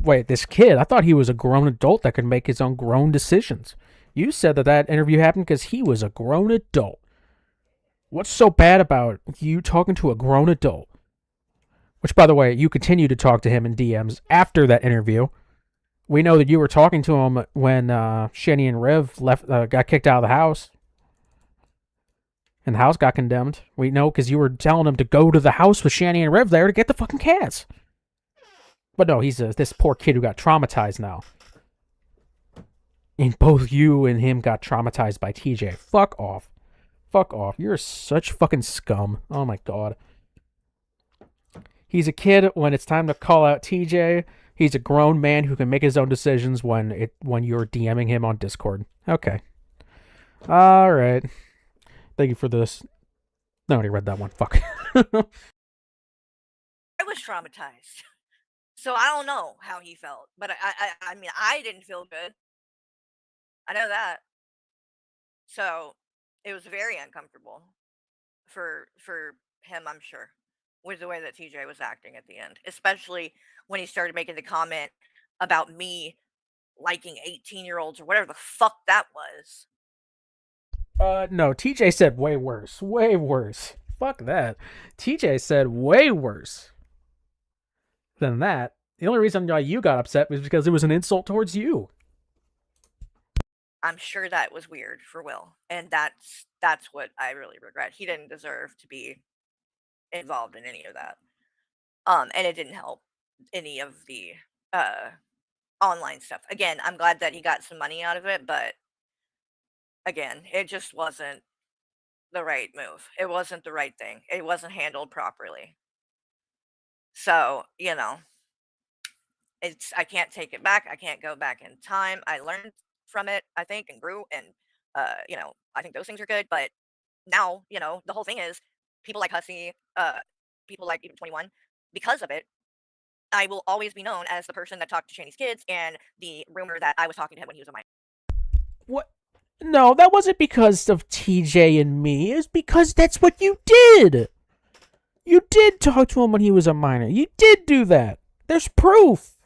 Wait, this kid? I thought he was a grown adult that could make his own grown decisions. You said that interview happened because he was a grown adult. What's so bad about you talking to a grown adult? Which, by the way, you continue to talk to him in DMs after that interview. We know that you were talking to him when Shanny and Rev got kicked out of the house. And the house got condemned. We know because you were telling him to go to the house with Shanny and Rev there to get the fucking cats. But no, he's this poor kid who got traumatized now. And both you and him got traumatized by TJ. Fuck off. Fuck off. You're such fucking scum. Oh my god. He's a kid when it's time to call out TJ. He's a grown man who can make his own decisions when you're DMing him on Discord. Okay. All right. Thank you for this. I already read that one. Fuck. I was traumatized. So I don't know how he felt, but I mean, I didn't feel good. I know that. So it was very uncomfortable for him, I'm sure, with the way that TJ was acting at the end, especially when he started making the comment about me liking 18-year-olds or whatever the fuck that was. No, TJ said way worse. Way worse. Fuck that. TJ said way worse than that. The only reason why you got upset was because it was an insult towards you. I'm sure that was weird for Will, and that's what I really regret. He didn't deserve to be involved in any of that. And it didn't help any of the online stuff. Again, I'm glad that he got some money out of it, but again, it just wasn't the right move. It wasn't the right thing. It wasn't handled properly. So, I can't take it back. I can't go back in time. I learned from it, I think, and grew, and I think those things are good. But now, the whole thing is people like Hussey, people like even 21, because of it, I will always be known as the person that talked to Shanny's kids and the rumor that I was talking to him when he was a minor. What? No, that wasn't because of TJ and me. It was because that's what you did. You did talk to him when he was a minor. You did do that. There's proof.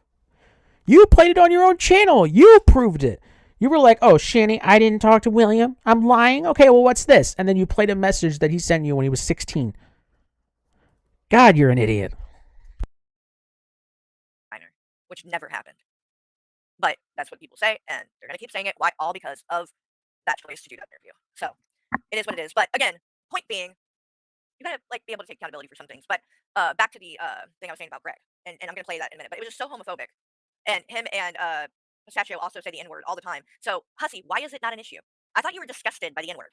You played it on your own channel. You proved it. You were like, oh, Shanny, I didn't talk to William. I'm lying. Okay, well, what's this? And then you played a message that he sent you when he was 16. God, you're an idiot. Minor, which never happened. But that's what people say, and they're going to keep saying it. Why? All because of that choice to do that interview. So it is what it is. But again, point being, you got to be able to take accountability for some things. But back to the thing I was saying about Greg, and I'm going to play that in a minute. But it was just so homophobic. And him and Pistachio also say the N-word all the time. So, Hussey, why is it not an issue? I thought you were disgusted by the N-word.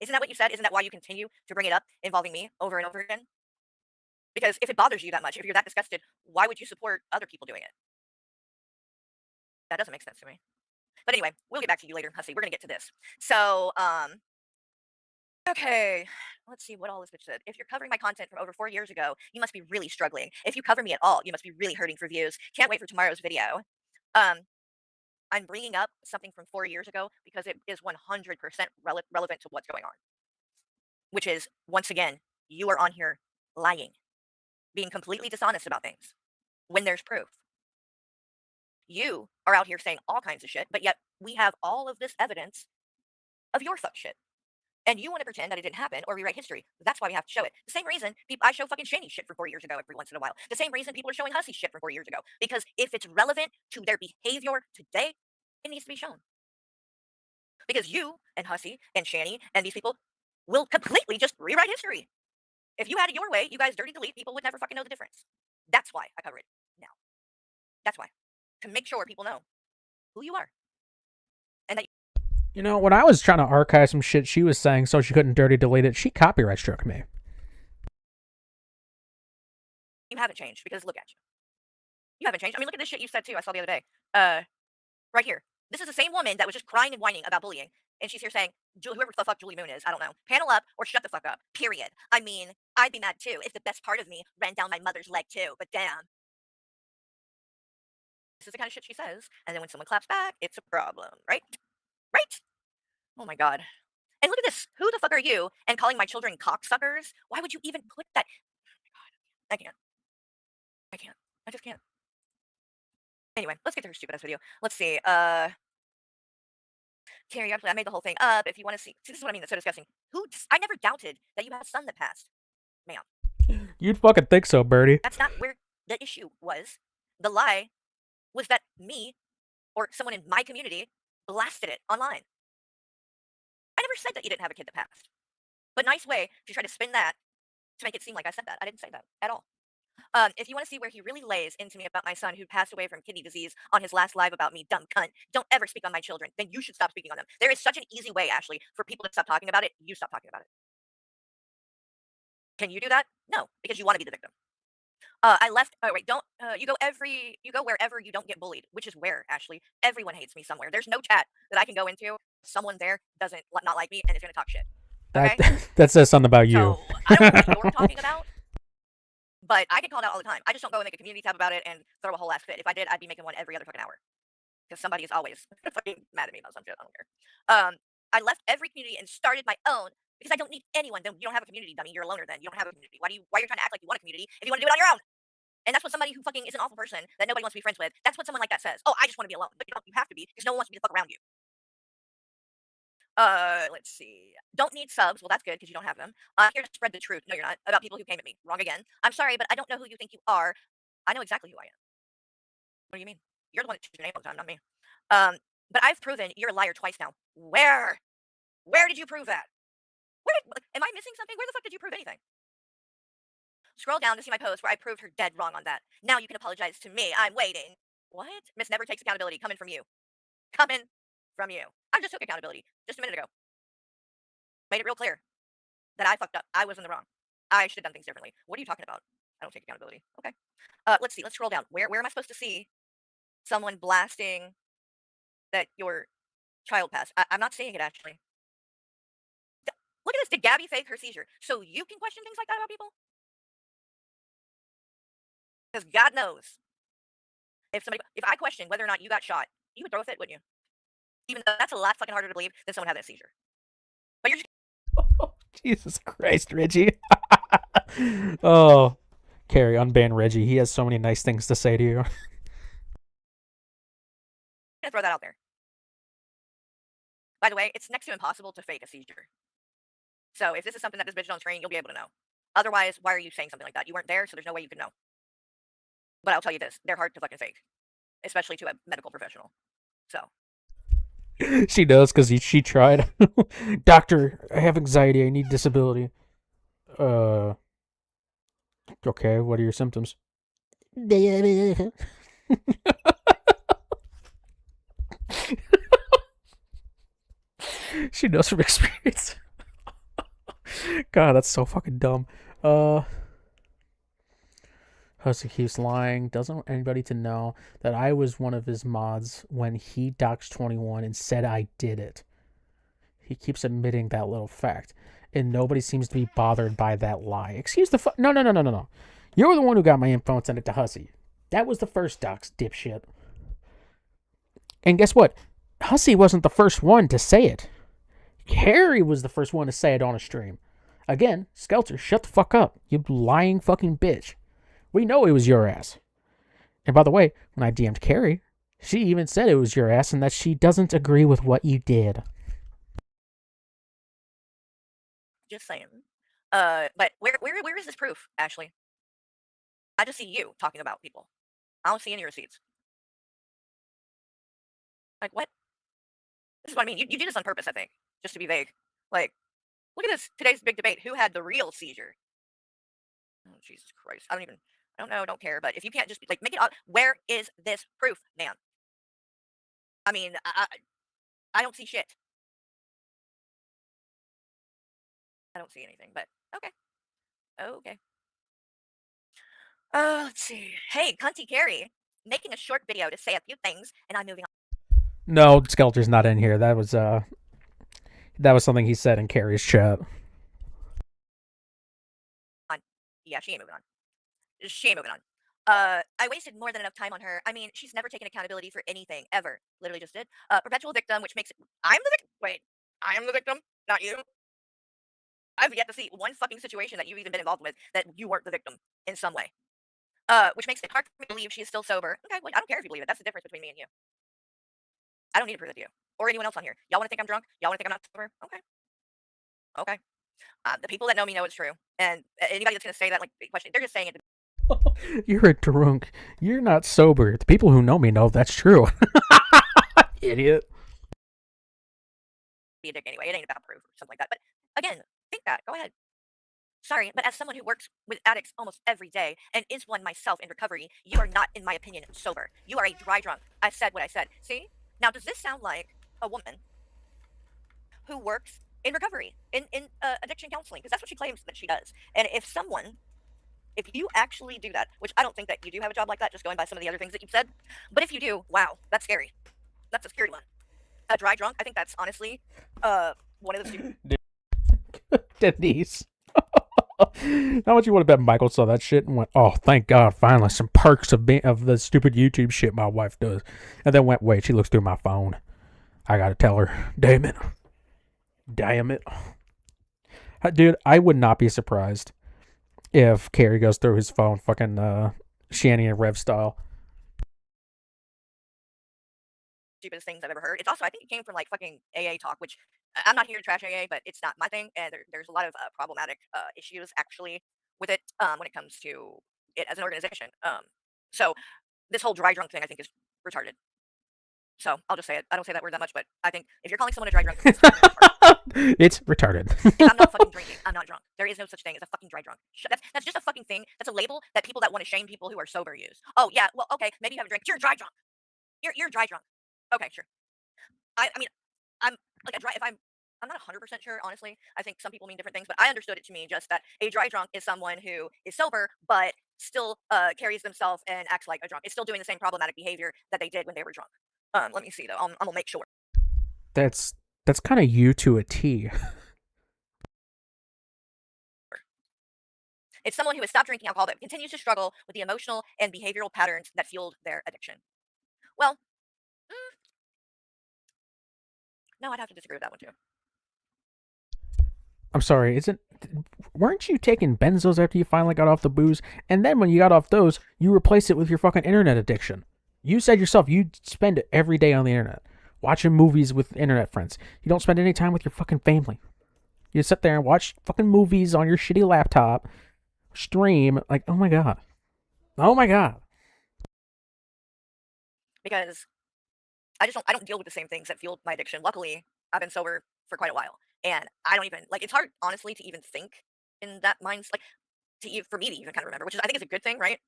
Isn't that what you said? Isn't that why you continue to bring it up involving me over and over again? Because if it bothers you that much, if you're that disgusted, why would you support other people doing it? That doesn't make sense to me. But anyway, we'll get back to you later, Hussey. We're going to get to this. So, okay. let's see what all this bitch said. If you're covering my content from over 4 years ago, you must be really struggling. If you cover me at all, you must be really hurting for views. Can't wait for tomorrow's video. Um, I'm bringing up something from 4 years ago because it is 100% relevant to what's going on. Which is, once again, you are on here lying, being completely dishonest about things when there's proof. You are out here saying all kinds of shit, but yet we have all of this evidence of your fuck shit. And you want to pretend that it didn't happen or rewrite history. That's why we have to show it. The same reason I show fucking Shani shit from 4 years ago every once in a while. The same reason people are showing Hussy shit from 4 years ago. Because if it's relevant to their behavior today, it needs to be shown. Because you and Hussy and Shani and these people will completely just rewrite history. If you had it your way, you guys dirty delete, people would never fucking know the difference. That's why I cover it now. That's why. To make sure people know who you are. And that You know, when I was trying to archive some shit she was saying so she couldn't dirty delete it, she copyright struck me. you haven't changed, because look at you. You haven't changed. I mean, look at this shit you said too. I saw the other day. Right here. This is the same woman that was just crying and whining about bullying. And she's here saying, whoever the fuck Julie Moon is, I don't know. Panel up or shut the fuck up. Period. I mean, I'd be mad too if the best part of me ran down my mother's leg too, but damn. This is the kind of shit she says. And then when someone claps back, it's a problem, right? Right? Oh my god. And look at this. Who the fuck are you? And calling my children cocksuckers? Why would you even put that? Oh my god. I can't. I just can't. Anyway, let's get to her stupid ass video. Let's see. Carrie, I made the whole thing up. If you want to see, this is what I mean. That's so disgusting. I never doubted that you had a son that passed, ma'am. You'd fucking think so, Birdie. That's not where the issue was. The lie was that me or someone in my community blasted it online. I never said that you didn't have a kid that passed. But nice way to try to spin that to make it seem like I said that. I didn't say that at all. If you want to see where he really lays into me about my son who passed away from kidney disease on his last live about me, dumb cunt, don't ever speak on my children, then you should stop speaking on them. There is such an easy way, Ashley, for people to stop talking about it. You stop talking about it. Can you do that? No, because you want to be the victim. I left. Oh wait, don't. You go wherever you don't get bullied, which is where, Ashley. Everyone hates me somewhere. There's no chat that I can go into. Someone there doesn't not like me and is gonna talk shit. Okay? That says something about you. So I don't know what you're talking about. But I get called out all the time. I just don't go and make a community tab about it and throw a whole ass fit. If I did, I'd be making one every other fucking hour. Because somebody is always fucking mad at me about some shit. I don't care. I left every community and started my own because I don't need anyone. You don't have a community, dummy. You're a loner then. You don't have a community. Why are you trying to act like you want a community if you want to do it on your own? And that's what somebody who fucking is an awful person that nobody wants to be friends with, that's what someone like that says. Oh, I just want to be alone. But you have to be because no one wants to be the fuck around you. Let's see. Don't need subs. Well, that's good because you don't have them. I'm here to spread the truth. No, you're not. About people who came at me. Wrong again. I'm sorry, but I don't know who you think you are. I know exactly who I am. What do you mean? You're the one that chooses your name all the time, not me. But I've proven you're a liar twice now. Where? Where did you prove that? Am I missing something? Where the fuck did you prove anything? Scroll down to see my post where I proved her dead wrong on that. Now you can apologize to me. I'm waiting. What? Miss never takes accountability. Coming from you. Coming from you. I just took accountability just a minute ago. Made it real clear that I fucked up. I was in the wrong. I should have done things differently. What are you talking about? I don't take accountability. Okay. Let's see. Let's scroll down. Where am I supposed to see someone blasting that your child passed? I'm not seeing it, actually. Look at this. Did Gabby fake her seizure? So you can question things like that about people? Because God knows. If I question whether or not you got shot, you would throw a fit, wouldn't you? Even though that's a lot fucking harder to believe than someone having a seizure. But you're just Jesus Christ, Reggie. Oh, Carrie, unban Reggie. He has so many nice things to say to you. gonna throw that out there. By the way, it's next to impossible to fake a seizure. So if this is something that this bitch don't train, you'll be able to know. Otherwise, why are you saying something like that? You weren't there, so there's no way you can know. But I'll tell you this, they're hard to fucking fake. Especially to a medical professional. So. She does, because she tried. Doctor, I have anxiety. I need disability. Okay, what are your symptoms? She knows from experience. God, that's so fucking dumb. Hussey keeps lying. Doesn't want anybody to know that I was one of his mods when he doxed 21 and said I did it. He keeps admitting that little fact. and nobody seems to be bothered by that lie. Excuse the fuck. No. You're the one who got my info and sent it to Hussy. That was the first dox, dipshit. And guess what? Hussy wasn't the first one to say it. Carrie was the first one to say it on a stream. Again, Skelter, shut the fuck up. You lying fucking bitch. We know it was your ass. And by the way, when I DM'd Carrie, she even said it was your ass and that she doesn't agree with what you did. Just saying. But where is this proof, Ashley? I just see you talking about people. I don't see any receipts. Like, what? This is what I mean. You did this on purpose, I think, just to be vague. Like, look at this. Today's big debate. Who had the real seizure? Oh, Jesus Christ. I don't know, don't care. But if you can't just, like, make it up, where is this proof, man? I mean, I don't see shit. I don't see anything, but okay. Okay. Let's see. Hey, Cunty Carrie, making a short video to say a few things, and I'm moving on. No, Skelter's not in here. That was something he said in Carrie's chat. Yeah, she ain't moving on. She ain't moving on. I wasted more than enough time on her. I mean, she's never taken accountability for anything, ever. Literally just did. Perpetual victim, which makes it... I'm the victim? Wait, I am the victim, not you? I've yet to see one fucking situation that you've even been involved with that you weren't the victim in some way. Which makes it hard for me to believe she's still sober. Okay, well, I don't care if you believe it. That's the difference between me and you. I don't need to prove it to you. Or anyone else on here. Y'all want to think I'm drunk? Y'all want to think I'm not sober? Okay. Okay. The people that know me know it's true. And anybody that's going to say that, like, question, they're just saying it to You're a drunk. You're not sober. The people who know me know that's true. Idiot. be a dick anyway. It ain't about proof or something like that. But again, think that. Go ahead. Sorry, but as someone who works with addicts almost every day and is one myself in recovery, you are not, in my opinion, sober. You are a dry drunk. I said what I said. See? Now, does this sound like a woman who works in recovery, in addiction counseling? Because that's what she claims that she does. And if you actually do that, which I don't think that you do have a job like that, just going by some of the other things that you've said, but if you do, wow, that's scary. That's a scary one. A dry drunk, I think that's honestly one of the stupid... Denise. How much you would have bet Michael saw that shit and went, oh, thank God, finally some perks of the stupid YouTube shit my wife does. And then went, wait, she looks through my phone. I gotta tell her, damn it. Dude, I would not be surprised if Carrie goes through his phone fucking Shanny and Rev style. Stupidest things I've ever heard. It's also, I think it came from like fucking AA talk, which I'm not here to trash AA, but it's not my thing, and there's a lot of problematic issues actually with it when it comes to it as an organization. So this whole dry drunk thing I think is retarded. So I'll just say it. I don't say that word that much, but I think if you're calling someone a dry drunk, it's retarded. It's retarded. If I'm not fucking drinking, I'm not drunk. There is no such thing as a fucking dry drunk. That's just a fucking thing. That's a label that people that want to shame people who are sober use. Oh yeah, well okay, maybe you haven't drank. You're a dry drunk. You're a dry drunk. Okay, sure. I mean, I'm like a dry. If I'm not 100% sure, honestly. I think some people mean different things, but I understood it to mean just that a dry drunk is someone who is sober but still carries themselves and acts like a drunk. It's still doing the same problematic behavior that they did when they were drunk. Let me see though. I'm gonna make sure. That's kind of you to a T. It's someone who has stopped drinking alcohol but continues to struggle with the emotional and behavioral patterns that fueled their addiction. Well, no, I'd have to disagree with that one too. I'm sorry, weren't you taking benzos after you finally got off the booze? And then when you got off those, you replaced it with your fucking internet addiction. You said yourself you'd spend it every day on the internet, watching movies with internet friends. You don't spend any time with your fucking family. You sit there and watch fucking movies on your shitty laptop, stream, like, oh my god. Oh my god. Because I don't deal with the same things that fueled my addiction. Luckily, I've been sober for quite a while. And I don't even, like, it's hard, honestly, to even think in that mindset, like, for me to even kind of remember, which is, I think is a good thing, right?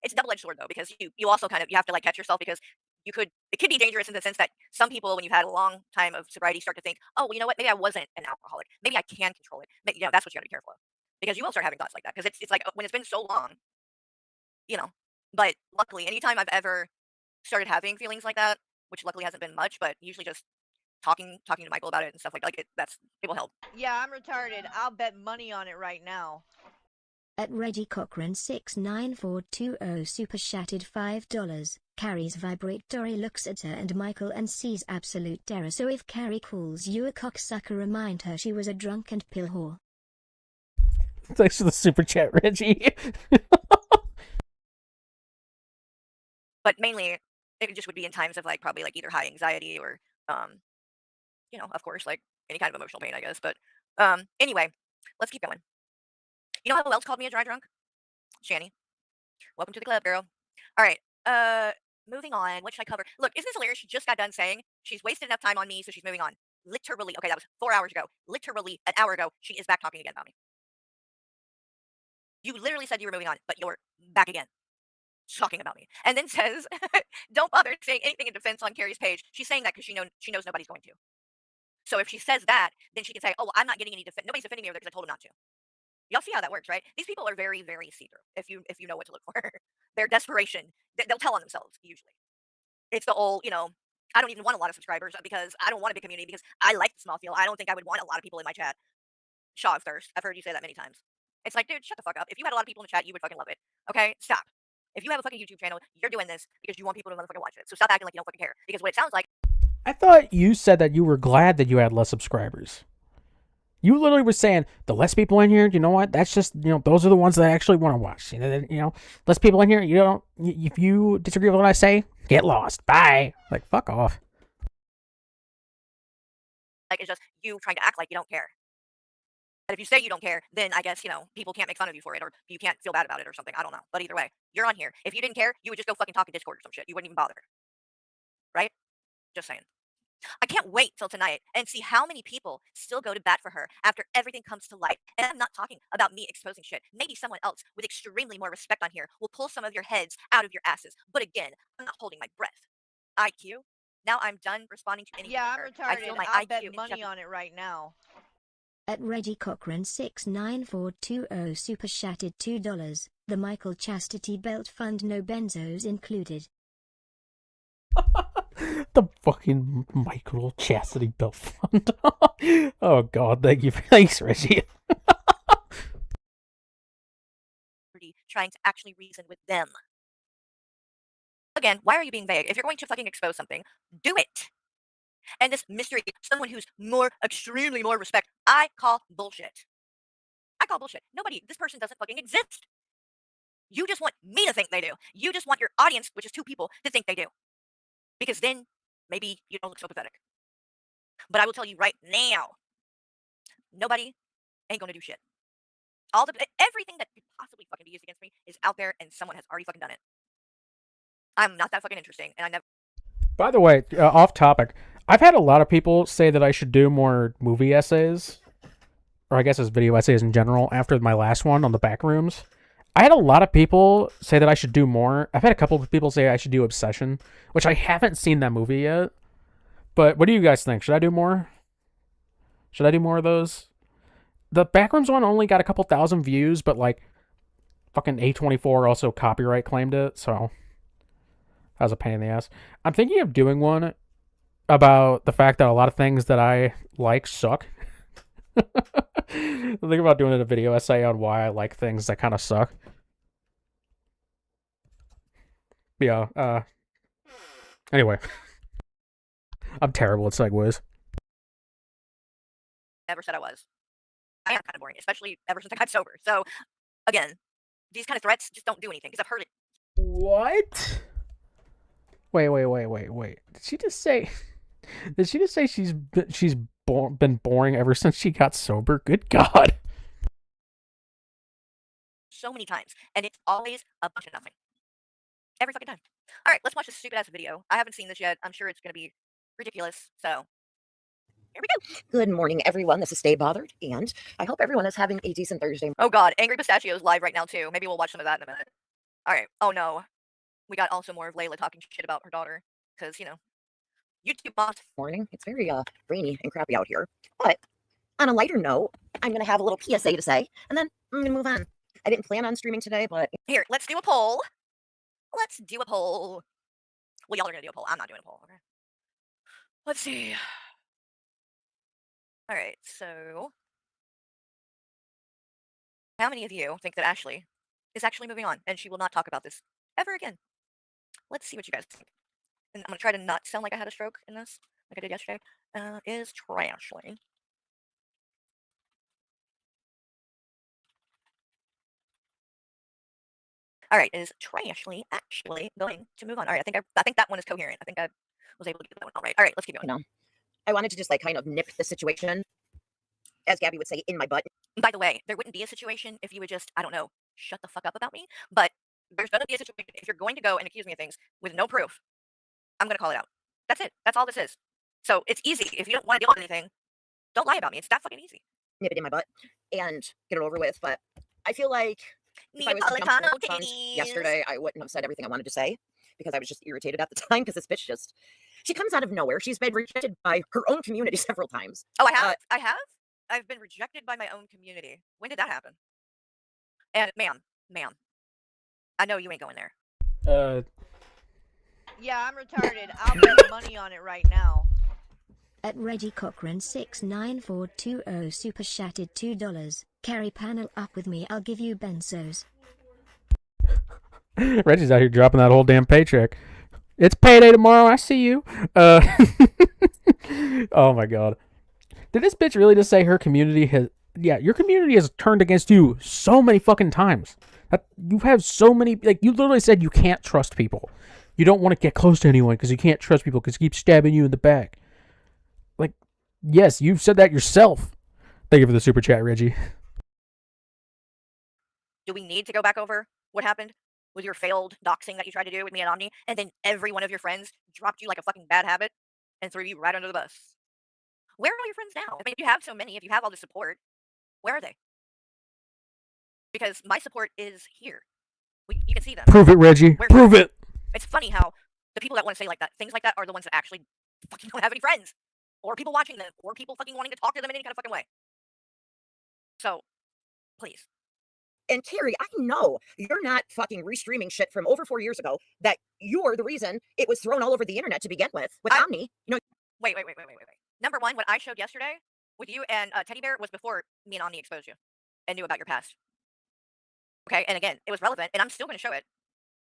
It's a double-edged sword, though, because you also kind of, you have to, like, catch yourself, because it could be dangerous in the sense that some people, when you've had a long time of sobriety, start to think, oh, well, you know what, maybe I wasn't an alcoholic. Maybe I can control it. Maybe, that's what you got to be careful of. Because you will start having thoughts like that, because it's like, when it's been so long, But luckily, anytime I've ever started having feelings like that, which luckily hasn't been much, but usually just talking to Michael about it and stuff like it. That's it will help. Yeah, I'm retarded. I'll bet money on it right now. At Reggie Cochran 69420 super chatted $5. Carrie's vibratory looks at her and Michael and sees absolute terror. So if Carrie calls you a cocksucker, remind her she was a drunk and pill whore. Thanks for the super chat, Reggie. But mainly, it just would be in times of like probably like either high anxiety or you know, of course, like any kind of emotional pain, I guess. But anyway, let's keep going. You know who else called me a dry drunk? Shani. Welcome to the club, girl. All right. Moving on. What should I cover? Look, isn't this hilarious? She just got done saying she's wasted enough time on me, so she's moving on. Literally. Okay, that was 4 hours ago. Literally an hour ago, she is back talking again about me. You literally said you were moving on, but you're back again talking about me. And then says, don't bother saying anything in defense on Carrie's page. She's saying that because she knows nobody's going to. So if she says that, then she can say, oh, well, I'm not getting any defense. Nobody's defending me over there because I told him not to. Y'all see how that works, right? These people are very, very see-through. If you know what to look for, their desperation, they'll tell on themselves usually. It's the old, you know, I don't even want a lot of subscribers because I don't want a big community because I like the small feel. I don't think I would want a lot of people in my chat. Shaw of thirst. I've heard you say that many times. It's like, dude, shut the fuck up. If you had a lot of people in the chat, you would fucking love it. Okay, stop. If you have a fucking YouTube channel, you're doing this because you want people to motherfucking watch it. So stop acting like you don't fucking care. Because what it sounds like. I thought you said that you were glad that you had less subscribers. You literally were saying, the less people in here, you know what? That's just, you know, those are the ones that I actually want to watch. You know, less people in here, you don't, if you disagree with what I say, get lost. Bye. Like, fuck off. Like, it's just you trying to act like you don't care. And if you say you don't care, then I guess, you know, people can't make fun of you for it or you can't feel bad about it or something. I don't know. But either way, you're on here. If you didn't care, you would just go fucking talk in Discord or some shit. You wouldn't even bother. Right? Just saying. I can't wait till tonight and see how many people still go to bat for her after everything comes to light. And I'm not talking about me exposing shit. Maybe someone else with extremely more respect on here will pull some of your heads out of your asses. But again, I'm not holding my breath. IQ. Now I'm done responding to anything. Yeah, with I'm her. retarded. I feel my I'll IQ bet in money jeopardy. on it right now. At Reggie Cochran 69420 super chatted $2. The Michael Chastity Belt Fund, no benzos included. The fucking Michael Chastity Belt Fund. Oh god, thank you. Thanks, Reggie. Trying to actually reason with them. Again, why are you being vague? If you're going to fucking expose something, do it. And this mystery, someone who's extremely more respect, I call bullshit. I call bullshit. Nobody, this person doesn't fucking exist. You just want me to think they do. You just want your audience, which is 2 people, to think they do. Because then maybe you don't look so pathetic. But I will tell you right now, nobody ain't gonna do shit. Everything that could possibly fucking be used against me is out there, and someone has already fucking done it. I'm not that fucking interesting, and I never. By the way, off topic, I've had a lot of people say that I should do more movie essays, or I guess it's video essays in general, after my last one on the back rooms. I had a lot of people say that I should do more. I've had a couple of people say I should do Obsession, which I haven't seen that movie yet. But what do you guys think? Should I do more? Should I do more of those? The Backrooms one only got a couple thousand views, but like fucking A24 also copyright claimed it, so that was a pain in the ass. I'm thinking of doing one about the fact that a lot of things that I like suck. I'm thinking about doing a video essay on why I like things that kind of suck. Yeah, anyway. I'm terrible at segues. Never said I was. I am kind of boring, especially ever since I got sober. So, again, these kind of threats just don't do anything because I've heard it. What? Wait. Did she just say she's been boring ever since she got sober? Good God. So many times, and it's always a bunch of nothing. Every fucking time. All right, let's watch this stupid ass video. I haven't seen this yet. I'm sure it's gonna be ridiculous. So, here we go. Good morning, everyone. This is Stay Bothered, and I hope everyone is having a decent Thursday. Oh God, Angry Pistachio's live right now too. Maybe we'll watch some of that in a minute. All right. Oh no, we got also more of Layla talking shit about her daughter because you know, YouTube boss. Morning. It's very rainy and crappy out here. But on a lighter note, I'm gonna have a little PSA to say, and then I'm gonna move on. I didn't plan on streaming today, but Here, let's do a poll. Let's do a poll. Well, y'all are gonna do a poll. I'm not doing a poll. Okay. Let's see. All right, so how many of you think that Ashley is actually moving on and she will not talk about this ever again? Let's see what you guys think. And I'm gonna try to not sound like I had a stroke in this, like I did yesterday. Is Trashley? All right, is Trashley actually going to move on? All right, I think that one is coherent. I think I was able to get that one all right. All right, let's keep going. You know, I wanted to just like kind of nip the situation, as Gabby would say, in my butt. By the way, there wouldn't be a situation if you would just, I don't know, shut the fuck up about me. But there's gonna be a situation if you're going to go and accuse me of things with no proof. I'm gonna call it out. That's it. That's all this is. So it's easy. If you don't want to deal with anything, don't lie about me. It's that fucking easy. Nip it in my butt and get it over with. But I feel like if I was to jump Neapolitano to the front titties. yesterday, I wouldn't have said everything I wanted to say because I was just irritated at the time because this bitch just she comes out of nowhere. She's been rejected by her own community several times. Oh, I have. I have. I've been rejected by my own community. When did that happen? And ma'am, I know you ain't going there. Yeah, I'm retarded. I'll bet money on it right now. At Reggie Cochran 69420 super chatted $2. Carrie, panel up with me. I'll give you benzos. Reggie's out here dropping that whole damn paycheck. It's payday tomorrow. I see you. Oh my god. Did this bitch really just say her community has... Yeah, your community has turned against you so many fucking times. You have so many... Like, you literally said you can't trust people. You don't want to get close to anyone because you can't trust people because they keep stabbing you in the back. Like, yes, you've said that yourself. Thank you for the super chat, Reggie. Do we need to go back over what happened with your failed doxing that you tried to do with me and Omni, and then every one of your friends dropped you like a fucking bad habit and threw you right under the bus? Where are all your friends now? I mean, if you have so many, if you have all the support, where are they? Because my support is here. You can see them. Prove it, Reggie. Prove it. It's funny how the people that want to say like that, things like that, are the ones that actually fucking don't have any friends, or people watching them, or people fucking wanting to talk to them in any kind of fucking way. So, please. And Carrie, I know you're not fucking restreaming shit from over 4 years ago. That you're the reason it was thrown all over the internet to begin with Omni. You know. Wait. Number one, what I showed yesterday with you and Teddy Bear was before me and Omni exposed you and knew about your past. Okay, and again, it was relevant, and I'm still going to show it.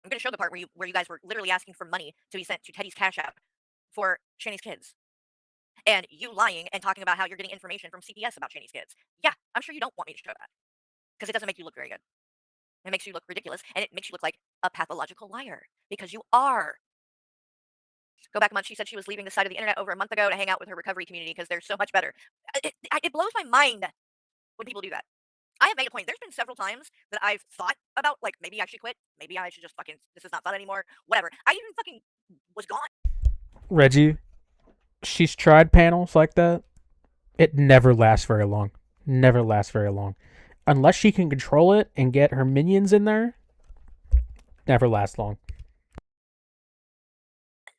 I'm going to show the part where you guys were literally asking for money to be sent to Teddy's Cash App for Shani's kids. And you lying and talking about how you're getting information from CPS about Shani's kids. Yeah, I'm sure you don't want me to show that. Because it doesn't make you look very good. It makes you look ridiculous, and it makes you look like a pathological liar. Because you are. Go back a month, she said she was leaving the side of the internet over a month ago to hang out with her recovery community because they're so much better. It blows my mind when people do that. I have made a point. There's been several times that I've thought about, like, maybe I should quit. Maybe I should just fucking, this is not fun anymore. Whatever. I even fucking was gone. Reggie, she's tried panels like that. It never lasts very long. Never lasts very long. Unless she can control it and get her minions in there, never lasts long.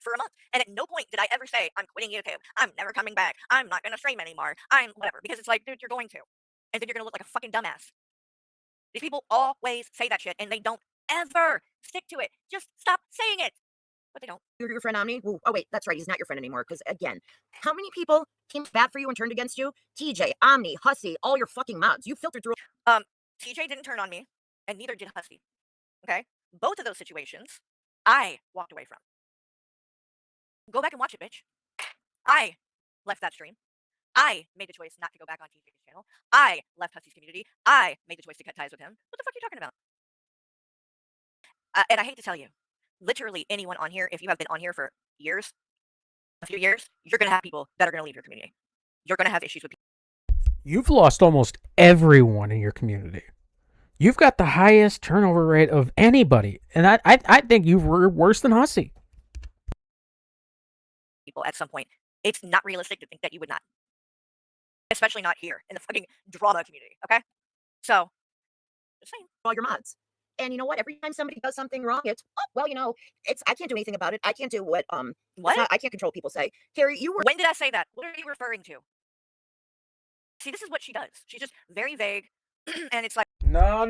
For a month. And at no point did I ever say, I'm quitting YouTube. I'm never coming back. I'm not going to stream anymore. I'm whatever. Because it's like, dude, you're going to. And then you're going to look like a fucking dumbass. These people always say that shit, and they don't ever stick to it. Just stop saying it. But they don't. You're your friend Omni? Ooh, oh, wait, that's right. He's not your friend anymore. Because, again, how many people came bad for you and turned against you? TJ, Omni, Hussy, all your fucking mods. You filtered through. TJ didn't turn on me, and neither did Husky. Okay? Both of those situations, I walked away from. Go back and watch it, bitch. I left that stream. I made the choice not to go back on TJ's channel. I left Husky's community. I made the choice to cut ties with him. What the fuck are you talking about? And I hate to tell you, literally anyone on here, if you have been on here for years, a few years, you're going to have people that are going to leave your community. You're going to have issues with people. You've lost almost everyone in your community. You've got the highest turnover rate of anybody. And I think you were worse than Hussy. People at some point. It's not realistic to think that you would not. Especially not here in the fucking drama community, okay? So, just saying. All your mods. And you know what? Every time somebody does something wrong, it's, oh, well, you know, it's, I can't do anything about it. I can't do what? I can't control what people say. Carrie, you were. When did I say that? What are you referring to? See, this is what she does. She's just very vague, and it's like. No.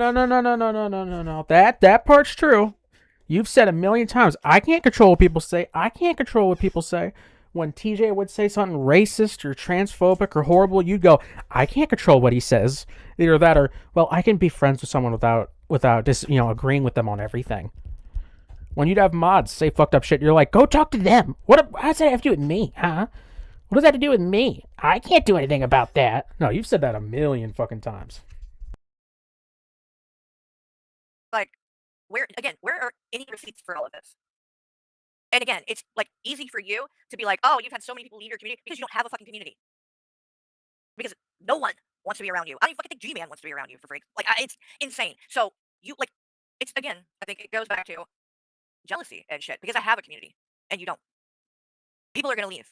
That part's true. You've said a million times, I can't control what people say. I can't control what people say. when TJ would say something racist or transphobic or horrible, you'd go, I can't control what he says. Either that or, well, I can be friends with someone without just, agreeing with them on everything. When you'd have mods say fucked up shit, you're like, go talk to them. How does that have to do with me, huh? What does that have to do with me? I can't do anything about that. No, you've said that a million fucking times. Like, where are any receipts for all of this? And again, it's like easy for you to be like, oh, you've had so many people leave your community because you don't have a fucking community. Because no one wants to be around you. I don't even fucking think G-Man wants to be around you for free. Like, it's insane. So you like, it's again, I think it goes back to jealousy and shit. Because I have a community and you don't. People are gonna leave.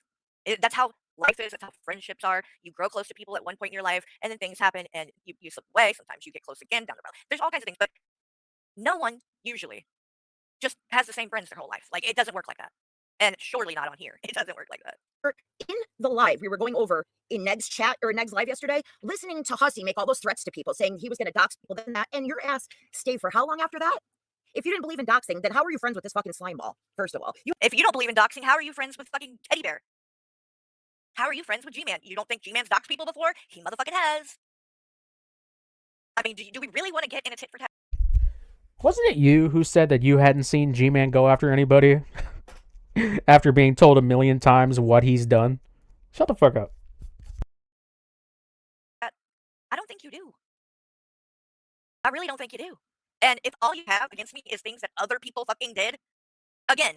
That's how life is. That's how friendships are. You grow close to people at one point in your life, and then things happen, and you slip away. Sometimes you get close again down the road. There's all kinds of things, but no one usually just has the same friends their whole life. Like, it doesn't work like that. And surely not on here. It doesn't work like that. In the live, we were going over in Neg's chat or Neg's live yesterday, listening to Hussy make all those threats to people, saying he was going to dox people, then that, and your ass stayed for how long after that? If you didn't believe in doxing, then how are you friends with this fucking slime ball? First of all, If you don't believe in doxing, how are you friends with fucking Teddy Bear? How are you friends with G-Man? You don't think G-Man's doxed people before? He motherfucking has. I mean, do we really want to get in a tit for tat? Wasn't it you who said that you hadn't seen G-Man go after anybody after being told a million times what he's done? Shut the fuck up. I don't think you do. I really don't think you do. And if all you have against me is things that other people fucking did, again,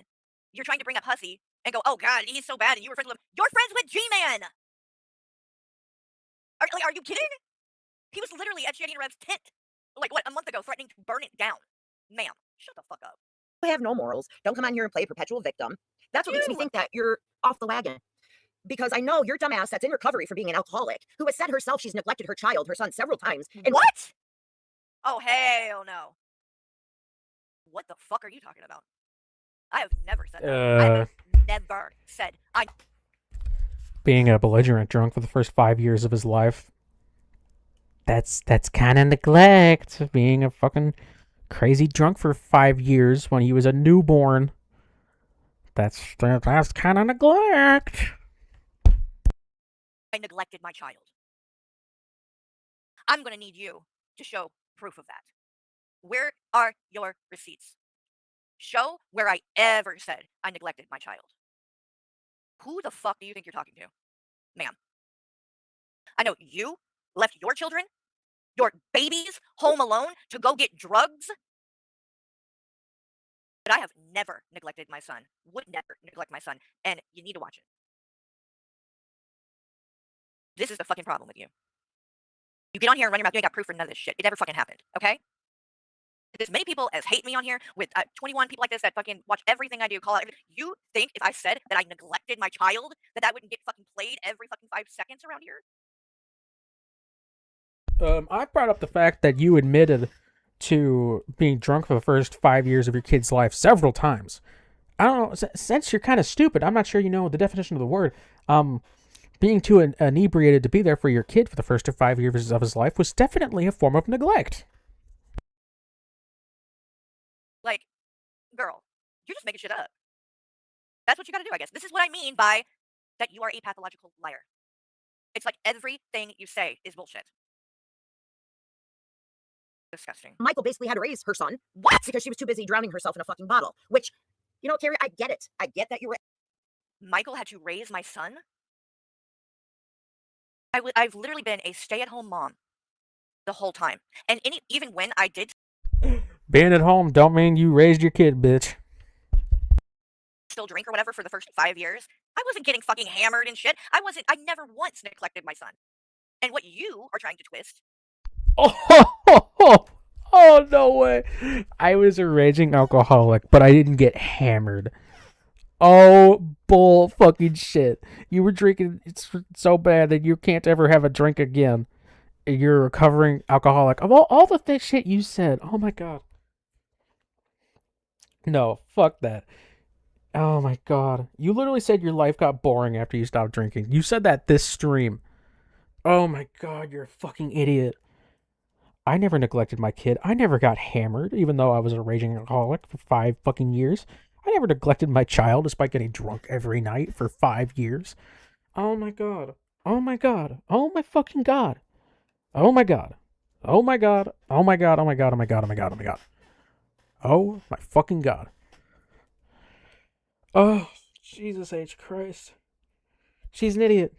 you're trying to bring up Hussy and go, oh god, he's so bad and you were friends with him. You're friends with G-Man! Are you kidding? He was literally at Shady and Rev's tent, like, what, a month ago, threatening to burn it down. Ma'am, shut the fuck up. you have no morals. Don't come on here and play perpetual victim. That's what makes me think that you're off the wagon. Because I know your dumbass that's in recovery for being an alcoholic, who has said herself she's neglected her child, her son, several times. And What? Oh, hell no. What the fuck are you talking about? I have never said that. I have never said. Being a belligerent drunk for the first 5 years of his life. That's kind of neglect. Being a fucking crazy drunk for 5 years when he was a newborn. That's kind of neglect. I neglected my child. I'm gonna need you to show proof of that. Where are your receipts? Show where I ever said I neglected my child. Who the fuck do you think you're talking to, ma'am? I know you left your children, your babies, home alone to go get drugs. But I have never neglected my son, would never neglect my son, and you need to watch it. This is the fucking problem with you. You get on here and run your mouth, you ain't got proof for none of this shit. It never fucking happened, okay? There's many people as hate me on here with 21 people like this that fucking watch everything I do, call out everything. You think if I said that I neglected my child, that wouldn't get fucking played every fucking 5 seconds around here? I brought up the fact that you admitted to being drunk for the first 5 years of your kid's life several times. I don't know, since you're kind of stupid, I'm not sure you know the definition of the word. Being too inebriated to be there for your kid for the first 5 years of his life was definitely a form of neglect. Like, girl, you're just making shit up. That's what you gotta do, I guess. This is what I mean by that you are a pathological liar. It's like everything you say is bullshit. Disgusting. Michael basically had to raise her son. What? Because she was too busy drowning herself in a fucking bottle. Which, you know, Carrie, I get it. I get that you were. Michael had to raise my son? I've literally been a stay-at-home mom the whole time. And even when I did Being at home don't mean you raised your kid, bitch. still drink or whatever for the first 5 years, I wasn't getting fucking hammered and shit. I never once neglected my son. And what you are trying to twist. Oh, no way. I was a raging alcoholic, but I didn't get hammered. Oh, bull fucking shit. You were drinking so bad that you can't ever have a drink again. You're a recovering alcoholic. Of all the shit you said, oh my god. No, fuck that. Oh my god. You literally said your life got boring after you stopped drinking. You said that this stream. Oh my god, you're a fucking idiot. I never neglected my kid. I never got hammered, even though I was a raging alcoholic for 5 fucking years. I never neglected my child despite getting drunk every night for 5 years. Oh my god. Oh my god. Oh my fucking god. Oh my god. Oh my god. Oh my god. Oh my god. Oh my god. Oh my god. Oh my god. Oh my fucking god. Oh, Jesus H. Christ. She's an idiot.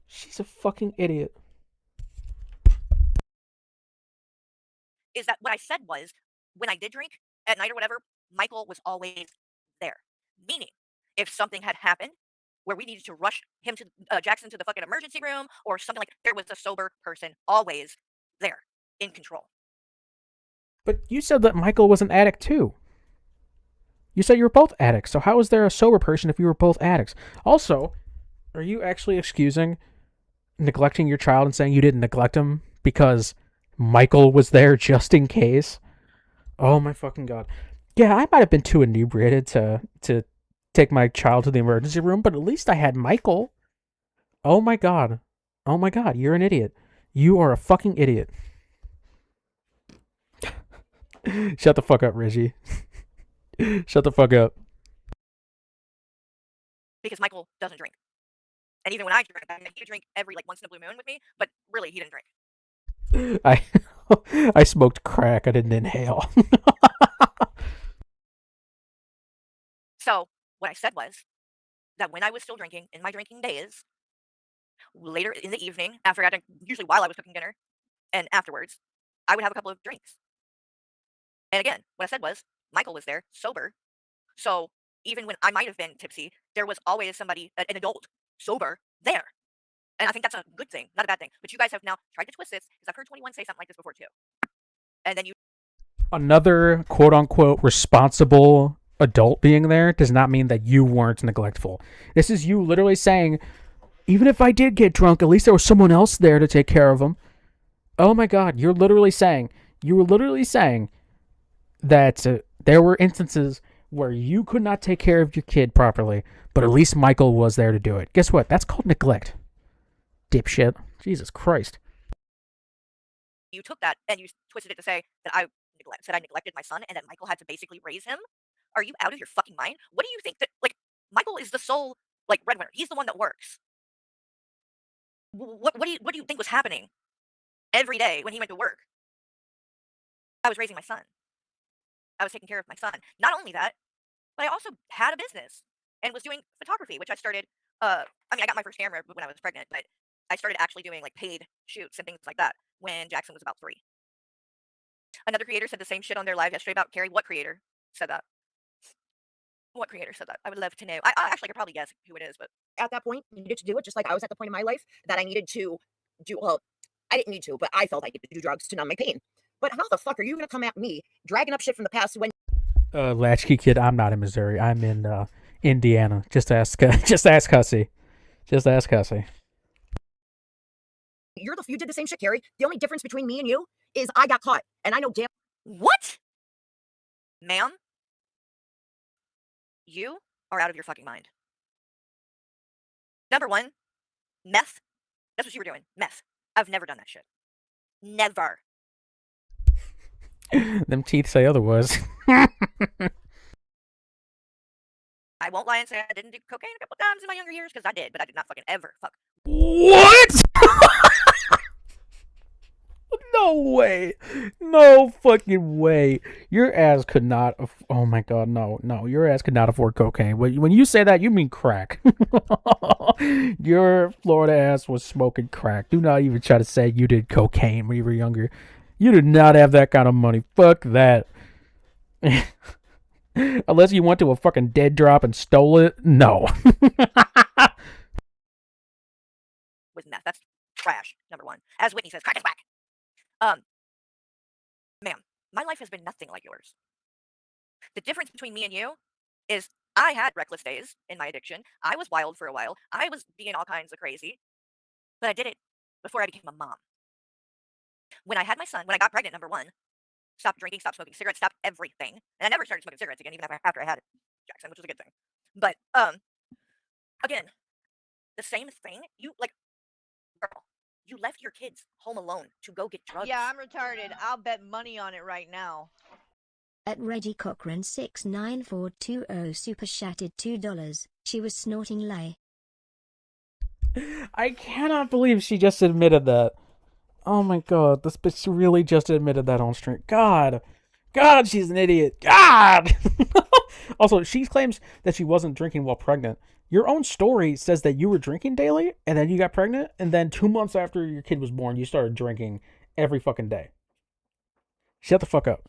She's a fucking idiot. Is that what I said was when I did drink at night or whatever, Michael was always there. Meaning, if something had happened where we needed to rush him to Jackson to the fucking emergency room or something like, there was a sober person always there in control. But you said that Michael was an addict too. You said you were both addicts, so how is there a sober person if you were both addicts? Also, are you actually excusing neglecting your child and saying you didn't neglect him because Michael was there just in case? Oh my fucking god. Yeah, I might have been too inebriated to take my child to the emergency room, but at least I had Michael. Oh my god. Oh my god, you're an idiot. You are a fucking idiot. Shut the fuck up, Reggie. Shut the fuck up. Because Michael doesn't drink. And even when I drink, I mean, he would drink every like once in a blue moon with me, but really he didn't drink. I smoked crack. I didn't inhale. So what I said was that when I was still drinking in my drinking days, later in the evening, after I had, usually while I was cooking dinner, and afterwards, I would have a couple of drinks. And again, what I said was Michael was there, sober. So even when I might have been tipsy, there was always somebody, an adult, sober, there. And I think that's a good thing, not a bad thing. But you guys have now tried to twist this, because I've heard 21 say something like this before too. And then you. Another quote unquote responsible adult being there does not mean that you weren't neglectful. This is you literally saying, even if I did get drunk, at least there was someone else there to take care of him. Oh my god, you were literally saying that there were instances where you could not take care of your kid properly, but at least Michael was there to do it. Guess what? That's called neglect. Dipshit. Jesus Christ. You took that and you twisted it to say that I neglected my son and that Michael had to basically raise him. Are you out of your fucking mind? What do you think that, like, Michael is the sole, like, breadwinner. He's the one that works. What do you think was happening every day when he went to work? I was raising my son. I was taking care of my son. Not only that, but I also had a business and was doing photography, which I started. I mean, I got my first camera when I was pregnant, but I started actually doing like paid shoots and things like that when Jackson was about 3. Another creator said the same shit on their live yesterday about Carrie. What creator said that? What creator said that? I would love to know. I actually could probably guess who it is, but At that point, you needed to do it just like I was at the point in my life that I needed to do. Well, I didn't need to, but I felt I needed to do drugs to numb my pain. But how the fuck are you going to come at me dragging up shit from the past when Latchkey kid, I'm not in Missouri. I'm in Indiana. Just ask Hussey. Just ask Hussey. you did the same shit, Carrie? The only difference between me and you is I got caught, and I know damn. what? Ma'am? You are out of your fucking mind. Number one, meth. That's what you were doing. Meth. I've never done that shit. Never. Them teeth say otherwise. I won't lie and say I didn't do cocaine a couple times in my younger years, because I did, but I did not fucking ever fuck. What? No way. No fucking way. Your ass could not. Oh my god, no. Your ass could not afford cocaine. When you say that, you mean crack. Your Florida ass was smoking crack. Do not even try to say you did cocaine when you were younger. You did not have that kind of money. Fuck that. Unless you went to a fucking dead drop and stole it. No. With meth. That's trash, number one. As Whitney says, crack is whack. Ma'am, my life has been nothing like yours. The difference between me and you is I had reckless days in my addiction. I was wild for a while. I was being all kinds of crazy. But I did it before I became a mom. When I had my son, when I got pregnant, number one, stopped drinking, stopped smoking cigarettes, stopped everything. And I never started smoking cigarettes again, even after I had Jackson, which was a good thing. But, again, the same thing. You, like, girl, you left your kids home alone to go get drugs. Yeah, I'm retarded. I'll bet money on it right now. At Reggie Cochran 69420 super chatted $2. She was snorting lye. I cannot believe she just admitted that. Oh my god, this bitch really just admitted that on stream. God, she's an idiot. God! Also, she claims that she wasn't drinking while pregnant. Your own story says that you were drinking daily, and then you got pregnant, and then 2 months after your kid was born, you started drinking every fucking day. Shut the fuck up.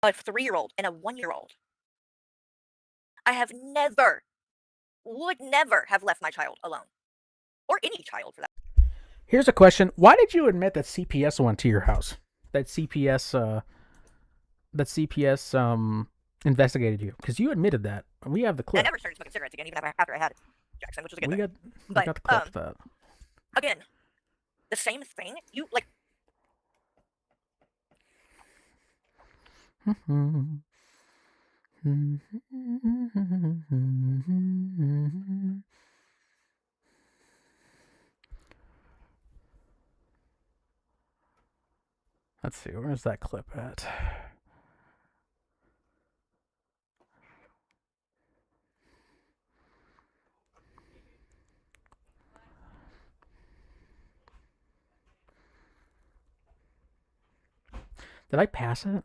A 3-year-old and a 1-year-old. I have never, would never have left my child alone. Or any child for that. Here's a question. Why did you admit that CPS went to your house? That CPS investigated you? Because you admitted that. We have the clip. I never started smoking cigarettes again, even after I had Jackson, which was a good We thing. got the clip of that. Again, the same thing. You, like... Let's see, where's that clip at? Did I pass it?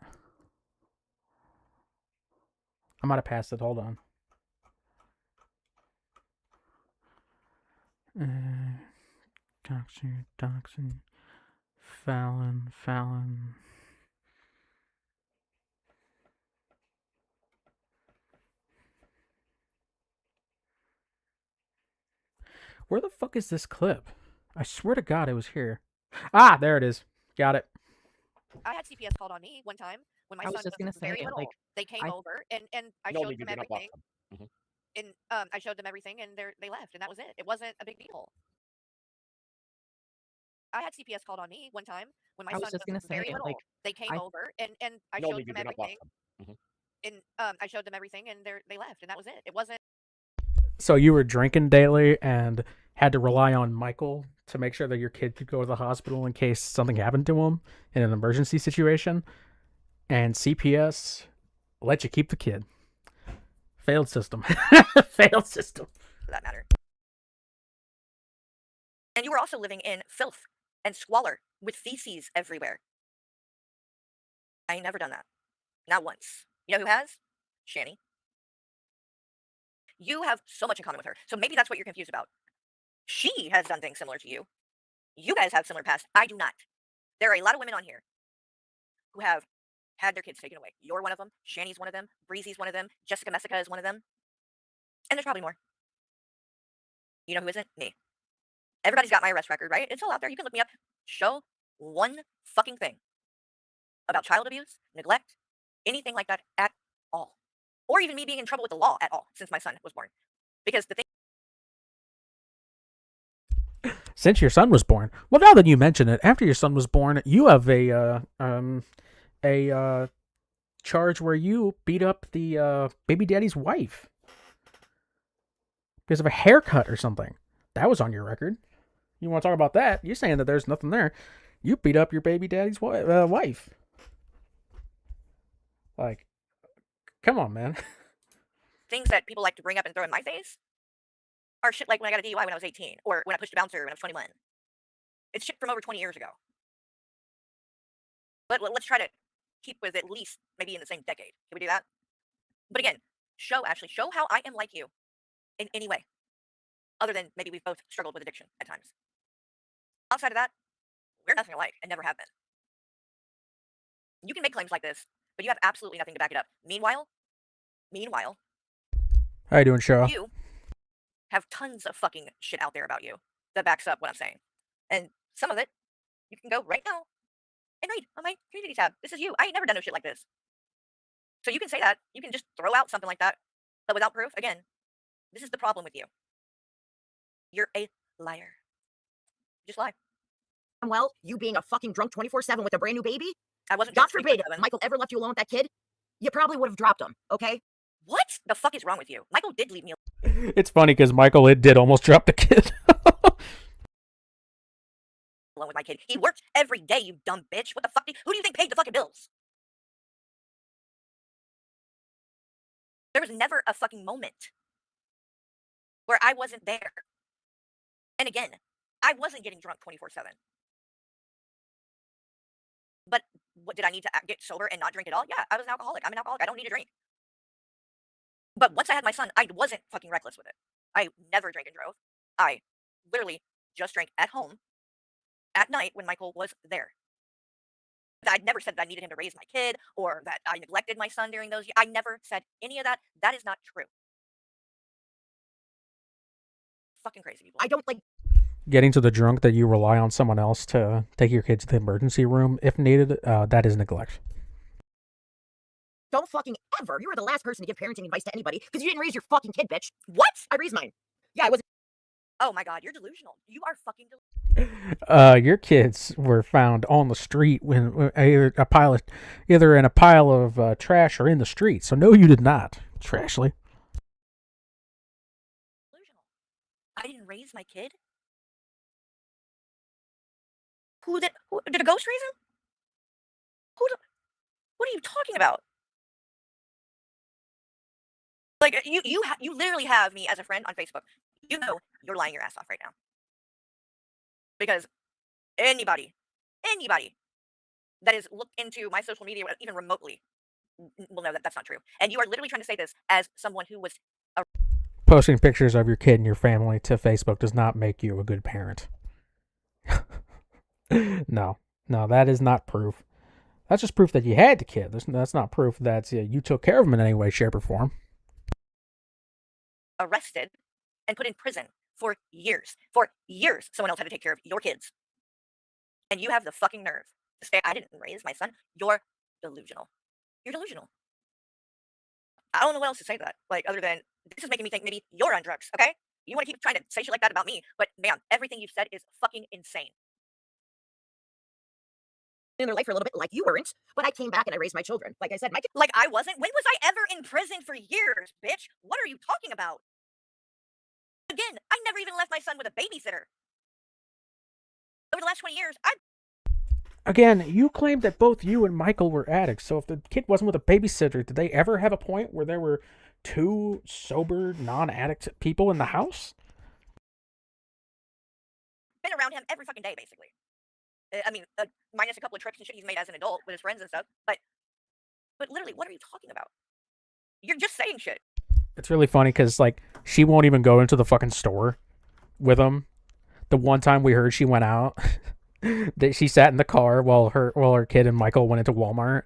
I might have passed it. Hold on. Doxing. Fallon. Where the fuck is this clip? I swear to God it was here. Ah, there it is. Got it. I had CPS called on me one time when my son was very little. They came over and I showed them everything. And I showed them everything and they left and that was it. It wasn't a big deal. I had CPS called on me one time when my son was very little. They came over and I showed them everything. And I showed them everything and they left and that was it. It wasn't. So you were drinking daily and had to rely on Michael to make sure that your kid could go to the hospital in case something happened to him in an emergency situation, and CPS let you keep the kid. Failed system. Failed system. For that matter. And you were also living in filth and squalor with feces everywhere. I ain't never done that. Not once. You know who has? Shani. You have so much in common with her. So maybe that's what you're confused about. She has done things similar to you. You guys have similar past. I do not. There are a lot of women on here who have had their kids taken away. You're one of them. Shani's one of them. Breezy's one of them. Jessica Messica is one of them. And there's probably more. You know who isn't? Me. Everybody's got my arrest record, right? It's all out there. You can look me up. Show one fucking thing about child abuse, neglect, anything like that at all. Or even me being in trouble with the law at all since my son was born. Because the thing... Since your son was born. Well, now that you mention it, after your son was born, you have a charge where you beat up the baby daddy's wife because of a haircut or something. That was on your record. You want to talk about that? You're saying that there's nothing there. You beat up your baby daddy's wife. Like, come on, man. Things that people like to bring up and throw in my face are shit like when I got a DUI when I was 18, or when I pushed a bouncer when I was 21. It's shit from over 20 years ago. But let's try to keep with at least maybe in the same decade. Can we do that? But again, show how I am like you in any way. Other than maybe we've both struggled with addiction at times. Outside of that, we're nothing alike and never have been. You can make claims like this, but you have absolutely nothing to back it up. Meanwhile, how you doing, Cheryl? You have tons of fucking shit out there about you that backs up what I'm saying. And some of it, you can go right now and read on my community tab. This is you. I ain't never done no shit like this. So you can say that. You can just throw out something like that, but without proof. Again, this is the problem with you. You're a liar. Just lie. Well, you being a fucking drunk 24/7 with a brand new baby? I wasn't. God forbid if Michael ever left you alone with that kid, you probably would have dropped him, okay? What the fuck is wrong with you? Michael did leave me It's funny because Michael did almost drop the kid. alone with my kid. He worked every day, you dumb bitch. What the fuck? Who do you think paid the fucking bills? There was never a fucking moment where I wasn't there. And again, I wasn't getting drunk 24/7. But what did I need to get sober and not drink at all? Yeah, I was an alcoholic. I'm an alcoholic. I don't need to drink. But once I had my son, I wasn't fucking reckless with it. I never drank and drove. I literally just drank at home at night when Michael was there. I'd never said that I needed him to raise my kid or that I neglected my son during those years. I never said any of that. That is not true. Fucking crazy people. I don't like Getting to the drunk that you rely on someone else to take your kid to the emergency room if needed, that is neglect. don't fucking ever. You were the last person to give parenting advice to anybody because you didn't raise your fucking kid, bitch. What? I raised mine. Yeah, I was. Oh my god, you're delusional. You are fucking delusional. Your kids were found on the street when either in a pile of trash or in the street. So no, you did not, Trashley. Delusional. I didn't raise my kid. Who did a ghost raise him? What are you talking about? Like you literally have me as a friend on Facebook. You know you're lying your ass off right now. Because anybody that has looked into my social media even remotely will know that that's not true. And you are literally trying to say this as someone who was Posting pictures of your kid and your family to Facebook does not make you a good parent. No, that is not proof. That's just proof that you had the kid. That's not proof that you took care of him in any way, shape, or form. arrested and put in prison for years. For years, someone else had to take care of your kids. And you have the fucking nerve to say, I didn't raise my son. You're delusional. You're delusional. I don't know what else to say to that. Like, other than, this is making me think maybe you're on drugs, okay? You want to keep trying to say shit like that about me, but ma'am, everything you've said is fucking insane. In their life for a little bit, like you weren't, but I came back and I raised my children. Like I said, my kid. Like I wasn't? When was I ever in prison for years, bitch? What are you talking about? Again, I never even left my son with a babysitter. Over the last 20 years, Again, you claimed that both you and Michael were addicts, so if the kid wasn't with a babysitter, did they ever have a point where there were two sober, non-addict people in the house? been around him every fucking day, basically. I mean, minus a couple of trips and shit he's made as an adult with his friends and stuff. But literally, what are you talking about? You're just saying shit. It's really funny because, like, she won't even go into the fucking store with him. The one time we heard she went out, that she sat in the car while her kid and Michael went into Walmart.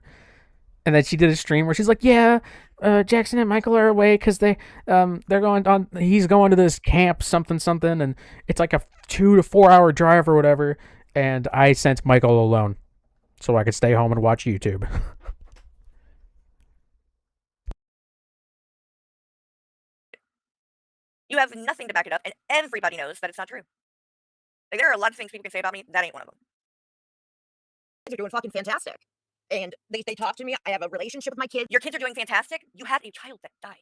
And then she did a stream where she's like, yeah, Jackson and Michael are away because they're going on, he's going to this camp, something, and it's like a 2 to 4 hour drive or whatever. And I sent Michael alone so I could stay home and watch YouTube. You have nothing to back it up, and everybody knows that it's not true. Like, there are a lot of things people can say about me. That ain't one of them. They're doing fucking fantastic. And they talk to me. I have a relationship with my kids. Your kids are doing fantastic. You had a child that died.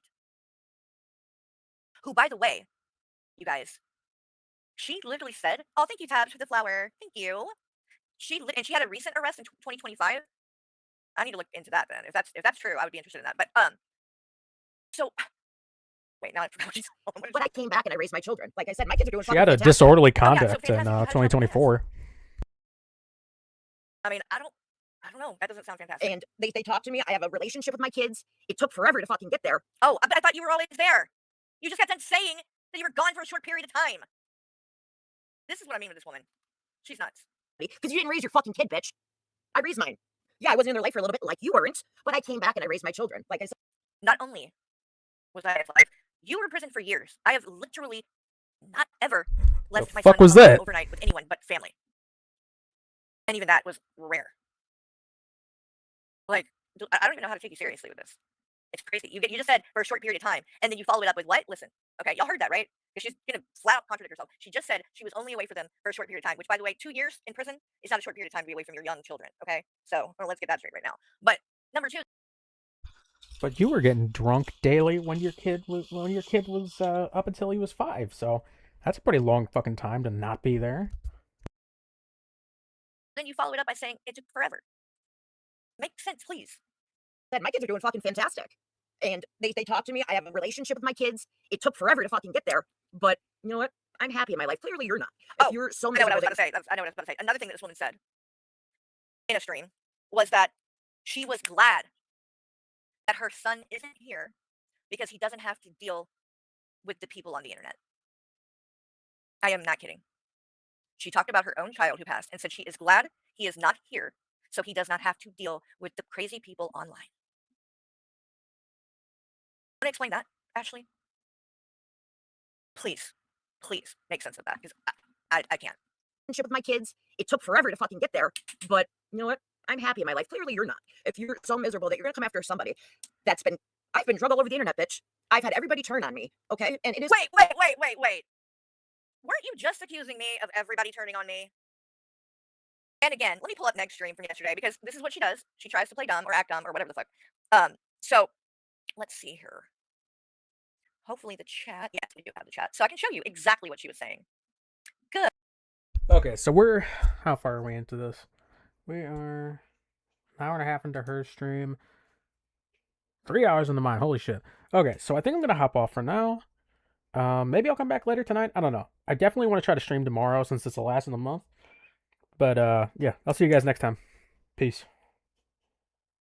Who, by the way, you guys, she literally said, "Oh, thank you, Tabs, for the flower. Thank you." And she had a recent arrest in 2025. I need to look into that then. If that's true, I would be interested in that. But so wait, now I forgot what she's. But I came back and I raised my children. Like I said, my kids are doing She fucking had a fantastic. disorderly Oh, yeah, so conduct in fantastic. You had a child 2024. I mean, I don't know. That doesn't sound fantastic. And they talk to me. I have a relationship with my kids. It took forever to fucking get there. Oh, but I thought you were always there. You just got done saying that you were gone for a short period of time. This is what I mean with this woman. She's nuts. Because you didn't raise your fucking kid, bitch. I raised mine. Yeah, I wasn't in their life for a little bit, like you weren't, but I came back and I raised my children. Like I said, Not only was I alive, you were in prison for years. I have literally not ever left my fuck son was alone that? overnight with anyone but family. And even that was rare. Like, I don't even know how to take you seriously with this. It's crazy. You just said for a short period of time, and then you followed it up with what? Listen, okay, y'all heard that, right? Because she's gonna flat out contradict herself. She just said she was only away for them for a short period of time, which, by the way, 2 years in prison is not a short period of time to be away from your young children. Okay, so let's get that straight right now. But number two, But you were getting drunk daily when your kid was up until he was 5. So that's a pretty long fucking time to not be there. Then you follow it up by saying it took forever. Make sense, please. That my kids are doing fucking fantastic. And they talk to me. I have a relationship with my kids. It took forever to fucking get there. But you know what? I'm happy in my life. Clearly you're not. If Oh, you're so I know what I miserable was that about to say. I know what I was about to say. Another thing that this woman said in a stream was that she was glad that her son isn't here because he doesn't have to deal with the people on the internet. I am not kidding. She talked about her own child who passed and said she is glad he is not here so he does not have to deal with the crazy people online. Want to explain that, Ashley? Please, please make sense of that because I can't. relationship with my kids. It took forever to fucking get there. But you know what? I'm happy in my life. Clearly you're not. If you're so miserable that you're gonna come after somebody I've been drug all over the internet, bitch. I've had everybody turn on me. Okay? And it is Wait. Weren't you just accusing me of everybody turning on me? And again, let me pull up next stream from yesterday because this is what she does. She tries to play dumb or act dumb or whatever the fuck. So let's see here. Hopefully the chat. Yes, we do have the chat. So I can show you exactly what she was saying. Good. Okay, so how far are we into this? We are an hour and a half into her stream. 3 hours into mine. Holy shit. Okay, so I think I'm gonna hop off for now. Maybe I'll come back later tonight. I don't know. I definitely want to try to stream tomorrow since it's the last of the month. But yeah, I'll see you guys next time. Peace.